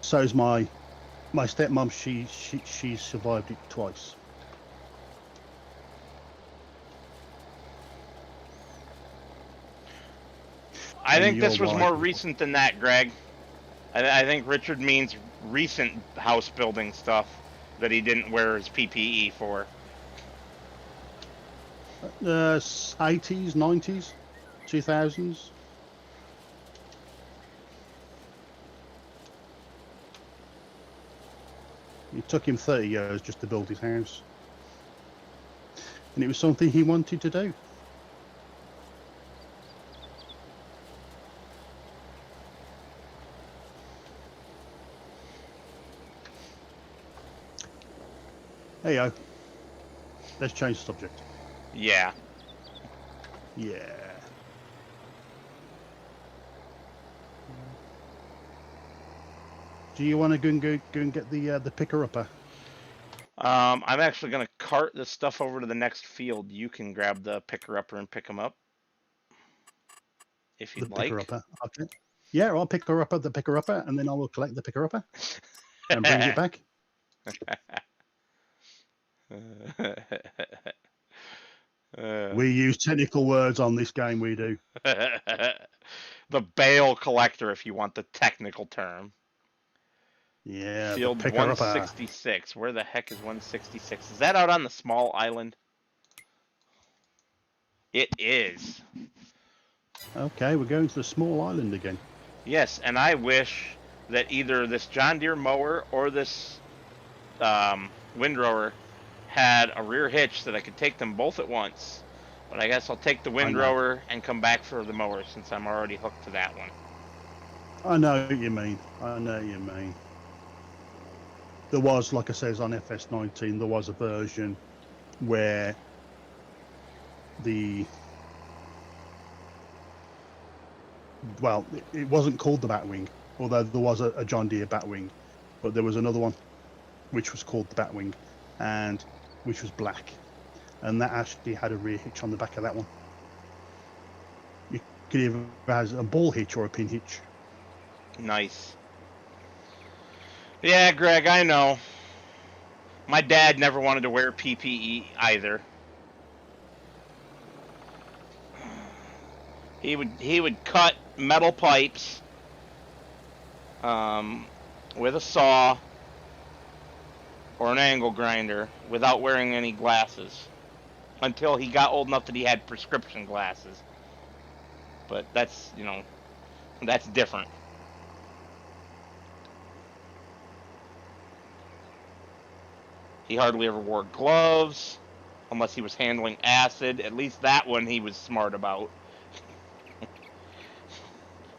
So is my stepmom. She survived it twice. I think this was wife more was- recent than that, Greg. I think Richard means recent house building stuff that he didn't wear his PPE for. 80s, 90s, 2000s. It took him 30 years just to build his house. And it was something he wanted to do. Hey yo. Let's change the subject. Yeah. Yeah. Do you want to go and get the picker upper? I'm actually gonna cart this stuff over to the next field. You can grab the picker upper and pick them up if The you'd picker like. upper. Okay. Yeah, I'll pick her up at the picker upper, and then I will collect the picker upper and bring it back. We use technical words on this game. We do. The bale collector, if you want the technical term. Yeah, Field the picker upper. 166. Where the heck is 166? Is that out on the small island? It is. Okay, we're going to the small island again. Yes, and I wish that either this John Deere mower or this windrower had a rear hitch so that I could take them both at once. But I guess I'll take the windrower and come back for the mower since I'm already hooked to that one. I know what you mean. There was, like I says, on FS19, there was a version where it wasn't called the Batwing, although there was a John Deere Batwing, but there was another one which was called the Batwing, and which was black, and that actually had a rear hitch on the back of that one. You could either have a ball hitch or a pin hitch. Nice. Yeah, Greg, I know. My dad never wanted to wear PPE either. He would cut metal pipes with a saw or an angle grinder without wearing any glasses until he got old enough that he had prescription glasses. But that's, that's different. He hardly ever wore gloves unless he was handling acid. At least that one he was smart about.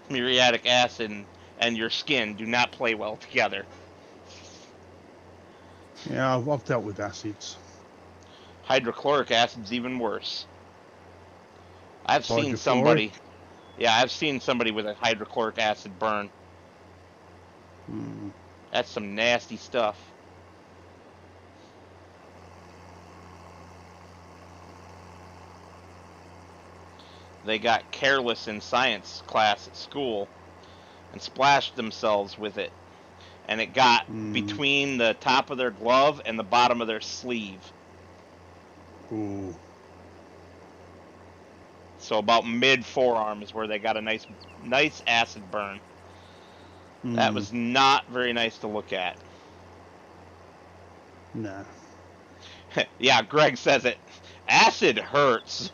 Muriatic acid and your skin do not play well together. Yeah, I've dealt with acids. Hydrochloric acid's even worse. I've seen Hydrochloric? somebody with a hydrochloric acid burn. That's some nasty stuff. They got careless in science class at school and splashed themselves with it. And it got between the top of their glove and the bottom of their sleeve. Ooh. So about mid forearm is where they got a nice acid burn. That was not very nice to look at. No. Yeah, Greg says it. Acid hurts.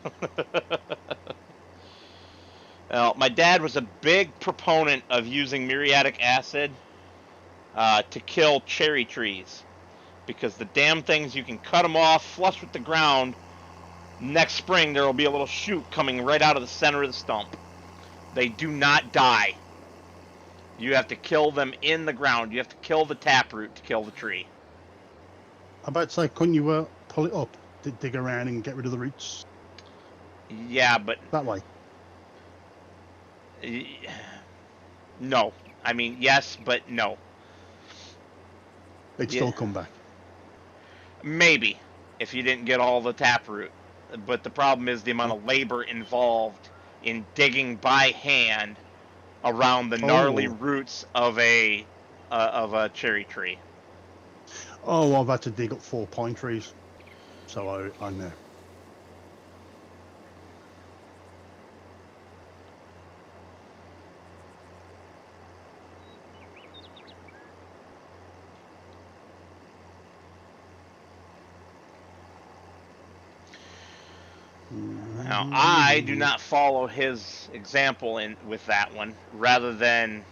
Well, my dad was a big proponent of using muriatic acid to kill cherry trees because the damn things, you can cut them off flush with the ground. Next spring, there will be a little shoot coming right out of the center of the stump. They do not die. You have to kill them in the ground. You have to kill the taproot to kill the tree. I'm about to say, couldn't you pull it up, dig around and get rid of the roots Yeah, but that way? no. I mean, yes, but no. They'd Yeah, still come back. maybe if you didn't get all the taproot. But the problem is the amount of labor involved in digging by hand around the gnarly roots of a cherry tree. Oh, I've had to dig up 4 pine trees, so I know. Now, I do not follow his example with that one, rather than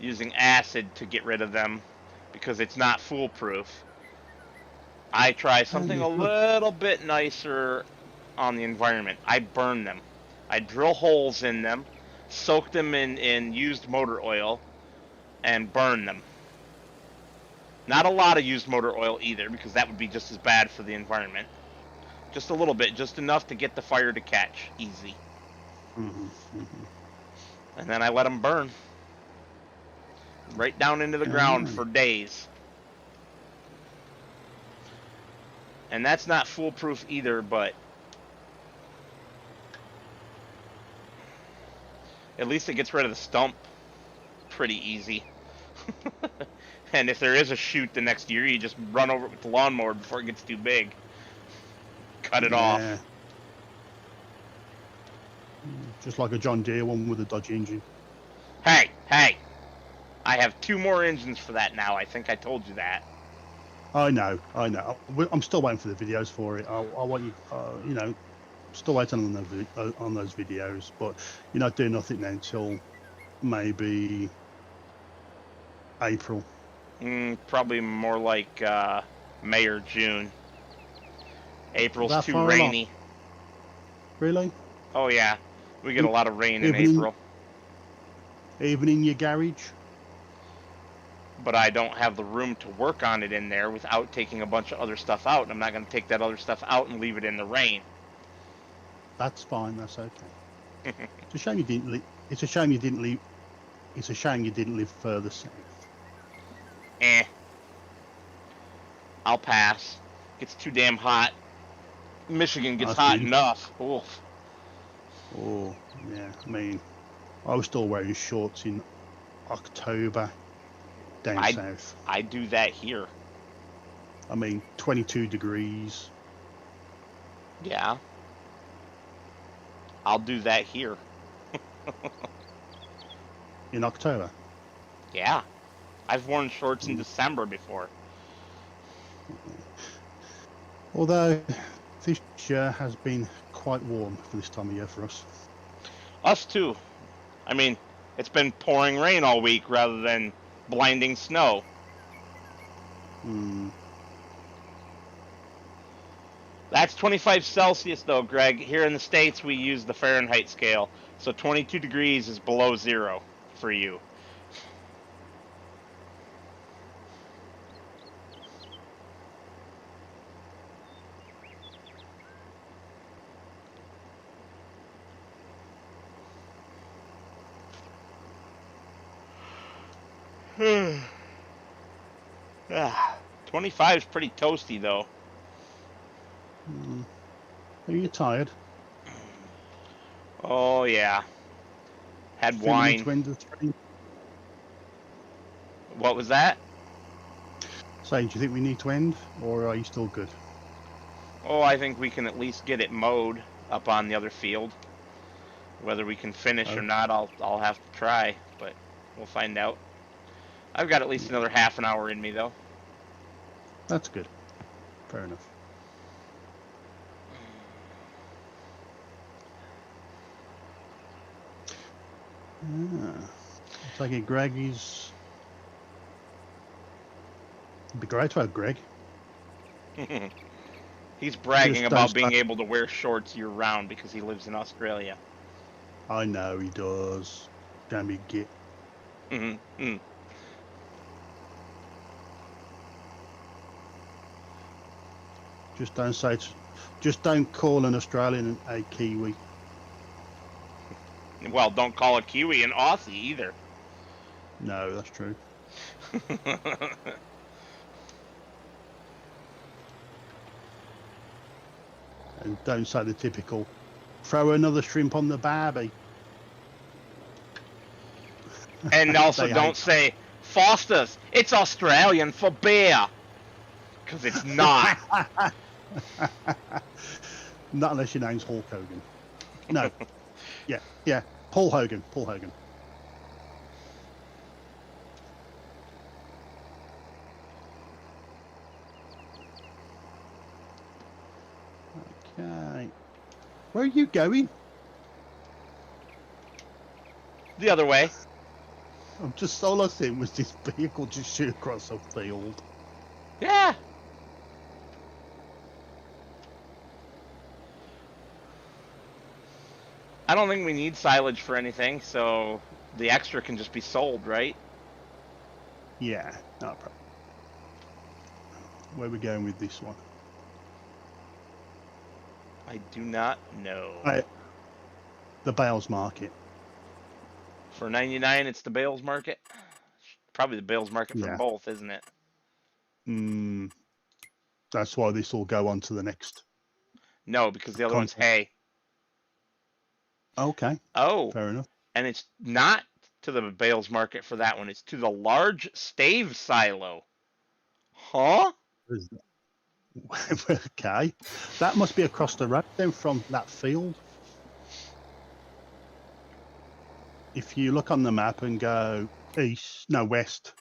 using acid to get rid of them, because it's not foolproof. I try something a little bit nicer on the environment. I burn them. I drill holes in them, soak them in used motor oil, and burn them. Not a lot of used motor oil either, because that would be just as bad for the environment. Just a little bit, just enough to get the fire to catch easy. And then I let them burn. Right down into the ground for days. And that's not foolproof either, but at least it gets rid of the stump pretty easy. And if there is a shoot the next year, you just run over it with the lawnmower before it gets too big. Cut it off. Just like a John Deere one with a dodgy engine. Hey! I have 2 more engines for that now. I think I told you that. I know. I'm still waiting for the videos for it. I want you, still waiting on those videos, but you're not doing nothing now until maybe April. Probably more like May or June. April's That too rainy. Really? Oh yeah, we get a lot of rain in April. Even in your garage? But I don't have the room to work on it in there without taking a bunch of other stuff out. I'm not going to take that other stuff out and leave it in the rain. That's fine. That's okay. It's a shame you didn't leave. It's a shame you didn't leave. It's a shame you didn't live further south. I'll pass. Gets too damn hot. Michigan gets hot enough. Oof. Oh yeah. I mean, I was still wearing shorts in October down south. I do that here. I mean, 22 degrees. Yeah. I'll do that here. In October? Yeah. I've worn shorts in December before. Although this year has been quite warm for this time of year for us. Us too. I mean, it's been pouring rain all week rather than blinding snow. That's 25 Celsius though, Greg. Here in the States we use the Fahrenheit scale. So 22 degrees is below 0 for you. Ah, 25 is pretty toasty though. Are you tired? Oh yeah. Had wine. What was that? So, do you think we need to end, or are you still good? Oh, I think we can at least get it mowed up on the other field. Whether we can finish or not, I'll have to try, but we'll find out. I've got at least another half an hour in me, though. That's good. Fair enough. I take it Greg is It'd be great to have Greg. He's bragging Just about don't being start- able to wear shorts year round because he lives in Australia. I know he does. Damn big git. Mm-hmm. Just don't say. Just don't call an Australian a Kiwi. Well, don't call a Kiwi an Aussie either. No, that's true. And don't say the typical, throw another shrimp on the barbie. And also They don't hate- say, Foster's, it's Australian for beer. Because it's not. Not unless your name's Hulk Hogan. No. Yeah. Paul Hogan. Okay. Where are you going? The other way. I'm just all I seen was this vehicle just shoot across a field. Yeah. I don't think we need silage for anything, so the extra can just be sold, right? Yeah, no problem. Where are we going with this one? I do not know. The Bales Market. For 99, it's the Bales Market. Probably the Bales Market for Yeah. both, isn't it? That's why this will go on to the next. No, because the other one's hay. Okay. Oh, Fair enough. and it's not to the Bales Market for that one. It's to the large stave silo. Huh? Okay. That must be across the road then from that field. If you look on the map and go west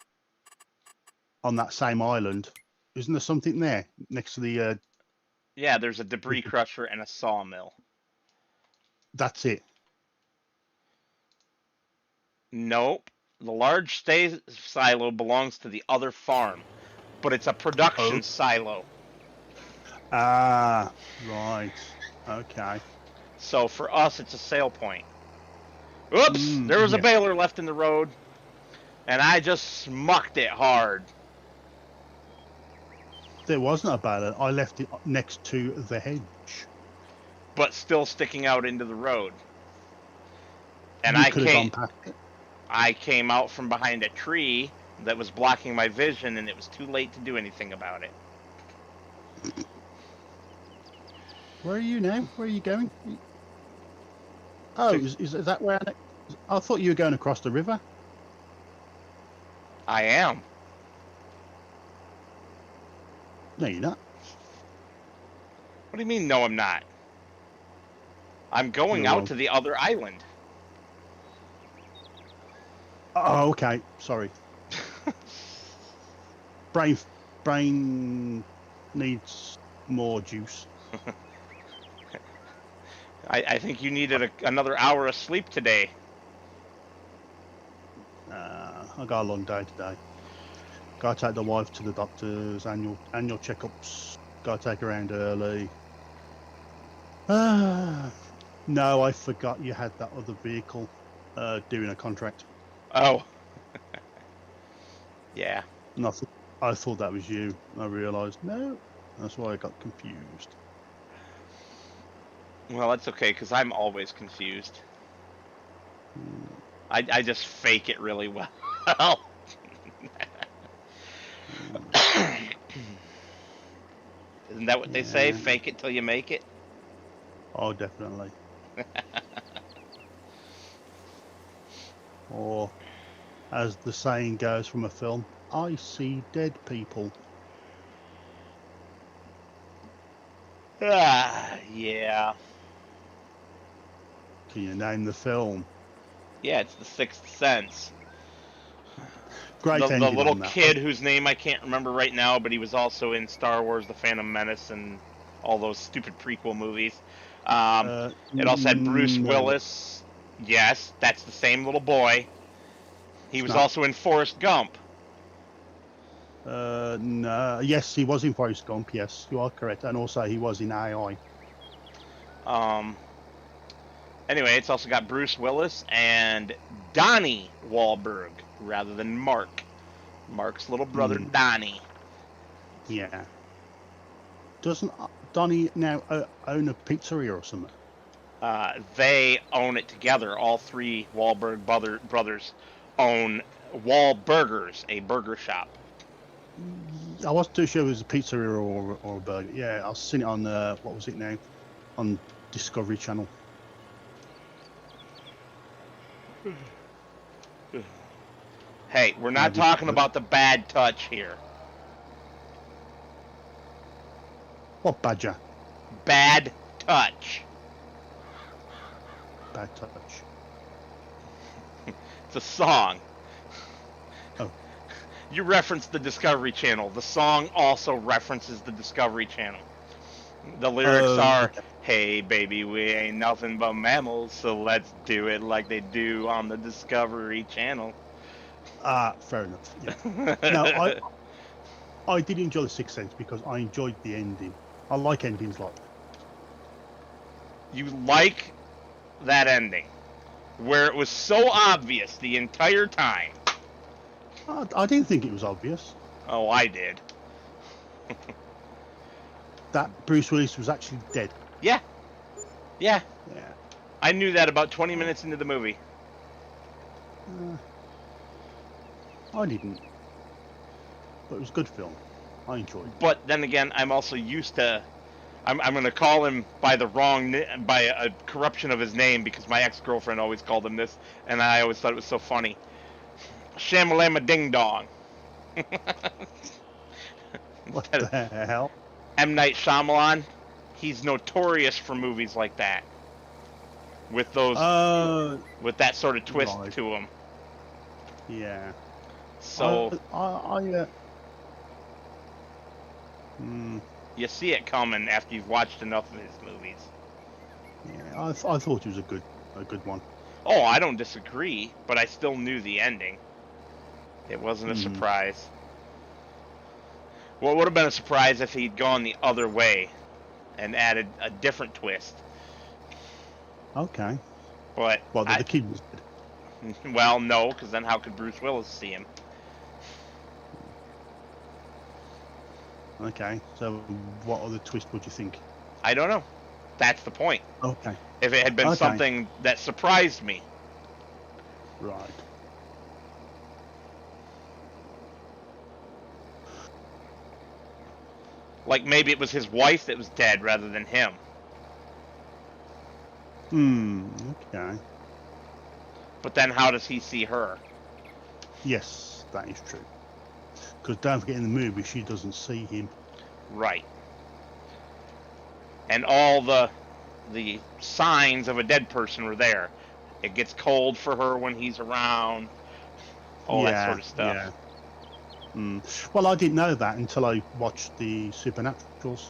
on that same island, isn't there something there next to the Yeah, there's a debris crusher and a sawmill. that's it. Nope. The large stave silo belongs to the other farm, but it's a production silo. Ah, right. Okay. So for us, it's a sale point. Oops, there was a baler left in the road, and I just smucked it hard. There wasn't a baler. I left it next to the hedge. But still sticking out into the road. And You could have gone past it. I came out from behind a tree that was blocking my vision, and it was too late to do anything about it. Where are you now? Where are you going? Oh, is that where? I thought you were going across the river. I am. No, you're not. What do you mean, no, I'm not? I'm going out to the other island. Oh, okay. Sorry. Brain needs more juice. I think you needed another hour of sleep today. I got a long day today. Got to take the wife to the doctor's annual checkups. Got to take her around early. No, I forgot you had that other vehicle doing a contract. Oh. Yeah. And I thought that was you. I realised, no. That's why I got confused. Well, that's okay, because I'm always confused. I just fake it really well. Isn't that what they say? Fake it till you make it? Oh, definitely. Or, as the saying goes from a film, I see dead people. Yeah. Can you name the film? Yeah, it's The Sixth Sense. Great the ending little on that kid one. whose name I can't remember right now, but he was also in Star Wars: The Phantom Menace and all those stupid prequel movies. It also had Bruce Willis. Yes, that's the same little boy. He was also in Forrest Gump. No. Yes, he was in Forrest Gump. Yes, you are correct, and also he was in AI. Um, anyway, it's also got Bruce Willis and Donnie Wahlberg rather than Mark. Mark's little brother, Mm, Donnie. yeah. Doesn't Donnie now own a pizzeria or something? They own it together. All three Wahlberg brothers own Wahlburgers, a burger shop. I wasn't too sure if it was a pizzeria or a burger. Yeah, I've seen it on what was it now? On Discovery Channel. Hey, we're not Maybe. talking about the bad touch here. What badger? Bad touch. Bad touch. It's a song. Oh. You referenced the Discovery Channel. The song also references the Discovery Channel. The lyrics are, Okay. "Hey baby, we ain't nothing but mammals, so let's do it like they do on the Discovery Channel." Fair enough. Yeah. No, I did enjoy The Sixth Sense because I enjoyed the ending. I like endings like that. You like that ending, where it was so obvious the entire time. I didn't think it was obvious Oh, I did. that Bruce Willis was actually dead. Yeah. Yeah. I knew that about 20 minutes into the movie. I didn't. But it was a good film. I enjoyed it. But then again, I'm also used to. I'm going to call him by a corruption of his name because my ex-girlfriend always called him this, and I always thought it was so funny. Shamalama Ding Dong. What the hell? M. Night Shyamalan, he's notorious for movies like that. With those, with that sort of twist right. to him. Yeah. So you see it coming after you've watched enough of his movies. Yeah, I thought it was a good one. Oh, I don't disagree, but I still knew the ending. It wasn't a surprise. Well, it would have been a surprise if he'd gone the other way and added a different twist. Okay. But Well, the kid was dead. well, no, because then how could Bruce Willis see him? Okay. So, what other twist would you think? I don't know. That's the point. Okay. If it had been something that surprised me. Right. Like maybe it was his wife that was dead rather than him. Okay. But then how does he see her? Yes, that is true. Because don't forget, in the movie, she doesn't see him. Right. And all the signs of a dead person were there. It gets cold for her when he's around. All that sort of stuff. Yeah. Well, I didn't know that until I watched the Supernaturals.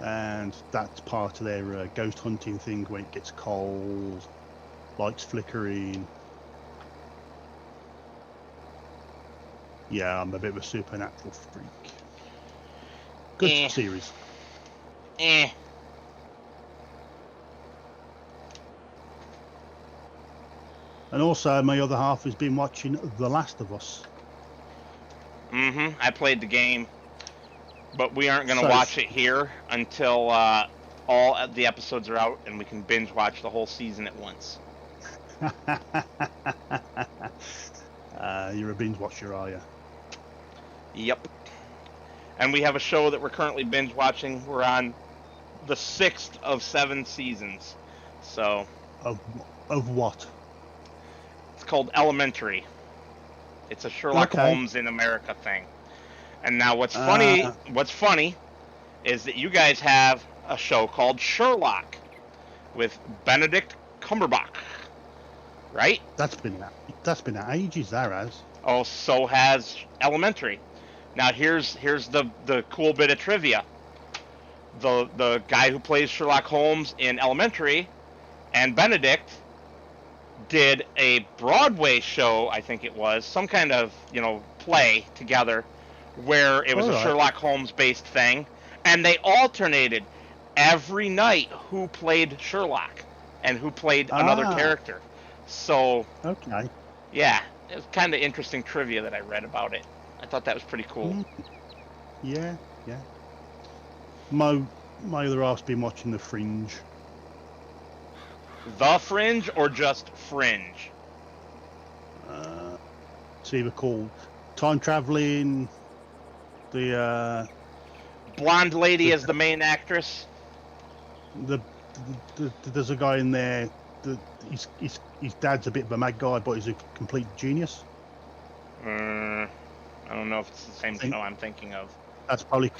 And that's part of their ghost hunting thing when it gets cold, lights flickering. Yeah, I'm a bit of a supernatural freak. Good series. And also, my other half has been watching The Last of Us. I played the game, but we aren't going to watch it here until all the episodes are out and we can binge watch the whole season at once. You're a binge watcher, are you? Yep. And we have a show that we're currently binge watching. We're on the 6th of 7 seasons. So. Of what? It's called Elementary. It's a Sherlock Holmes in America thing. And now what's funny is that you guys have a show called Sherlock with Benedict Cumberbatch. Right? That's been out ages, that has. Oh, so has Elementary. Now here's the cool bit of trivia. The guy who plays Sherlock Holmes in Elementary and Benedict did a Broadway show, I think it was, some kind of, play together where it was All a right. Sherlock Holmes based thing, and they alternated every night who played Sherlock and who played another Ah, character. So, okay. yeah, it was kind of interesting trivia that I read about it. I thought that was pretty cool. Mm, yeah, yeah. My other half's been watching The Fringe. The Fringe or just Fringe? Uh, it's either called Time Traveling, the Blonde lady the as the main actress. the, there's a guy in there that his dad's a bit of a mad guy, but he's a complete genius. I don't know if it's the same think- show I'm thinking of. That's probably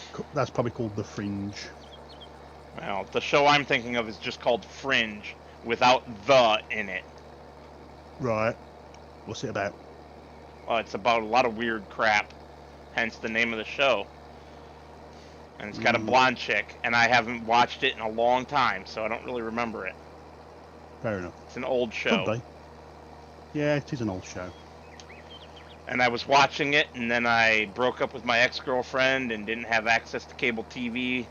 called The Fringe. Well, the show I'm thinking of is just called Fringe without the in it. Right. What's it about? Well, it's about a lot of weird crap, hence the name of the show. And it's got a blonde chick, and I haven't watched it in a long time, so I don't really remember it. Fair enough. It's an old show. Could be. Yeah, it is an old show. And I was watching it, and then I broke up with my ex-girlfriend and didn't have access to cable TV.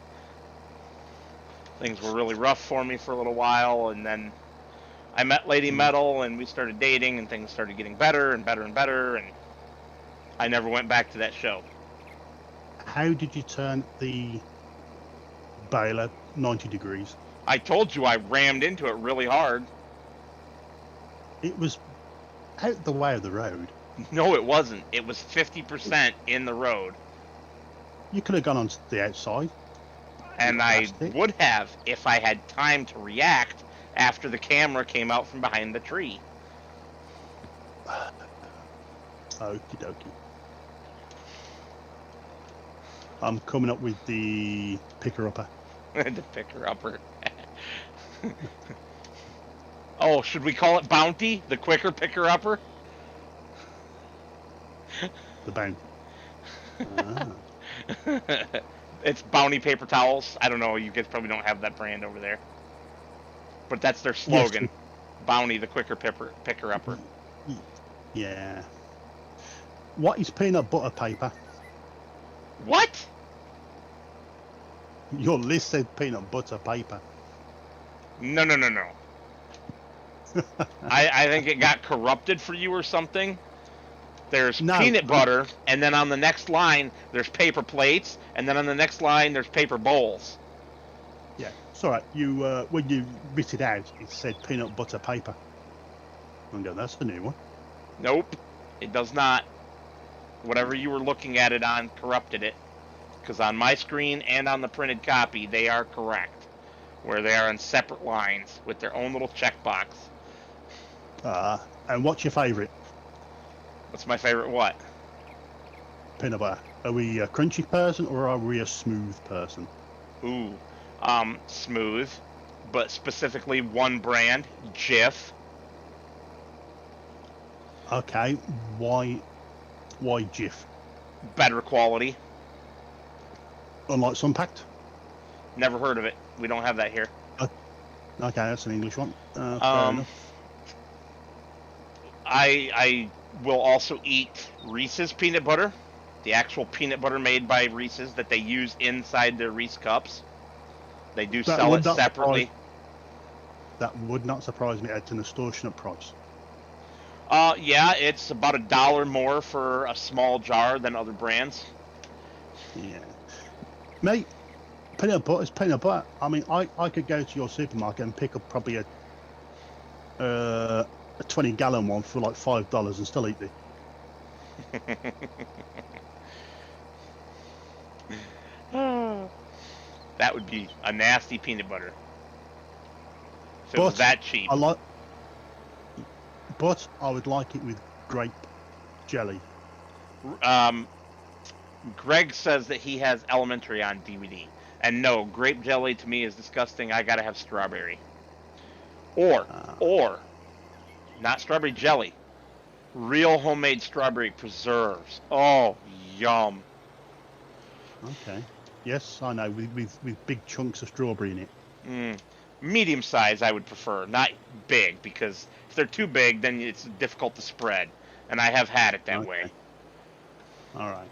Things were really rough for me for a little while, and then I met Lady Metal, and we started dating, and things started getting better and better and better, and I never went back to that show. How did you turn the baler 90 degrees? I told you I rammed into it really hard. It was out the way of the road. No, it wasn't. It was 50% in the road. You could have gone on the outside. And I Past it. would have if I had time to react after the camera came out from behind the tree. Okie dokie. I'm coming up with the picker-upper. The picker-upper. Oh, should we call it Bounty? The quicker picker-upper? The bounty. Ah. It's Bounty paper towels. I don't know. You guys probably don't have that brand over there. But that's their slogan. Yes. Bounty, the quicker picker-upper. Yeah. What is peanut butter paper? What? Your list said peanut butter paper. No. I think it got corrupted for you or something. There's No. peanut butter, and then on the next line, there's paper plates, and then on the next line, there's paper bowls. Yeah, it's all right. You when you writ it out, it said peanut butter paper. I go, that's the new one. Nope, it does not. Whatever you were looking at it on corrupted it. Because on my screen and on the printed copy, they are correct. Where they are on separate lines with their own little checkbox. And what's your favourite? What's my favorite what? Peanut butter. Are we a crunchy person or are we a smooth person? Ooh, smooth, but specifically one brand, Jif. Okay, why Jif? Better quality. Unlike Sunpacked? Never heard of it. We don't have that here. Okay, that's an English one. Fair enough. I will also eat Reese's peanut butter, the actual peanut butter made by Reese's that they use inside their Reese cups. They do That sell would it not separately. That would not surprise me at an extortionate price. Yeah, it's about $1 more for a small jar than other brands. Yeah. Mate, peanut butter is peanut butter. I mean, I could go to your supermarket and pick up probably a 20-gallon one for like $5 and still eat it. That would be a nasty peanut butter. If it was that cheap. But I would like it with grape jelly. Greg says that he has Elementary on DVD. And no, grape jelly to me is disgusting. I gotta have strawberry. Or, not strawberry jelly. Real homemade strawberry preserves. Oh, yum. Okay. Yes, I know, with big chunks of strawberry in it. Medium size, I would prefer, not big, because if they're too big, then it's difficult to spread, and I have had it that way. Okay. All right.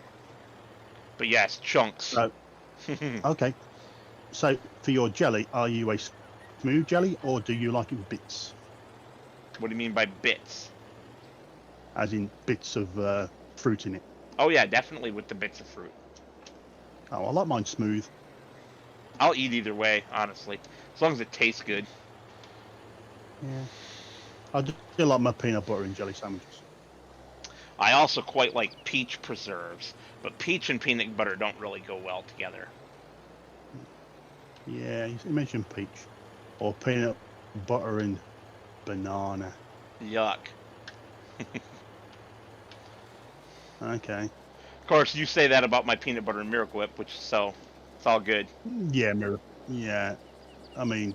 But yes, chunks. So, okay. So for your jelly, are you a smooth jelly or do you like it bits? What do you mean by bits? As in bits of fruit in it? Oh yeah, definitely with the bits of fruit. Oh, I like mine smooth. I'll eat either way, honestly, as long as it tastes good. Yeah. I do like my peanut butter and jelly sandwiches. I also quite like peach preserves, but peach and peanut butter don't really go well together. Yeah, you mentioned peach. Or peanut butter and banana. Yuck. Okay. Of course, you say that about my peanut butter and Miracle Whip, so it's all good. Yeah, mirror. Yeah. I mean,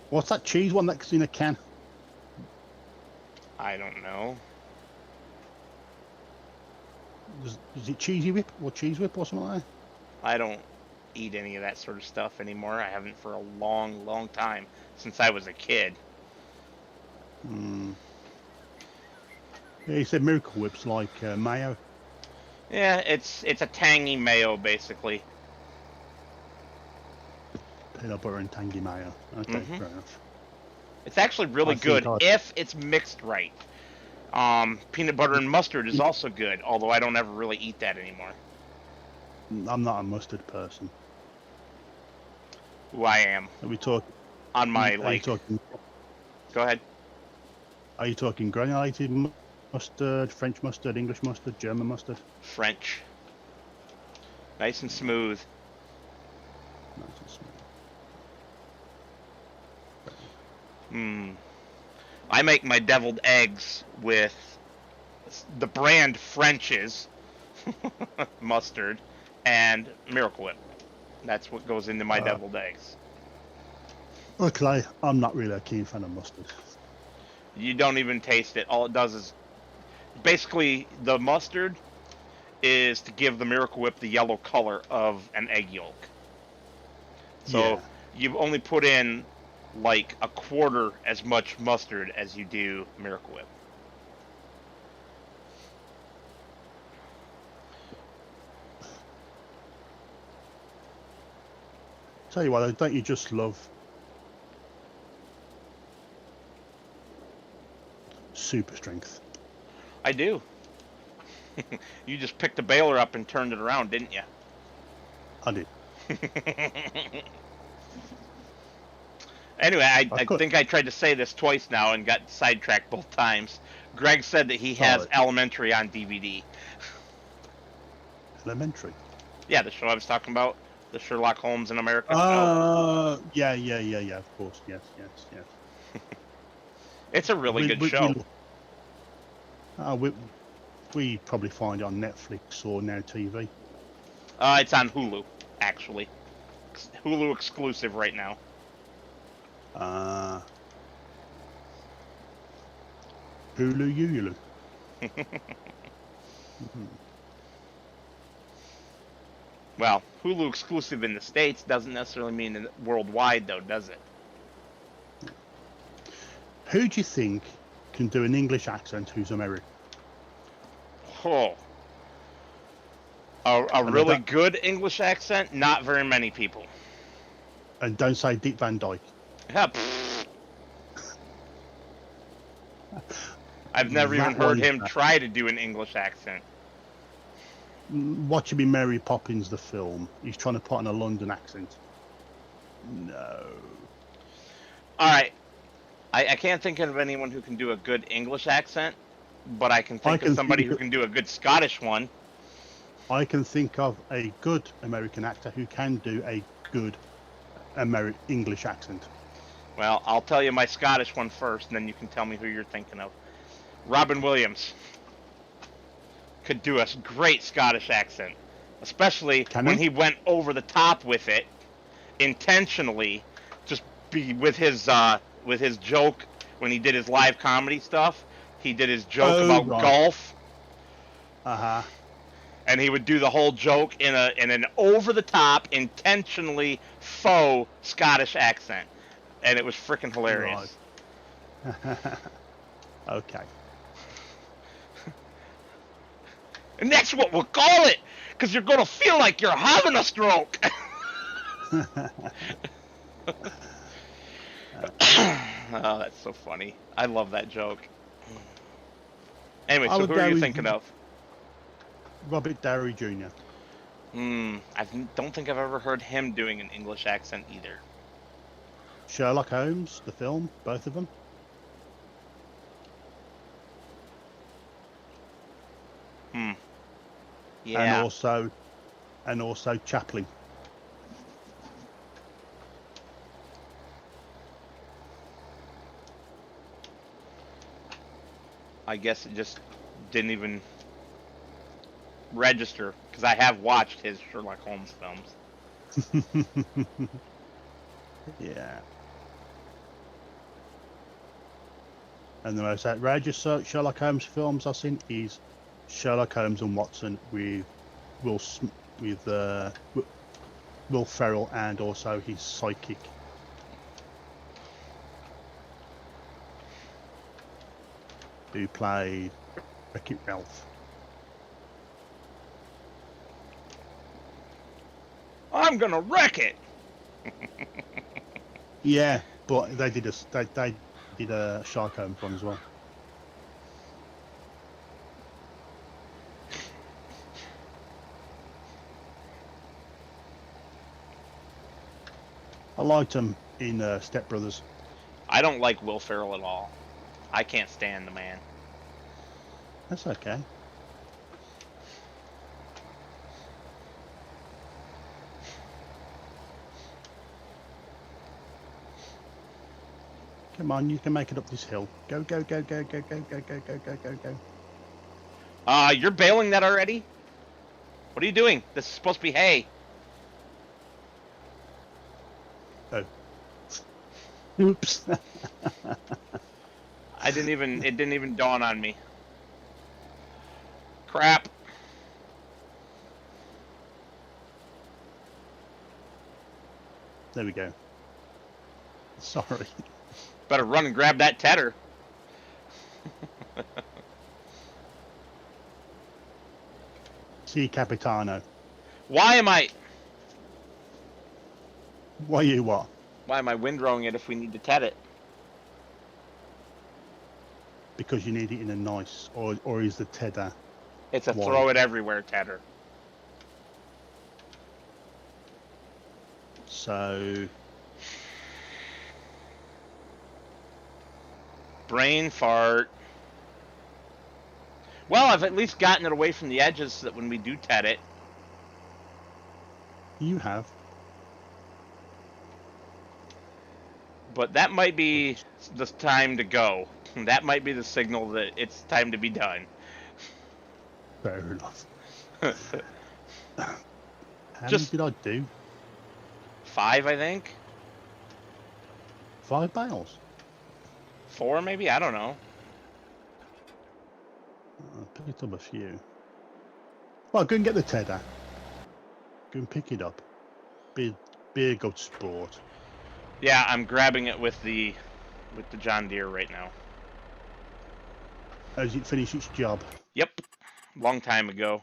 what's that cheese one that's in a can? I don't know. Is it cheesy whip or cheese whip or something like that? I don't eat any of that sort of stuff anymore. I haven't for a long, long time, since I was a kid. Yeah, you said Miracle Whip's like mayo. Yeah, it's a tangy mayo, basically. Peanut butter and tangy mayo. Okay, fair enough. It's actually really good if it's mixed right. Peanut butter and mustard is also good, although I don't ever really eat that anymore. I'm not a mustard person. Who I am. Are we talking? On my, like... Go ahead. Are you talking granulated mustard, French mustard, English mustard, German mustard? French. Nice and smooth. Nice and smooth. I make my deviled eggs with the brand French's mustard and Miracle Whip. That's what goes into my deviled eggs. Okay, I'm not really a keen fan of mustard. You don't even taste it. All it does is basically the mustard is to give the Miracle Whip the yellow color of an egg yolk. So you only put in like a quarter as much mustard as you do Miracle Whip. Tell you what, don't you just love super strength? I do. You just picked the baler up and turned it around, didn't you? I did. Anyway, I think I tried to say this twice now and got sidetracked both times. Greg said that he has Elementary on DVD. Elementary? Yeah, the show I was talking about. The Sherlock Holmes in America. Yeah, of course. Yes. It's a really good show. We probably find it on Netflix or Now TV. It's on Hulu, actually. Hulu exclusive right now. Hulu. Well, Hulu exclusive in the States doesn't necessarily mean worldwide, though, does it? Who do you think can do an English accent who's American? Oh. A really good English accent? Not very many people. And don't say Dick Van Dyke. Yeah, I've never even heard him try to do an English accent. Watch him in Mary Poppins, the film. He's trying to put on a London accent. No. Alright. I can't think of anyone who can do a good English accent, but I can think of somebody who can do a good Scottish one. I can think of a good American actor who can do a good English accent. Well, I'll tell you my Scottish one first, and then you can tell me who you're thinking of. Robin Williams could do a great Scottish accent, especially when he went over the top with it intentionally, just be with his joke when he did his live comedy stuff. He did his joke about golf. And he would do the whole joke in an over the top, intentionally faux Scottish accent. and it was freaking hilarious. Right. Okay. And that's what we'll call it, because you're gonna feel like you're having a stroke. Oh, that's so funny. I love that joke. Anyway, so who are you thinking of? Robert Downey Jr. I don't think I've ever heard him doing an English accent either. Sherlock Holmes, the film, both of them. Yeah. And also Chaplin. I guess it just didn't even register, because I have watched his Sherlock Holmes films. Yeah. And the most outrageous Sherlock Holmes films I've seen is Sherlock Holmes and Watson with Will Ferrell and also his sidekick. Who played Wreck-It Ralph. I'm gonna wreck it. Yeah, but they did a Sherlock Holmes one as well. I liked him in Step Brothers. I don't like Will Ferrell at all. I can't stand the man. That's okay. Come on, you can make it up this hill. Go, go, go, go, go, go, go, go, go, go, go, go. You're bailing that already? What are you doing? This is supposed to be hay. Oh. Oops. It didn't even dawn on me. Crap. There we go. Sorry. Better run and grab that tedder. See, Capitano. Why am I what? Why am I windrowing it if we need to ted it? Because you need it in a nice, or is the tedder? It's a wide? throw it everywhere tedder. So. Brain fart. Well, I've at least gotten it away from the edges so that when we do ted it. You have. But that might be the time to go. That might be the signal that it's time to be done. Fair enough. How many did I do? 5, I think. 5 bales. 4, maybe? I don't know. I picked up a few. Well, go and get the tedder. Go and pick it up. Be a good sport. Yeah, I'm grabbing it with the John Deere right now. Has it finished its job? Yep. Long time ago.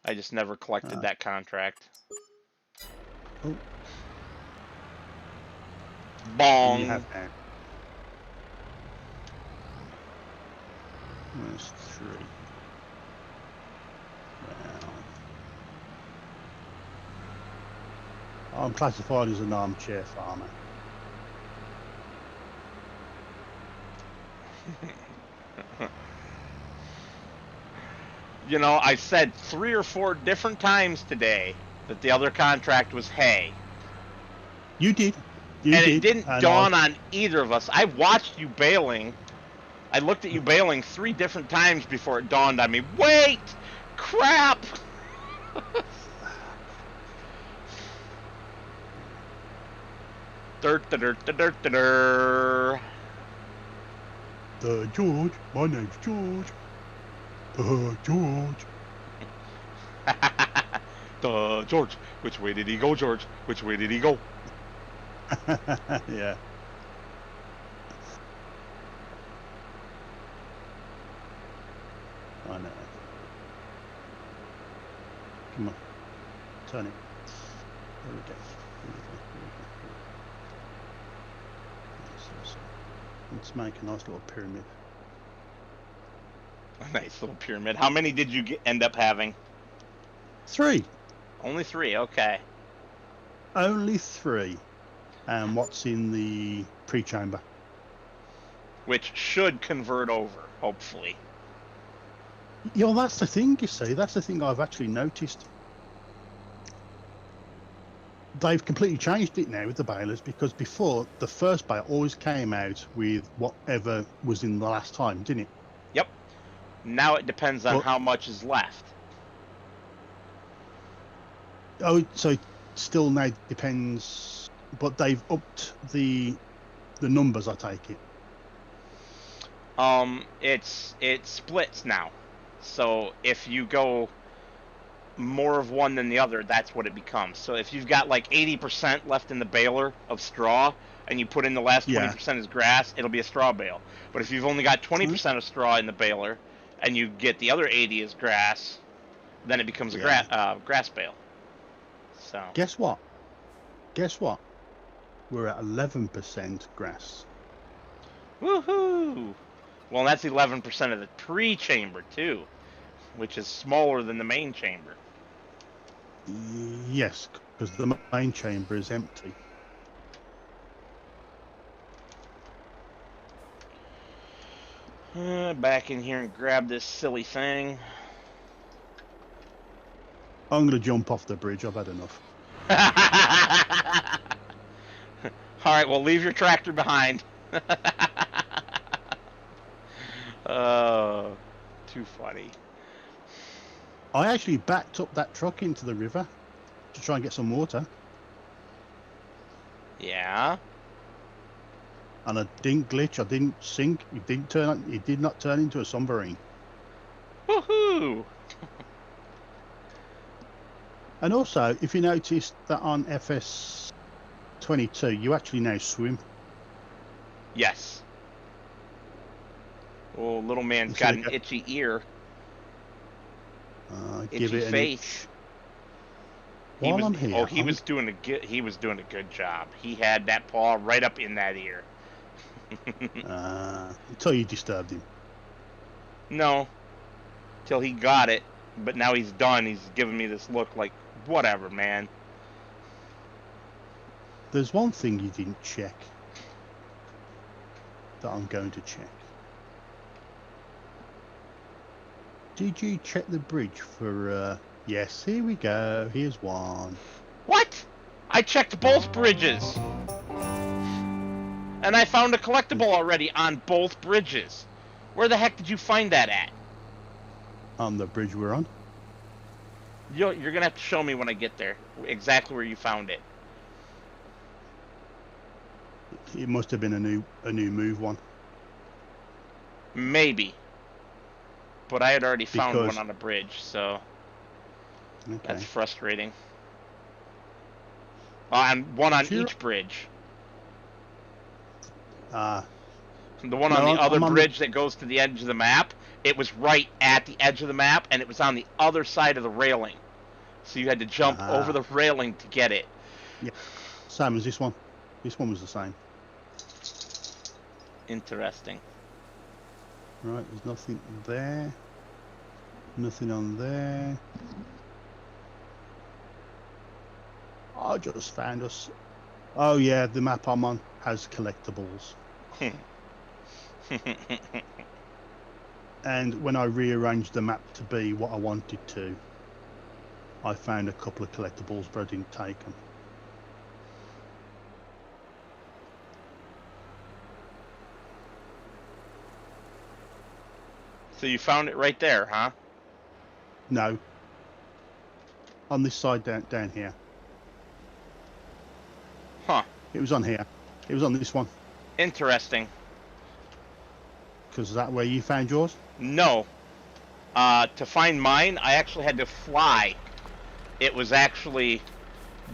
I just never collected that contract. Oh. Bong. You have that. That's 3. Well, I'm classified as an armchair farmer. You know, I said 3 or 4 different times today that the other contract was hay. You did. It didn't dawn on either of us. I watched you bailing. I looked at you bailing 3 different times before it dawned on me. Wait! Crap! George, my name's George. George. George, which way did he go, George? Which way did he go? Yeah. on earth? Come on. Turn it. There we go. Let's make a nice little pyramid. A nice little pyramid. How many did you end up having? 3. Only 3, okay. Only 3. And what's in the pre-chamber? Which should convert over, hopefully. Yeah, well, that's the thing, you see. That's the thing I've actually noticed. They've completely changed it now with the balers, because before, the first bale always came out with whatever was in the last time, didn't it? Yep. Now it depends on how much is left. Oh, so it still now depends, but they've upped the numbers, I take it. It splits now. So if you go more of one than the other, that's what it becomes. So if you've got like 80% left in the baler of straw, and you put in the last 20% as grass, it'll be a straw bale. But if you've only got 20% of straw in the baler, and you get the other 80 as grass, then it becomes a grass bale. So guess what? We're at 11% grass. Woohoo! Well, that's 11% of the pre-chamber too, which is smaller than the main chamber. Yes, because the main chamber is empty. Back in here and grab this silly thing. I'm going to jump off the bridge. I've had enough. Alright, well, leave your tractor behind. Oh, too funny. I actually backed up that truck into the river to try and get some water. Yeah? And I didn't glitch, I didn't sink, it did not turn into a submarine. Woohoo! And also, if you notice that on FS22, you actually now swim. Yes. Oh, little man's got an itchy ear. Give it an face. While I'm here, he was doing a good job. He had that paw right up in that ear. Until you disturbed him. No, till he got it. But now he's done. He's giving me this look like, whatever, man. There's one thing you didn't check that I'm going to check. Did you check the bridge for, yes, here we go. Here's one. What? I checked both bridges. And I found a collectible already on both bridges. Where the heck did you find that at? On the bridge we're on. You're going to have to show me when I get there exactly where you found it. It must have been a new move one. Maybe. But I had already found one on a bridge, so that's frustrating. And one on each bridge. The one on the other bridge that goes to the edge of the map, it was right at the edge of the map, and it was on the other side of the railing. So you had to jump over the railing to get it. Yeah, same as this one. This one was the same. Interesting. Right, there's nothing there. Nothing on there. I just found us. Oh yeah, the map I'm on has collectibles. And when I rearranged the map to be what I wanted to, I found a couple of collectibles, but I didn't take them. So you found it right there, huh? No. On this side down here. Huh. It was on here. It was on this one. Interesting. Because is that where you found yours? No. To find mine, I actually had to fly. It was actually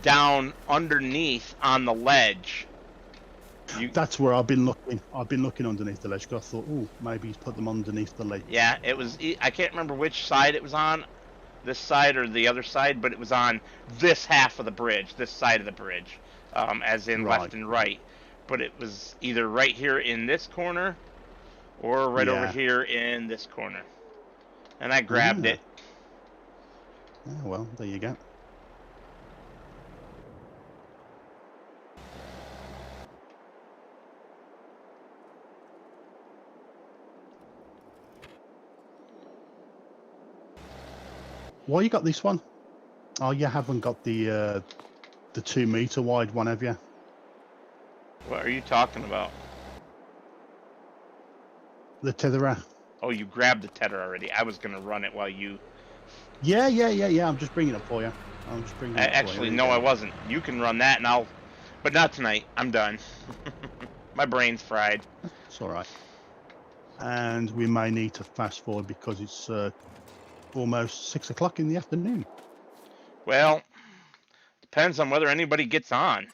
down underneath on the ledge. That's where I've been looking. I've been looking underneath the ledge. 'Cause I thought, oh, maybe he's put them underneath the ledge. Yeah, it was. I can't remember which side it was on, this side or the other side, but it was on this half of the bridge, this side of the bridge, as in Right. left and right. But it was either right here in this corner or right over Yeah. here in this corner, and I grabbed Ah. it. Yeah, well, there you go. Why you got this one? Oh, you haven't got the 2 meter wide one, have you? What are you talking about? The tetherer. Oh, you grabbed the tether already. I was gonna run it while you. Yeah. I'm just bringing it up for you. I'm just bringing it up for you. Actually, There you no, I go. wasn't. You can run that, and I'll. But not tonight. I'm done. My brain's fried. It's all right. And we may need to fast forward because it's almost 6 o'clock in the afternoon. Well, depends on whether anybody gets on.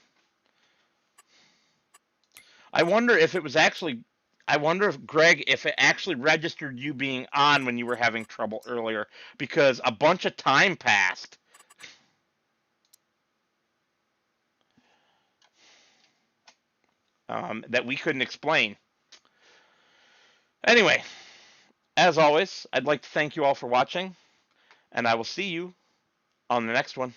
I wonder if it was actually. I wonder if Greg, if it actually registered you being on when you were having trouble earlier, because a bunch of time passed. That we couldn't explain. Anyway, as always, I'd like to thank you all for watching, and I will see you on the next one.